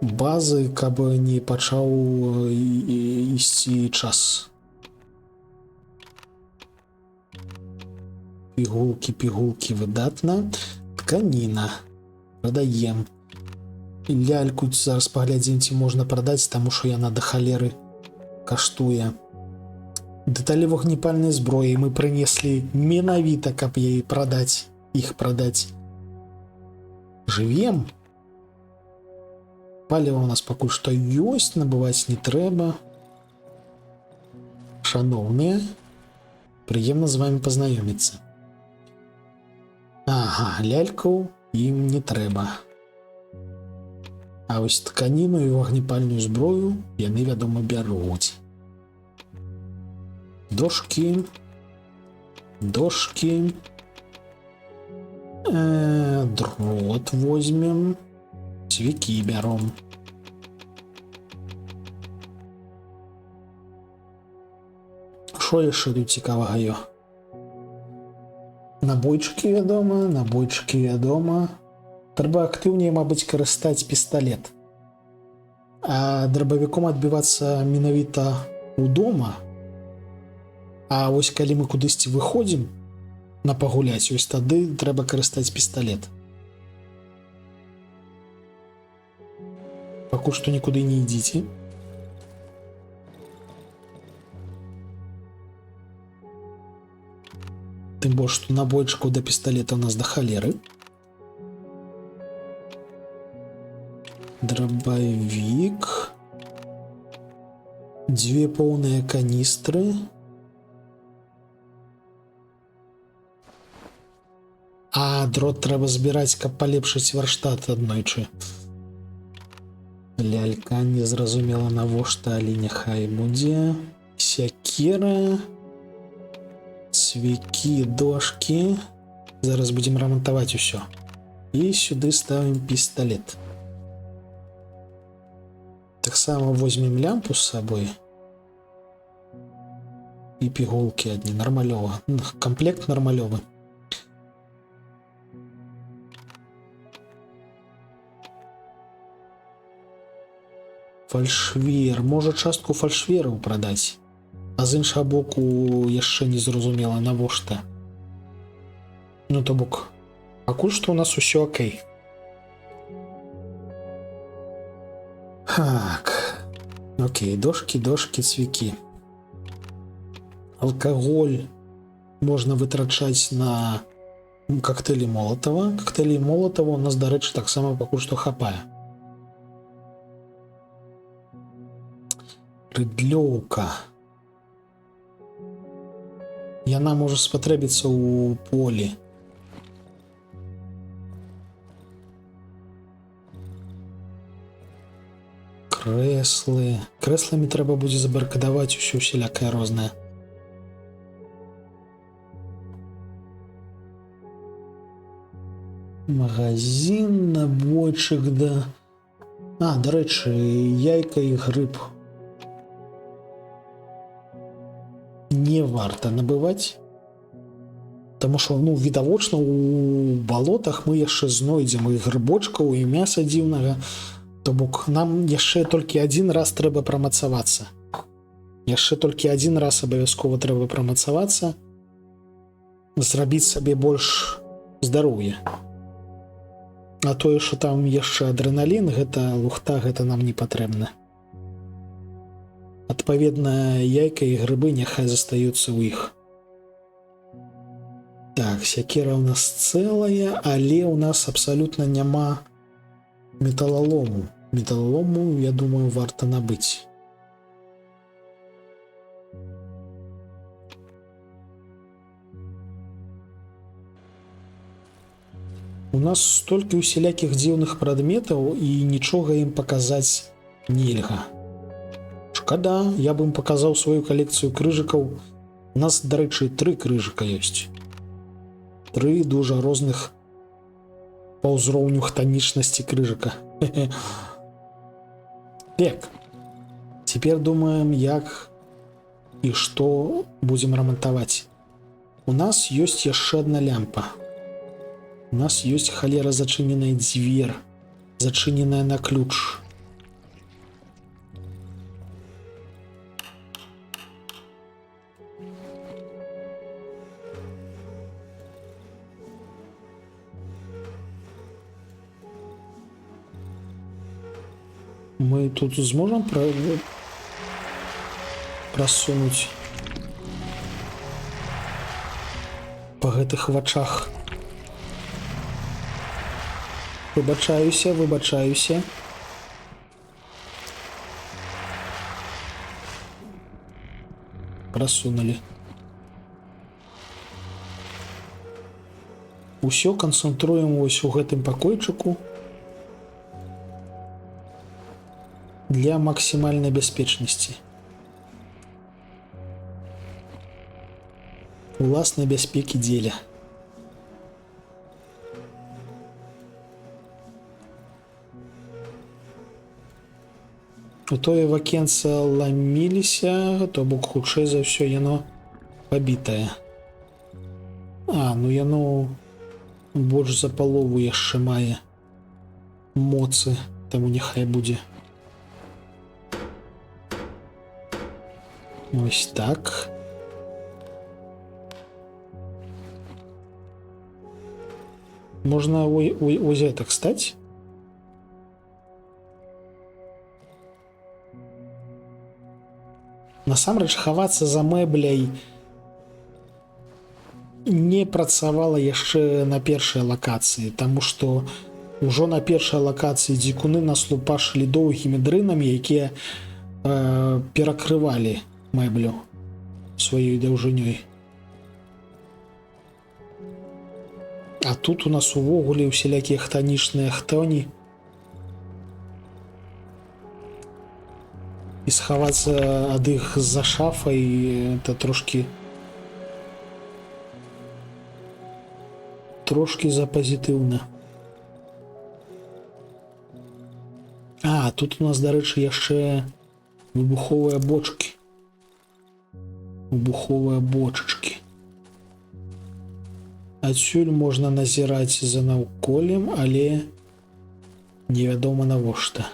базы, каб не пачаў ісці час. Пігулкі, выдатна. Тканіна. Прадаем. Ляльку зараз паглядзім, ці можна прадаць, таму што яна да халеры каштуе. Дэталі вогнепальнай зброі мы прынеслі менавіта, каб яе прадаць, іх прадаць. Жывем. Паліва у нас пакуль што ёсць, набываць не трэба. Шаноўныя, прыемна з вамі пазнаёміцца. Ага, лялькаў ім не трэба. А вось тканіну і вогнепальную зброю яны, вядома, бяруць. Дошкі. Дрот возьмем. Цвікі бяром. Шо яшчэ тут цікавага ё? Набойчыкі, вядома. Трэба актыўней, мабыць, карыстаць пісталет. А драбавіком адбівацца менавіта удома. А вось калі мы кудысьці выходзім на пагуляць, ось тады трэба карыстаць пісталет. Пакуль што нікуды не ідзіце. Тым больш, што набойчыкаў да пісталета ў нас да халеры. Драбавік. 2 поўныя каністры. А дрот трэба збіраць, каб палепшыць варштат аднойчы. Лялька незразумела навошта, але няхай будзе. Сякера. Цвікі, дошкі. Зараз будзем рамантаваць усё. І сюды ставім пісталет. Таксама возьмем лямпу з сабой. і пігулкі адні, нармалёва. Камплект нармалёвы. Фальшвер. Можа частку фальшвераў прадаць. А з іншага боку яшчэ не зразумела навошта. Ну то бок, пакуль што ў нас усё окей. Так. Окей, дошки, цвікі. Алкаголь можна вытрачаць на коктейлі Молотова. Коктейлі Молотова у нас, дарэчы, таксама пакуль што хапае. Рыдлёўка. Яна можа спатрэбіцца ў полі. Крэслы. Крэсламі трэба будзе забаркадаваць усё усялякае рознае. Магазин, набойчык, да... А, дарэчы, яйка і грыб. Не варта набываць. Таму што, ну, відавочна, у балотах мы яшчэ знойдзем і грыбочкаў, і мяса дзіўнага. То бок нам яшчэ толькі адзін раз трэба прамацавацца. Яшчэ толькі адзін раз абавязкова трэба прамацавацца. Зрабіць сабе больш здароўя. А тое, што там яшчэ адрэналін, гэта лухта, гэта нам не патрэбна. Адпаведна, яйка і грыбы няхай застаюцца ў іх. Так, сякера ў нас цэлая, але ў нас абсалютна няма металалому. Металалому, я думаю, варта набыць. У нас столькі усялякіх дзіўных прадметаў і нічога ім паказаць нельга. Шкада, я б ім паказаў сваю калекцыю крыжыкаў. У нас, дарэчы, 3 крыжыка ёсць. 3 дужа розных па ўзроўню хтанічнасці крыжыка. Так, цяпер думаем, як і што будзем рамантаваць. У нас ёсць яшчэ адна лямпа. У нас ёсць халера зачыненая дзвер, зачыненая на ключ. Мы тут зможам прасунуць па гэтых вачах. Выбачаюся. Прасунулі. Усё канцэнтруем вось у гэтым пакойчыку для максімальнай бяспечнасці. Уласнай бяспекі дзеля. У тое вакенца ламіліся, то бок хутчэй за ўсё яно пабітае. А, ну яно больш за палову яшчэ мае моцы, таму няхай будзе. Ось так. Можна ось гэтак стаць? Насамрэч, хавацца за мэбляй не працавала яшчэ на першай лакацыі, таму што ўжо на першай лакацыі дзікуны нас лупашылі доўгімі дрынамі, якія перакрывалі мэблю сваёй даўжынёй. А тут у нас увогуле ўсялякія хтанічныя хтоні. І схавацца ад іх з-за шафай это трошкі запазітыўна. А, тут у нас, дарэчы, яшчэ выбуховыя бочкі. выбуховыя бочачкі. Адсюль можна назіраць за наўколем, але невядома навошта.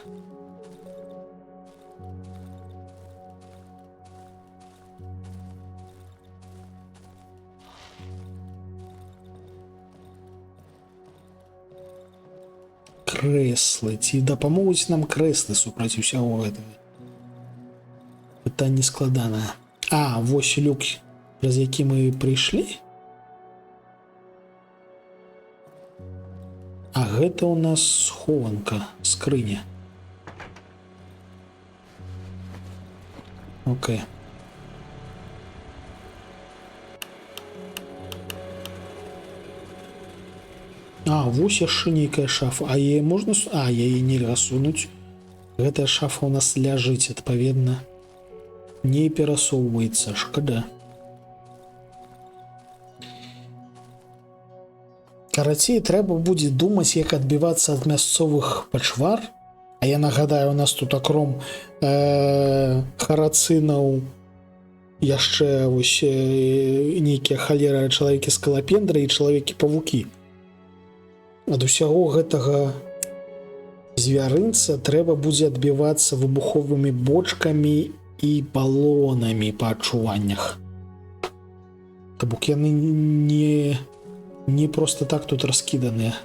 Крэслы. Ці дапамогуць нам крэслы супраць усяго гэтага? Пытанне складанае. А, вось люк, праз які мы прыйшлі. А гэта ў нас схованка, скрыня. Окей. А, вось яшчэ нейкая шафа. А яе можна... А, яе нельга сунуць. Гэтая шафа ў нас ляжыць, адпаведна. Не перасоўваецца, шкада. Карацей, трэба будзе думаць, як адбівацца ад мясцовых пачвар. А я нагадаю, у нас тут акром харацынаў яшчэ вось нейкія халеры чалавекі скалапендры і чалавекі-павукі. Ад усяго гэтага звярынца трэба будзе адбівацца выбуховымі бочкамі і балонамі па адчуваннях. То бок яны не просто так тут раскіданыя.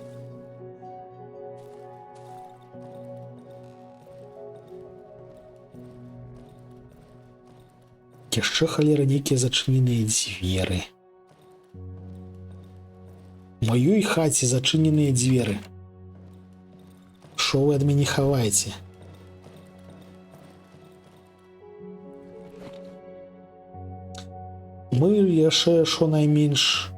Яшчэ халера нейкія зачыненыя дзверы. У маёй хаце зачыненыя дзверы. Шо вы ад мяне хаваеце? Мы яшчэ шо найменш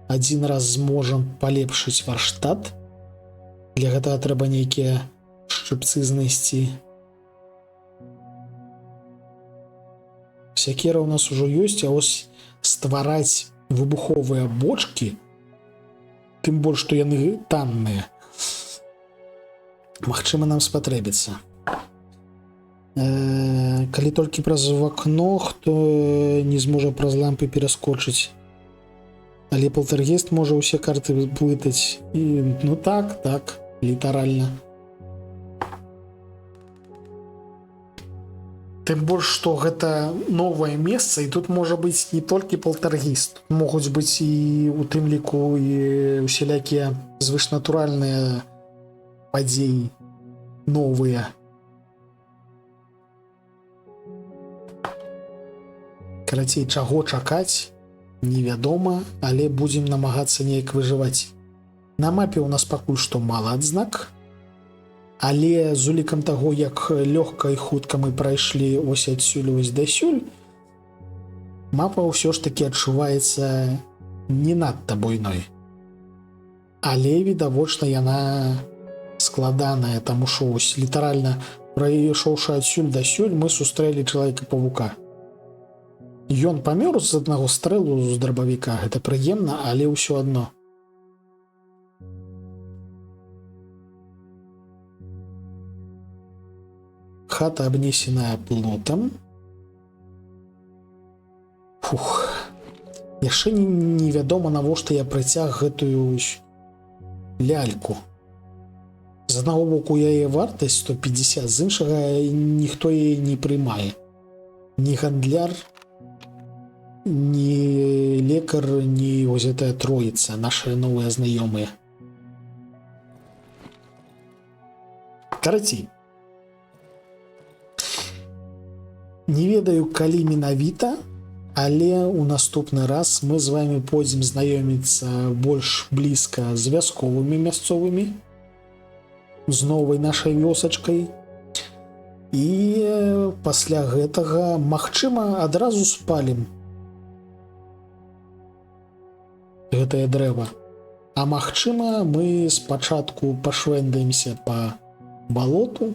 адзін раз зможам палепшыць варштат. Для гэтага трэба нейкія шчыпцы знайсці. Сякера ў нас ужо ёсць, а ось ствараць выбуховыя бочкі, тым больш, што яны танныя, магчыма, нам спатрэбіцца. Калі толькі праз вакно, хто не зможа праз лампы пераскочыць. Але полтергейст можа ўсе карты блытаць. І, ну так, літаральна. Тым больш, што гэта новае месца, і тут можа быць не толькі полтергейст. Могуць быць і у тым ліку і усялякія звышнатуральныя падзеі новыя. Карацей, чаго чакаць, невядома, але будзем намагацца неяк выжываць. На мапе ў нас пакуль што мала адзнак, але з улікам таго, як лёгка і хутка мы прайшлі ось адсюль ось дасюль, мапа ўсё ж такі адчуваецца не надта буйной. Але відавочна яна складаная, таму што ось літаральна прайшоўшы адсюль дасюль, мы сустрэлі чалавека-павука. Ён памёр з аднаго стрэлу з драбавіка, гэта прыемна, але ўсё адно. Хата абнесеная плотам. Фух. Яшчэ невядома, навошта я прыцяг гэтую ляльку. З аднаго боку, яе вартасць 150, з іншага ніхто яе не прымае. Ні гандляр, ні лекар, ні вось гэтая троіца, нашыя новыя знаёмыя. Карацей. Не ведаю, калі менавіта, але ў наступны раз мы з вами пойдзем знаёміцца больш блізка з вясковымі мясцовымі, з новай нашай вёсачкай. І пасля гэтага, магчыма, адразу спалім гэтае дрэва. А магчыма, мы спачатку пашвэндаемся па балоту.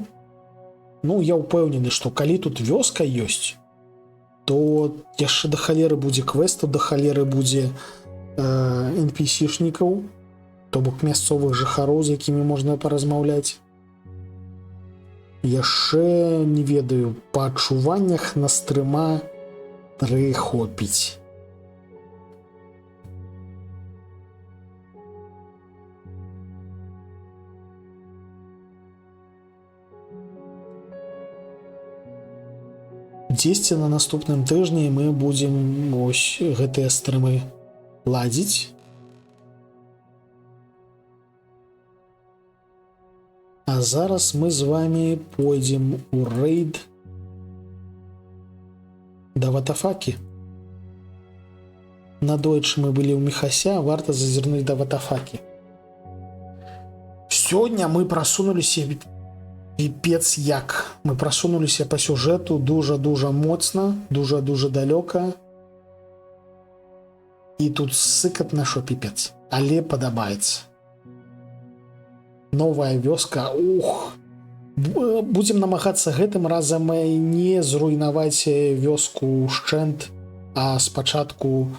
Ну, я ўпэўнены, што калі тут вёска ёсць, то яшчэ да халеры будзе квесту, да халеры будзе NPC-шнікаў, то бок мясцовых жыхароў, з якімі можна паразмаўляць. Яшчэ не ведаю, па адчуваннях на стрыма 3 хопіць. Дзесьці на наступным тыжні мы будзем ось гэтыя стрымы ладзіць. А зараз мы з вами пойдзем у рэйд да Ватафакі. Надойчы мы былі ў Міхася, варта зазірнуць да Ватафакі. Сёння мы прасунуліся піпец як. Мы прасунуліся па сюжэту дужа-дужа моцна, дужа-дужа далёка. І тут сыкатна, шо піпец. Але падабаецца. Новая вёска, ух, будзем намагацца гэтым разам не зруйнаваць вёску ўшчэнт, а спачатку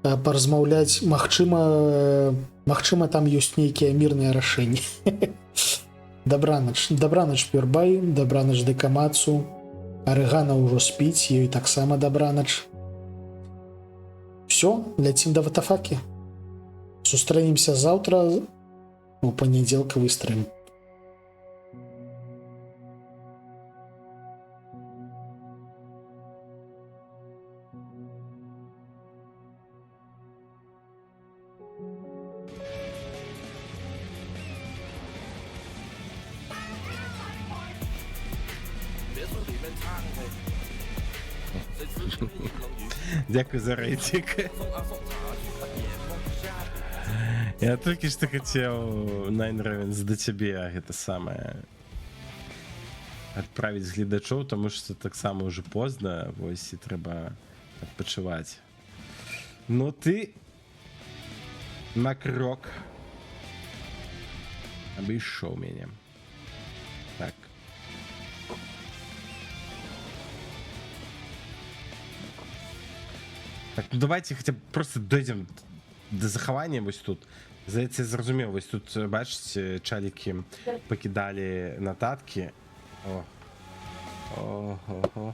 паразмаўляць, магчыма там ёсць нейкія мірныя рашэнні. Дабранач Пюрбай, дабранач Дэкамацу, Арыгана ўжо спіць, ёй таксама дабранач. Всё, ляцім да Ватафакі. Сустрэнемся заўтра у панядзелкавы стрым. Дякую за рейтинг. Я только что хотел Nine Ravens до тебя это самое отправить глядачоў, тому что так само уже поздно, вось і трэба адпачываць. Но ты на крок абышоў мяне. Так. Так, ну давайте хотя бы просто дойдем до захавання вось тут. Здаецца, я зразумеў, вось тут бачыце, чалікі пакідалі нататкі. О.